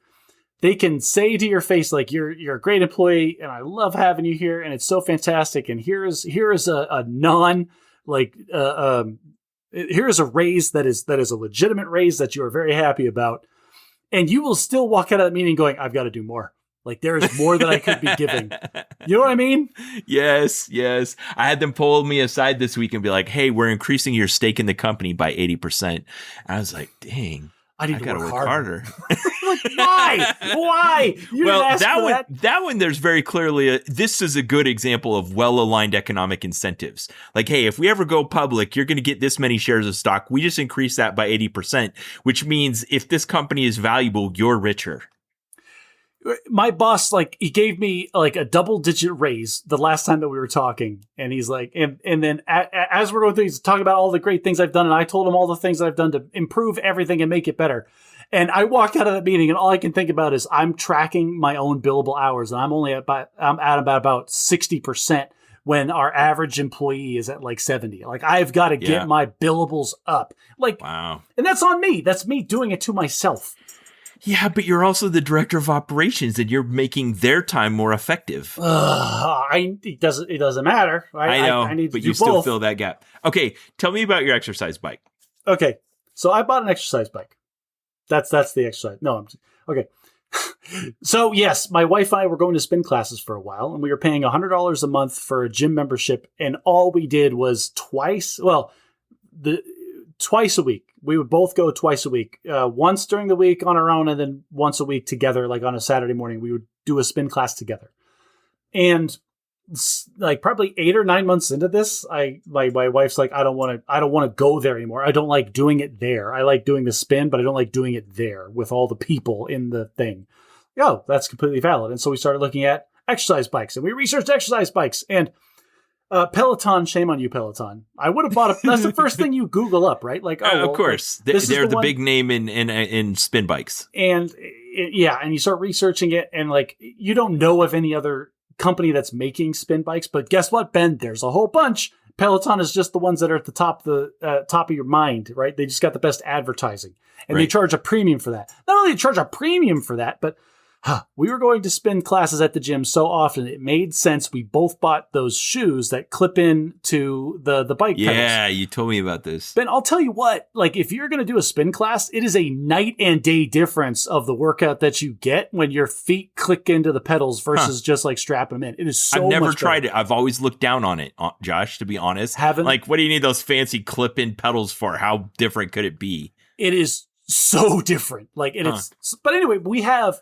They can say to your face, like, you're a great employee and I love having you here and it's so fantastic. And here is a here's a raise that is a legitimate raise that you are very happy about. And you will still walk out of that meeting going, I've got to do more. Like, there is more that I could be giving. You know what I mean? Yes. I had them pull me aside this week and be like, hey, we're increasing your stake in the company by 80%. I was like, dang, I gotta work harder. Like, why? You didn't ask for that one, there's very clearly this is a good example of well-aligned economic incentives. Like, hey, if we ever go public, you're going to get this many shares of stock. We just increase that by 80%, which means if this company is valuable, you're richer. my boss, like, he gave me like a double-digit raise the last time that we were talking, and he's like, and then as we're going through, he's talking about all the great things I've done, and I told him all the things that I've done to improve everything and make it better. And I walked out of that meeting, and all I can think about is I'm tracking my own billable hours, and I'm at about 60% when our average employee is at like 70. Like, I've got to get my billables up. Like, wow. And that's on me. That's me doing it to myself. Yeah, but you're also the director of operations, and you're making their time more effective. It doesn't matter. I know, I need but to do you still both. fill that gap. Okay, tell me about your exercise bike. Okay, so I bought an exercise bike. That's the exercise. No, okay. So yes, my wife and I were going to spin classes for a while, and we were paying $100 a month for a gym membership, and all we did was twice a week. We would both go twice a week, once during the week on our own, and then once a week together, like on a Saturday morning, we would do a spin class together. And like probably 8 or 9 months into this, my wife's like, I don't want to go there anymore. I don't like doing it there. I like doing the spin, but I don't like doing it there with all the people in the thing. Oh, that's completely valid. And so we started looking at exercise bikes, and we researched exercise bikes, and Peloton, shame on you, Peloton. I would have bought that's the first thing you Google up, right? Like, of course. Like, they're the big name in spin bikes. And and you start researching it, and like, you don't know of any other company that's making spin bikes, but guess what, Ben? There's a whole bunch. Peloton is just the ones that are at the top of your mind, right? They just got the best advertising, and they charge a premium for that. Not only do they charge a premium for that, but we were going to spin classes at the gym so often, it made sense. We both bought those shoes that clip in to the bike pedals. Yeah, you told me about this. Ben, I'll tell you what, like, if you're going to do a spin class, it is a night and day difference of the workout that you get when your feet click into the pedals versus just like strapping them in. It is so I've never much tried better. it. I've always looked down on it, Josh, to be honest. Haven't? Like, what do you need those fancy clip-in pedals for? How different could it be? It is so different. Like, but anyway, we have...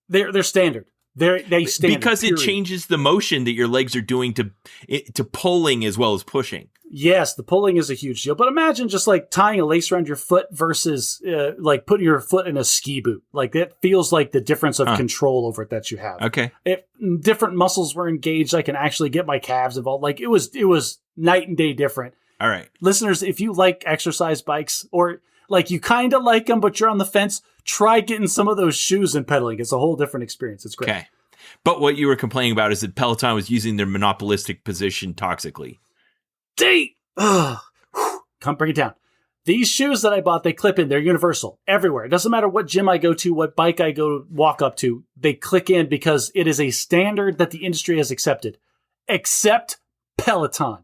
They're standard. They stand because it changes the motion that your legs are doing to pulling as well as pushing. Yes, the pulling is a huge deal. But imagine just like tying a lace around your foot versus like putting your foot in a ski boot. Like, that feels like the difference of control over it that you have. Okay. If different muscles were engaged, I can actually get my calves involved. Like, it was night and day different. All right, listeners, if you like exercise bikes, or like you kind of like them, but you're on the fence, try getting some of those shoes and pedaling. It's a whole different experience. It's great. Okay. But what you were complaining about is that Peloton was using their monopolistic position toxically. Come bring it down. These shoes that I bought, they clip in. They're universal everywhere. It doesn't matter what gym I go to, what bike I go walk up to. They click in because it is a standard that the industry has accepted. Except Peloton.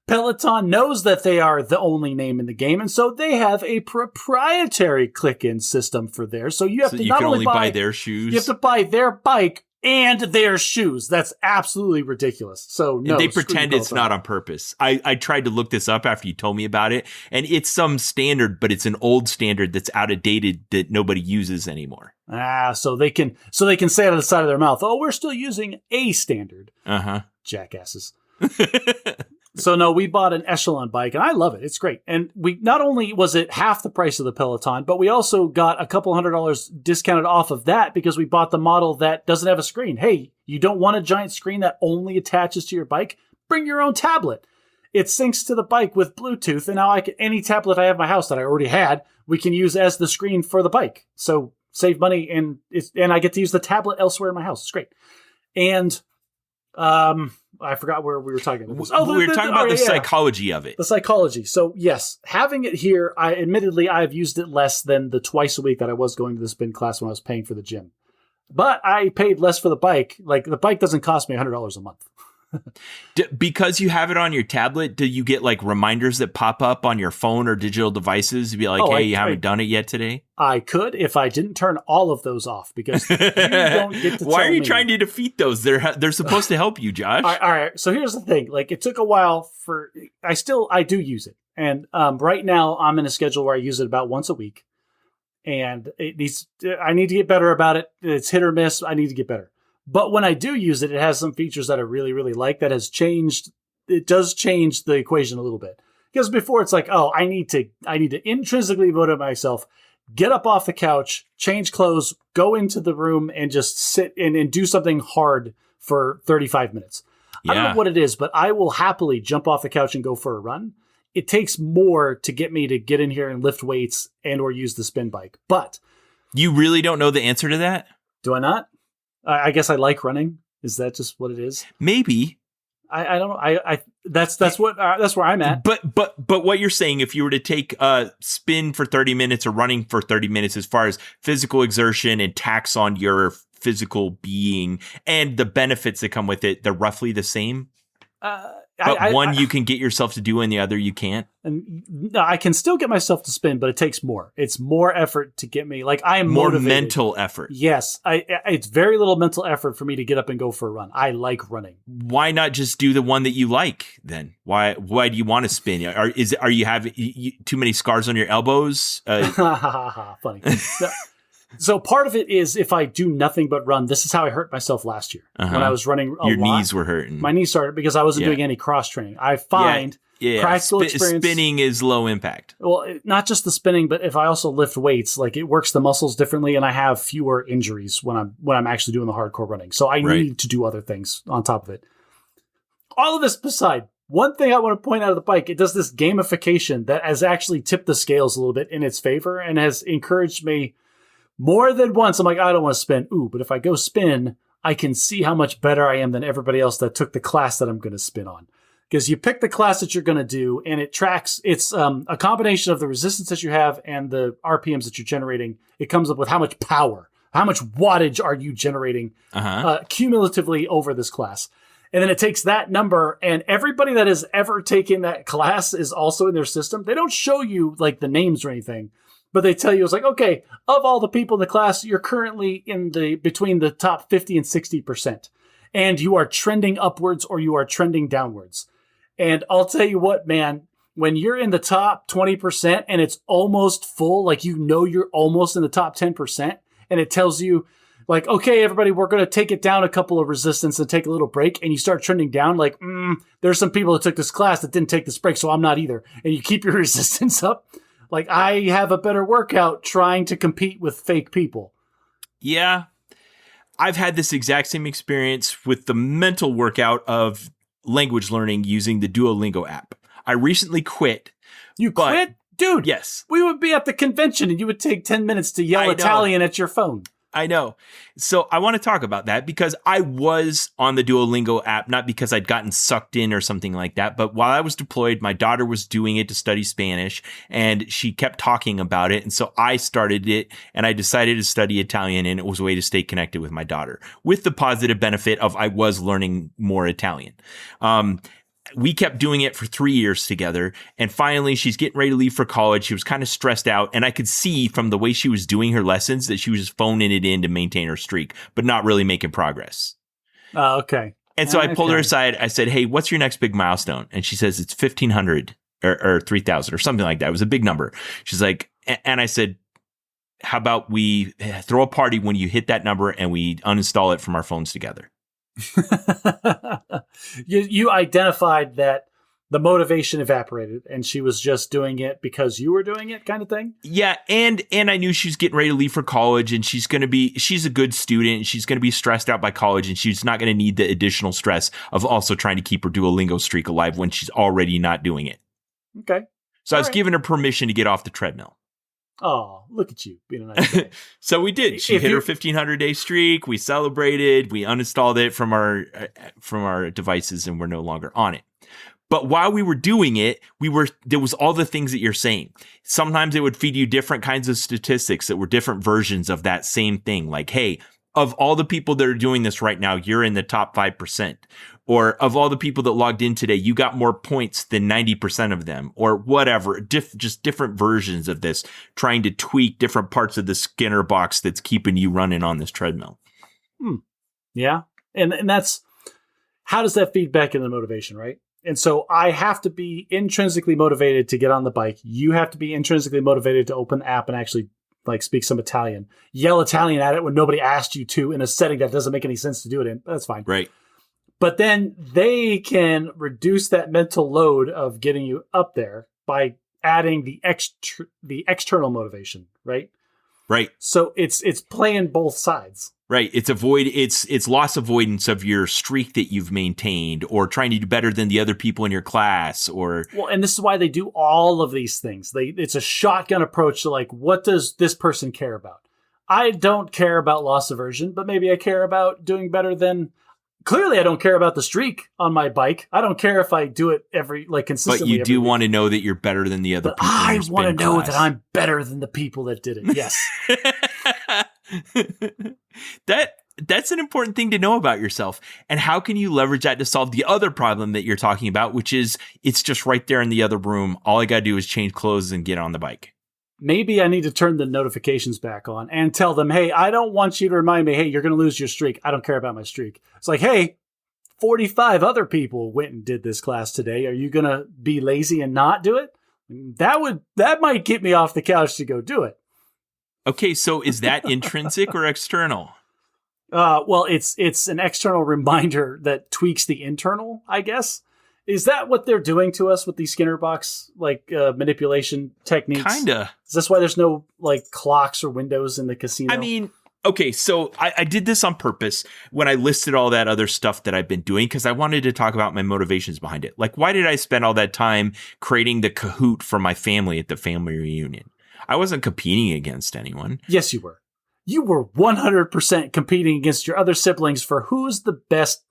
Peloton knows that they are the only name in the game, and so they have a proprietary click-in system for theirs. So you have to not only buy their shoes. You have to buy their bike and their shoes. That's absolutely ridiculous. So no, and they pretend it's not on purpose. I tried to look this up after you told me about it, and it's some standard, but it's an old standard that's out of dated that nobody uses anymore. So they can say out of the side of their mouth, "Oh, we're still using a standard." Jackasses. So no, we bought an Echelon bike, and I love it. It's great. And we not only was it half the price of the Peloton, but we also got a couple $100 discounted off of that because we bought the model that doesn't have a screen. Hey, you don't want a giant screen that only attaches to your bike? Bring your own tablet. It syncs to the bike with Bluetooth, and now any tablet I have in my house that I already had, we can use as the screen for the bike. So save money, and I get to use the tablet elsewhere in my house. It's great. And I forgot where we were talking about this. We were talking about the psychology of it. The psychology. So yes, having it here, I've used it less than the twice a week that I was going to the spin class when I was paying for the gym. But I paid less for the bike. Like, the bike doesn't cost me $100 a month. Because you have it on your tablet, do you get like reminders that pop up on your phone or digital devices to be like, hey, you haven't done it yet today? I could if I didn't turn all of those off, because you don't get to Why are you trying to defeat those? They're supposed to help you, Josh. All right. So here's the thing. Like, it took a while I do use it. And right now I'm in a schedule where I use it about once a week. And I need to get better about it. It's hit or miss. I need to get better. But when I do use it, it has some features that I really, really like that has changed. It does change the equation a little bit. Because before it's like, oh, I need to intrinsically motivate myself get up off the couch, change clothes, go into the room, and just sit and do something hard for 35 minutes. I don't know what it is, but I will happily jump off the couch and go for a run. It takes more to get me to get in here and lift weights and or use the spin bike. But you really don't know the answer to that? Do I not? I guess I like running. Is that just what it is? Maybe. I don't know. That's where I'm at. But what you're saying, if you were to take a spin for 30 minutes or running for 30 minutes, as far as physical exertion and tax on your physical being and the benefits that come with it, they're roughly the same. But one you can get yourself to do and the other you can't. And no, I can still get myself to spin, but it takes more. It's more effort to get me. Like I am more motivated. Mental effort. Yes, it's very little mental effort for me to get up and go for a run. I like running. Why not just do the one that you like then? Why do you want to spin? Are you having too many scars on your elbows? Funny. No. So part of it is if I do nothing but run. This is how I hurt myself last year when I was running a lot. Your knees were hurting. My knees started because I wasn't doing any cross training. I find practical experience. Spinning is low impact. Well, not just the spinning, but if I also lift weights, like it works the muscles differently, and I have fewer injuries when I'm actually doing the hardcore running. So I need to do other things on top of it. All of this aside, one thing I want to point out of the bike, it does this gamification that has actually tipped the scales a little bit in its favor and has encouraged me. More than once, I'm like, I don't want to spin. But if I go spin, I can see how much better I am than everybody else that took the class that I'm going to spin on. Because you pick the class that you're going to do, and it tracks, it's a combination of the resistance that you have and the RPMs that you're generating. It comes up with how much power, how much wattage are you generating cumulatively over this class. And then it takes that number, and everybody that has ever taken that class is also in their system. They don't show you like the names or anything. But they tell you, it's like, okay, of all the people in the class, you're currently between the top 50 and 60%. And you are trending upwards or you are trending downwards. And I'll tell you what, man, when you're in the top 20% and it's almost full, like you're almost in the top 10%, and it tells you, like, okay, everybody, we're going to take it down a couple of resistance and take a little break, and you start trending down, like, there's some people that took this class that didn't take this break, so I'm not either. And you keep your resistance up. Like, I have a better workout trying to compete with fake people. Yeah. I've had this exact same experience with the mental workout of language learning using the Duolingo app. I recently quit. You quit? Dude. Yes. We would be at the convention and you would take 10 minutes to yell Italian at your phone. I know. So I want to talk about that because I was on the Duolingo app, not because I'd gotten sucked in or something like that, but while I was deployed, my daughter was doing it to study Spanish and she kept talking about it. And so I started it and I decided to study Italian, and it was a way to stay connected with my daughter with the positive benefit of I was learning more Italian. We kept doing it for 3 years together. And finally, she's getting ready to leave for college. She was kind of stressed out. And I could see from the way she was doing her lessons that she was just phoning it in to maintain her streak, but not really making progress. Oh, okay. And so I pulled her aside. I said, hey, what's your next big milestone? And she says, it's 1,500 or 3,000 or something like that. It was a big number. She's like, and I said, how about we throw a party when you hit that number and we uninstall it from our phones together? You identified that the motivation evaporated and she was just doing it because you were doing it, kind of thing. Yeah. And I knew she was getting ready to leave for college, and she's a good student. She's going to be stressed out by college, and she's not going to need the additional stress of also trying to keep her Duolingo streak alive when she's already not doing it. Okay. So I was giving her permission to get off the treadmill. Oh, look at you being a nice guy. So we did. She hit her 1,500-day streak. We celebrated. We uninstalled it from our devices, and we're no longer on it. But while we were doing it, there was all the things that you're saying. Sometimes it would feed you different kinds of statistics that were different versions of that same thing. Like, hey, of all the people that are doing this right now, you're in the top 5%. Or of all the people that logged in today, you got more points than 90% of them, or whatever. Just different versions of this, trying to tweak different parts of the Skinner box that's keeping you running on this treadmill. Yeah. And that's, how does that feed back into motivation, right? And so I have to be intrinsically motivated to get on the bike. You have to be intrinsically motivated to open the app and actually like speak some Italian. Yell Italian at it when nobody asked you to in a setting that doesn't make any sense to do it in. That's fine. Right. But then they can reduce that mental load of getting you up there by adding the external motivation, right? Right. So it's playing both sides. Right. It's loss avoidance of your streak that you've maintained, or trying to do better than the other people in your class, or well, and this is why they do all of these things. It's a shotgun approach to like, what does this person care about? I don't care about loss aversion, but maybe I care about doing better than. Clearly, I don't care about the streak on my bike. I don't care if I do it consistently. But you do want to know that you're better than the other people. I want to know that I'm better than the people that did it. Yes. That's an important thing to know about yourself. And how can you leverage that to solve the other problem that you're talking about, which is it's just right there in the other room. All I got to do is change clothes and get on the bike. Maybe I need to turn the notifications back on and tell them, hey, I don't want you to remind me, hey, you're going to lose your streak. I don't care about my streak. It's like, hey, 45 other people went and did this class today. Are you going to be lazy and not do it? That might get me off the couch to go do it. Okay, so is that intrinsic or external? Well, it's an external reminder that tweaks the internal, I guess. Is that what they're doing to us with these Skinner box manipulation techniques? Kinda. Is this why there's no like clocks or windows in the casino? I mean, okay, so I did this on purpose when I listed all that other stuff that I've been doing, because I wanted to talk about my motivations behind it. Like, why did I spend all that time creating the Kahoot for my family at the family reunion? I wasn't competing against anyone. Yes, you were. You were 100% competing against your other siblings for who's the best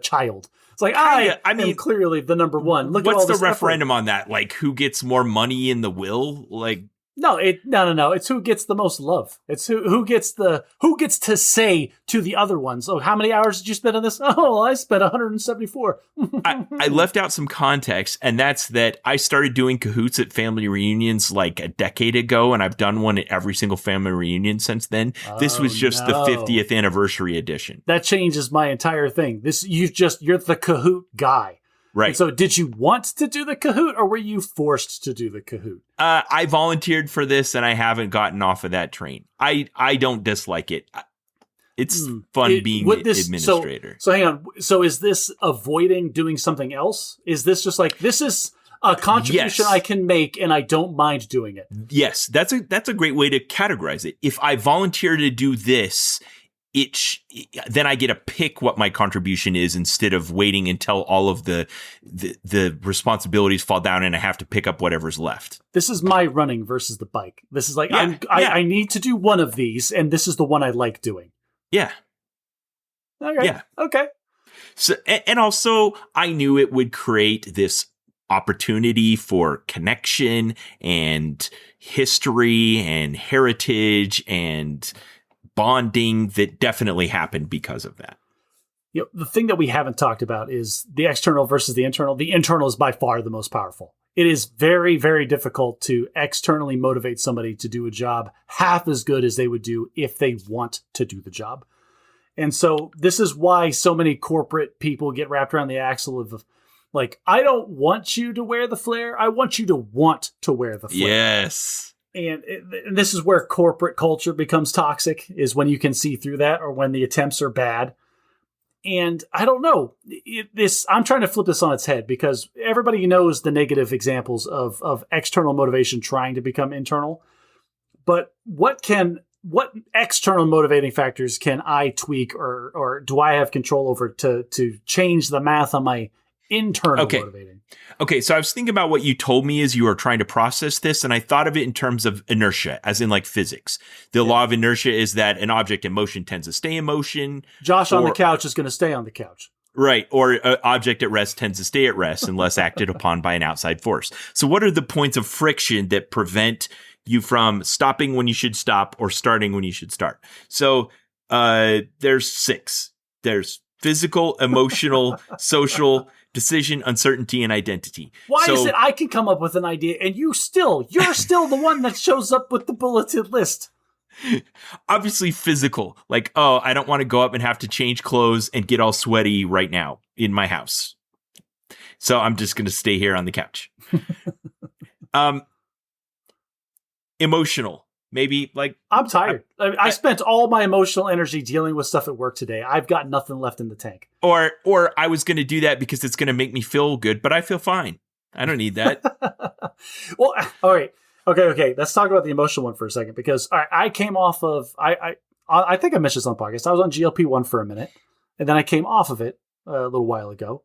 child. It's like, I mean, clearly the number one. Look at all this what's the referendum effort. on that? Like, who gets more money in the will? Like, no. It's who gets the most love. It's who gets to say to the other ones, oh, how many hours did you spend on this? Oh, I spent 174. I left out some context, and that's that I started doing Kahoots at family reunions like a decade ago, and I've done one at every single family reunion since then. This was just the 50th anniversary edition. That changes my entire thing. You're the Kahoot guy. Right. And so did you want to do the Kahoot, or were you forced to do the Kahoot? I volunteered for this, and I haven't gotten off of that train. I don't dislike it. It's fun being administrator. So hang on. So is this avoiding doing something else? Is this just like, this is a contribution I can make and I don't mind doing it? Yes, that's a great way to categorize it. If I volunteer to do this, then I get to pick what my contribution is instead of waiting until all of the responsibilities fall down and I have to pick up whatever's left. This is my running versus the bike. This is like, I need to do one of these, and this is the one I like doing. Yeah. Okay. Yeah. Okay. So, and also I knew it would create this opportunity for connection and history and heritage and bonding that definitely happened because of that. The thing that we haven't talked about is the external versus the internal. The internal is by far the most powerful. It is very, very difficult to externally motivate somebody to do a job half as good as they would do if they want to do the job. And so this is why so many corporate people get wrapped around the axle of like, I don't want you to wear the flare. I want you to want to wear the flare. Yes. And this is where corporate culture becomes toxic, is when you can see through that, or when the attempts are bad. And I don't know. I'm trying to flip this on its head, because everybody knows the negative examples of external motivation trying to become internal. But what external motivating factors can I tweak or do I have control over to change the math on my internal motivating? Okay, so I was thinking about what you told me as you were trying to process this, and I thought of it in terms of inertia, as in like physics. The law of inertia is that an object in motion tends to stay in motion. Josh on the couch is going to stay on the couch. Right, or an object at rest tends to stay at rest unless acted upon by an outside force. So what are the points of friction that prevent you from stopping when you should stop or starting when you should start? So there's 6. There's physical, emotional, social, decision, uncertainty, and identity. Why is it I can come up with an idea and you're still the one that shows up with the bulleted list? Obviously physical. Like, oh, I don't want to go up and have to change clothes and get all sweaty right now in my house. So I'm just going to stay here on the couch. Emotional. Maybe like I'm tired. I spent all my emotional energy dealing with stuff at work today. I've got nothing left in the tank. Or I was going to do that because it's going to make me feel good, but I feel fine. I don't need that. Well, all right. Okay. Let's talk about the emotional one for a second, because I came off of, I think I mentioned this on the podcast. I was on GLP-1 for a minute, and then I came off of it a little while ago.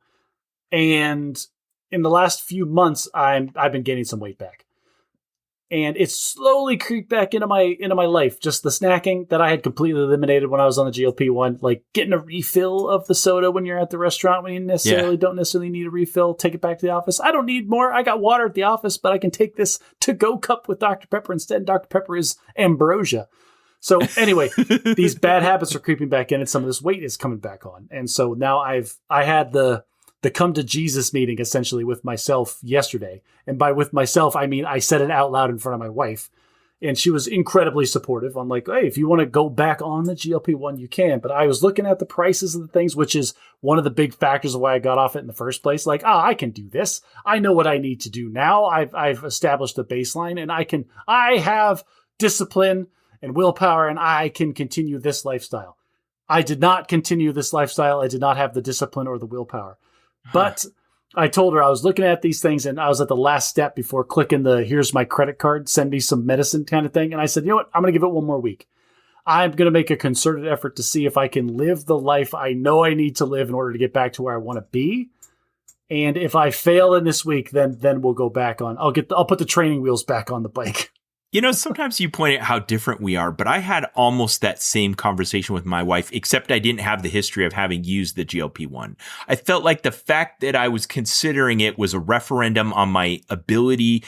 And in the last few months, I've been gaining some weight back. And it's slowly creeped back into my life. Just the snacking that I had completely eliminated when I was on the GLP-1, like getting a refill of the soda when you're at the restaurant when you don't necessarily need a refill. Take it back to the office. I don't need more. I got water at the office, but I can take this to-go cup with Dr. Pepper instead. Dr. Pepper is ambrosia. So anyway, these bad habits are creeping back in, and some of this weight is coming back on. And so now I had the come to Jesus meeting essentially with myself yesterday. And by with myself, I mean, I said it out loud in front of my wife, and she was incredibly supportive. I'm like, hey, if you want to go back on the GLP-1, you can. But I was looking at the prices of the things, which is one of the big factors of why I got off it in the first place. Like, I can do this. I know what I need to do now. I've established a baseline, and I have discipline and willpower, and I can continue this lifestyle. I did not continue this lifestyle. I did not have the discipline or the willpower. But I told her I was looking at these things, and I was at the last step before clicking the here's my credit card, send me some medicine kind of thing. And I said, you know what? I'm going to give it one more week. I'm going to make a concerted effort to see if I can live the life I know I need to live in order to get back to where I want to be. And if I fail in this week, then we'll go back on. I'll put the training wheels back on the bike. You know, sometimes you point out how different we are, but I had almost that same conversation with my wife, except I didn't have the history of having used the GLP-1. I felt like the fact that I was considering it was a referendum on my ability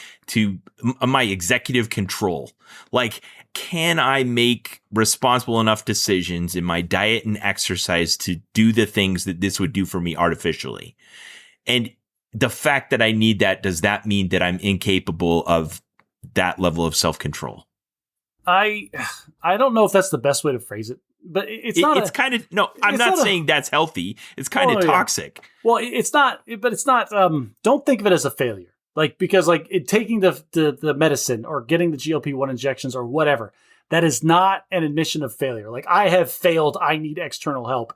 on my executive control. Like, can I make responsible enough decisions in my diet and exercise to do the things that this would do for me artificially? And the fact that I need that, does that mean that I'm incapable of that level of self-control? I don't know if that's the best way to phrase it, but I'm not saying that's healthy. It's kind of toxic. Yeah. Well, it's not, but it's not, don't think of it as a failure. Like, because like taking the medicine or getting the GLP-1 injections or whatever, that is not an admission of failure. Like, I have failed. I need external help.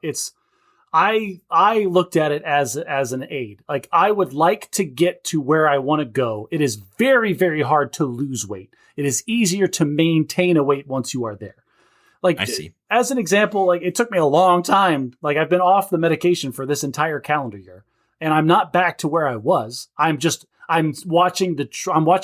I looked at it as an aid. Like, I would like to get to where I want to go. It is very, very hard to lose weight. It is easier to maintain a weight once you are there. Like, I see. As an example, like, it took me a long time. Like, I've been off the medication for this entire calendar year, and I'm not back to where I was. I'm watching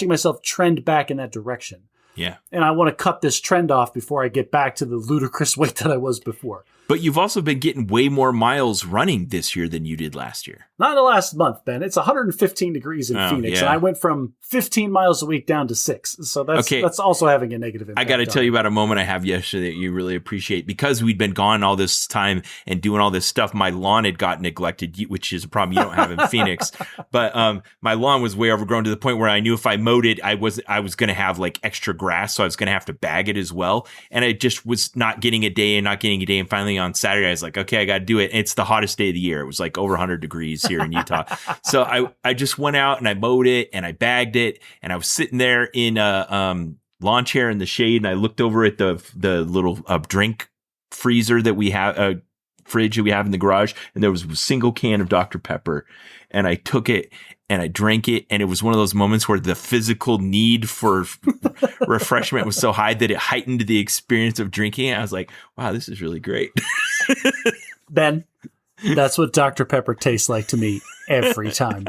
myself trend back in that direction. Yeah. And I want to cut this trend off before I get back to the ludicrous weight that I was before. But you've also been getting way more miles running this year than you did last year. Not in the last month, Ben. It's 115 degrees in Phoenix, and I went from 15 miles a week down to 6. So that's also having a negative impact. I got to tell you about a moment I have yesterday that you really appreciate. Because we'd been gone all this time and doing all this stuff, my lawn had got neglected, which is a problem you don't have in Phoenix. But my lawn was way overgrown to the point where I knew if I mowed it, I was going to have like extra grass, so I was going to have to bag it as well. And I just was not getting a day. And finally on Saturday, I was like, okay, I got to do it. And it's the hottest day of the year. It was like over 100 degrees here in Utah. So I just went out and I mowed it and I bagged it, and I was sitting there in a lawn chair in the shade, and I looked over at the little drink freezer that we have, fridge that we have in the garage, and there was a single can of Dr. Pepper, and I took it and I drank it, and it was one of those moments where the physical need for refreshment was so high that it heightened the experience of drinking it. I was like, wow, this is really great. Ben, that's what Dr. Pepper tastes like to me every time.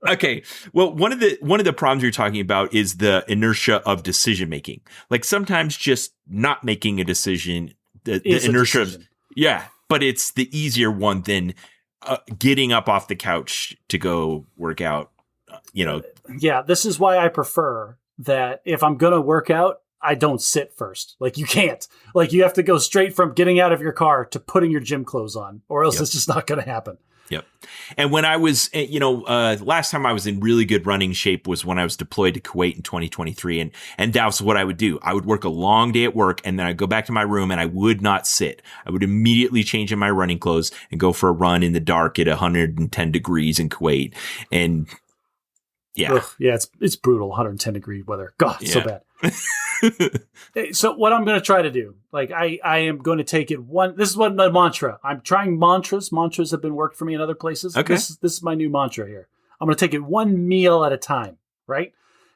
Okay. Well, one of the problems you're talking about is the inertia of decision making. Like, sometimes just not making a decision, the inertia of, but it's the easier one than getting up off the couch to go work out, Yeah, this is why I prefer that if I'm going to work out, I don't sit first. Like, you can't. Like, you have to go straight from getting out of your car to putting your gym clothes on, or else it's just not going to happen. Yep. And when I was, last time I was in really good running shape was when I was deployed to Kuwait in 2023. And that was what I would do. I would work a long day at work, and then I'd go back to my room and I would not sit. I would immediately change in my running clothes and go for a run in the dark at 110 degrees in Kuwait. And yeah. Ugh, yeah, it's brutal. 110 degree weather. God, it's so bad. So what I'm going to try to do, like I am going to take it one. This is what my mantra. I'm trying mantras. Mantras have been worked for me in other places. Okay. This is my new mantra here. I'm going to take it one meal at a time, right?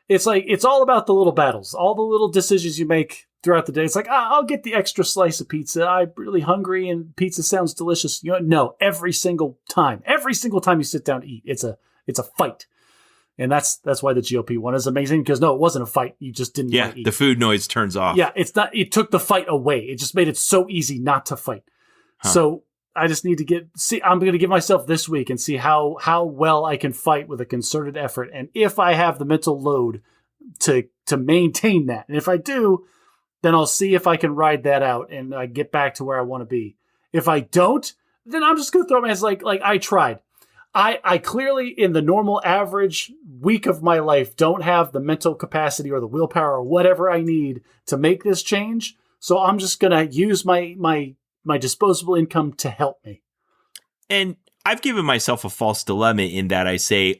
It's like, it's all about the little battles, all the little decisions you make throughout the day. It's like, I'll get the extra slice of pizza. I'm really hungry and pizza sounds delicious. You know, no, every single time you sit down to eat, it's a fight. And that's why the GLP one is amazing, because no, it wasn't a fight. You just didn't want to eat. The food noise turns off. Yeah, it took the fight away. It just made it so easy not to fight. Huh. So I just need to I'm going to give myself this week and see how well I can fight with a concerted effort. And if I have the mental load to maintain that. And if I do, then I'll see if I can ride that out and get back to where I want to be. If I don't, then I'm just going to throw my hands like I tried. I clearly, in the normal average week of my life, don't have the mental capacity or the willpower or whatever I need to make this change. So I'm just going to use my disposable income to help me. And I've given myself a false dilemma in that I say,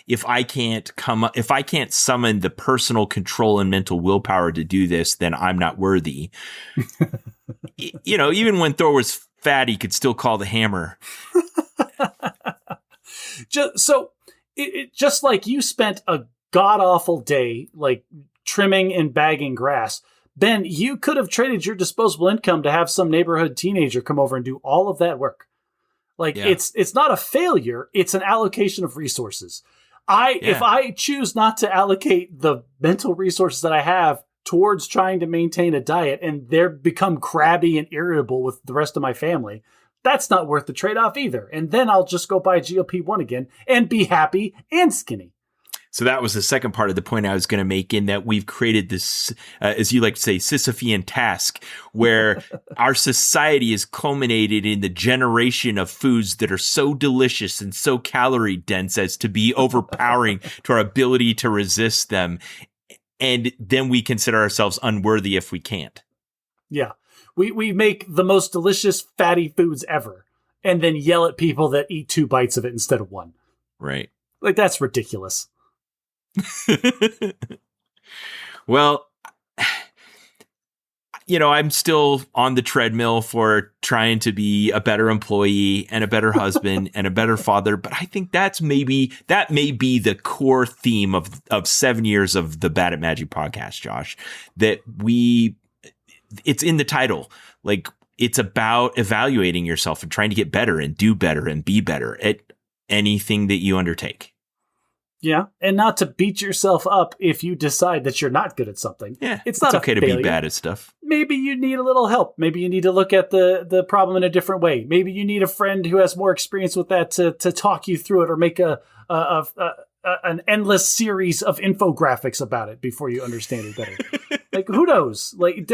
if I can't summon the personal control and mental willpower to do this, then I'm not worthy. Even when Thor was fat, he could still call the hammer. Just like you spent a god-awful day like trimming and bagging grass, Ben, you could have traded your disposable income to have some neighborhood teenager come over and do all of that work. It's not a failure, it's an allocation of resources. If I choose not to allocate the mental resources that I have towards trying to maintain a diet and they become crabby and irritable with the rest of my family, that's not worth the trade-off either. And then I'll just go buy GLP-1 again and be happy and skinny. So that was the second part of the point I was going to make, in that we've created this, as you like to say, Sisyphean task, where our society is culminated in the generation of foods that are so delicious and so calorie dense as to be overpowering to our ability to resist them. And then we consider ourselves unworthy if we can't. Yeah. We make the most delicious fatty foods ever and then yell at people that eat 2 bites of it instead of 1. Right. Like, that's ridiculous. Well, I'm still on the treadmill for trying to be a better employee and a better husband and a better father. But I think that may be the core theme of 7 years of the Bad at Magic podcast, Josh, that it's in the title. Like, it's about evaluating yourself and trying to get better and do better and be better at anything that you undertake. Yeah, and not to beat yourself up if you decide that you're not good at something. Yeah, it's not okay a to failure. be bad at stuff. Maybe you need a little help. Maybe you need to look at the problem in a different way. Maybe you need a friend who has more experience with that to talk you through it, or make an endless series of infographics about it before you understand it better. Like, who knows? Like,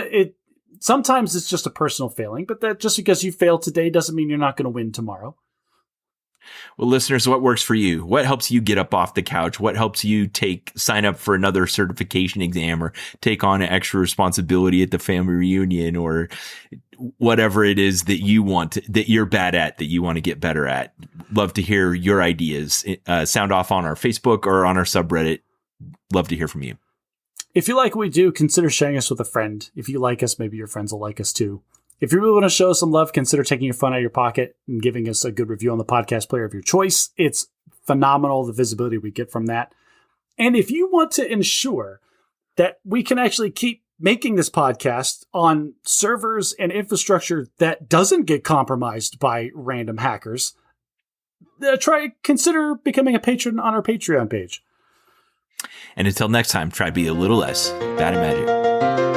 sometimes it's just a personal failing, but that just because you failed today doesn't mean you're not going to win tomorrow. Well, listeners, what works for you? What helps you get up off the couch? What helps you sign up for another certification exam, or take on an extra responsibility at the family reunion, or whatever it is that you want that you're bad at, that you want to get better at? Love to hear your ideas. Sound off on our Facebook or on our subreddit. Love to hear from you. If you like what we do, consider sharing us with a friend. If you like us, maybe your friends will like us too. If you really want to show us some love, consider taking your phone out of your pocket and giving us a good review on the podcast player of your choice. It's phenomenal, the visibility we get from that. And if you want to ensure that we can actually keep making this podcast on servers and infrastructure that doesn't get compromised by random hackers, consider becoming a patron on our Patreon page. And until next time, try to be a little less bad at magic.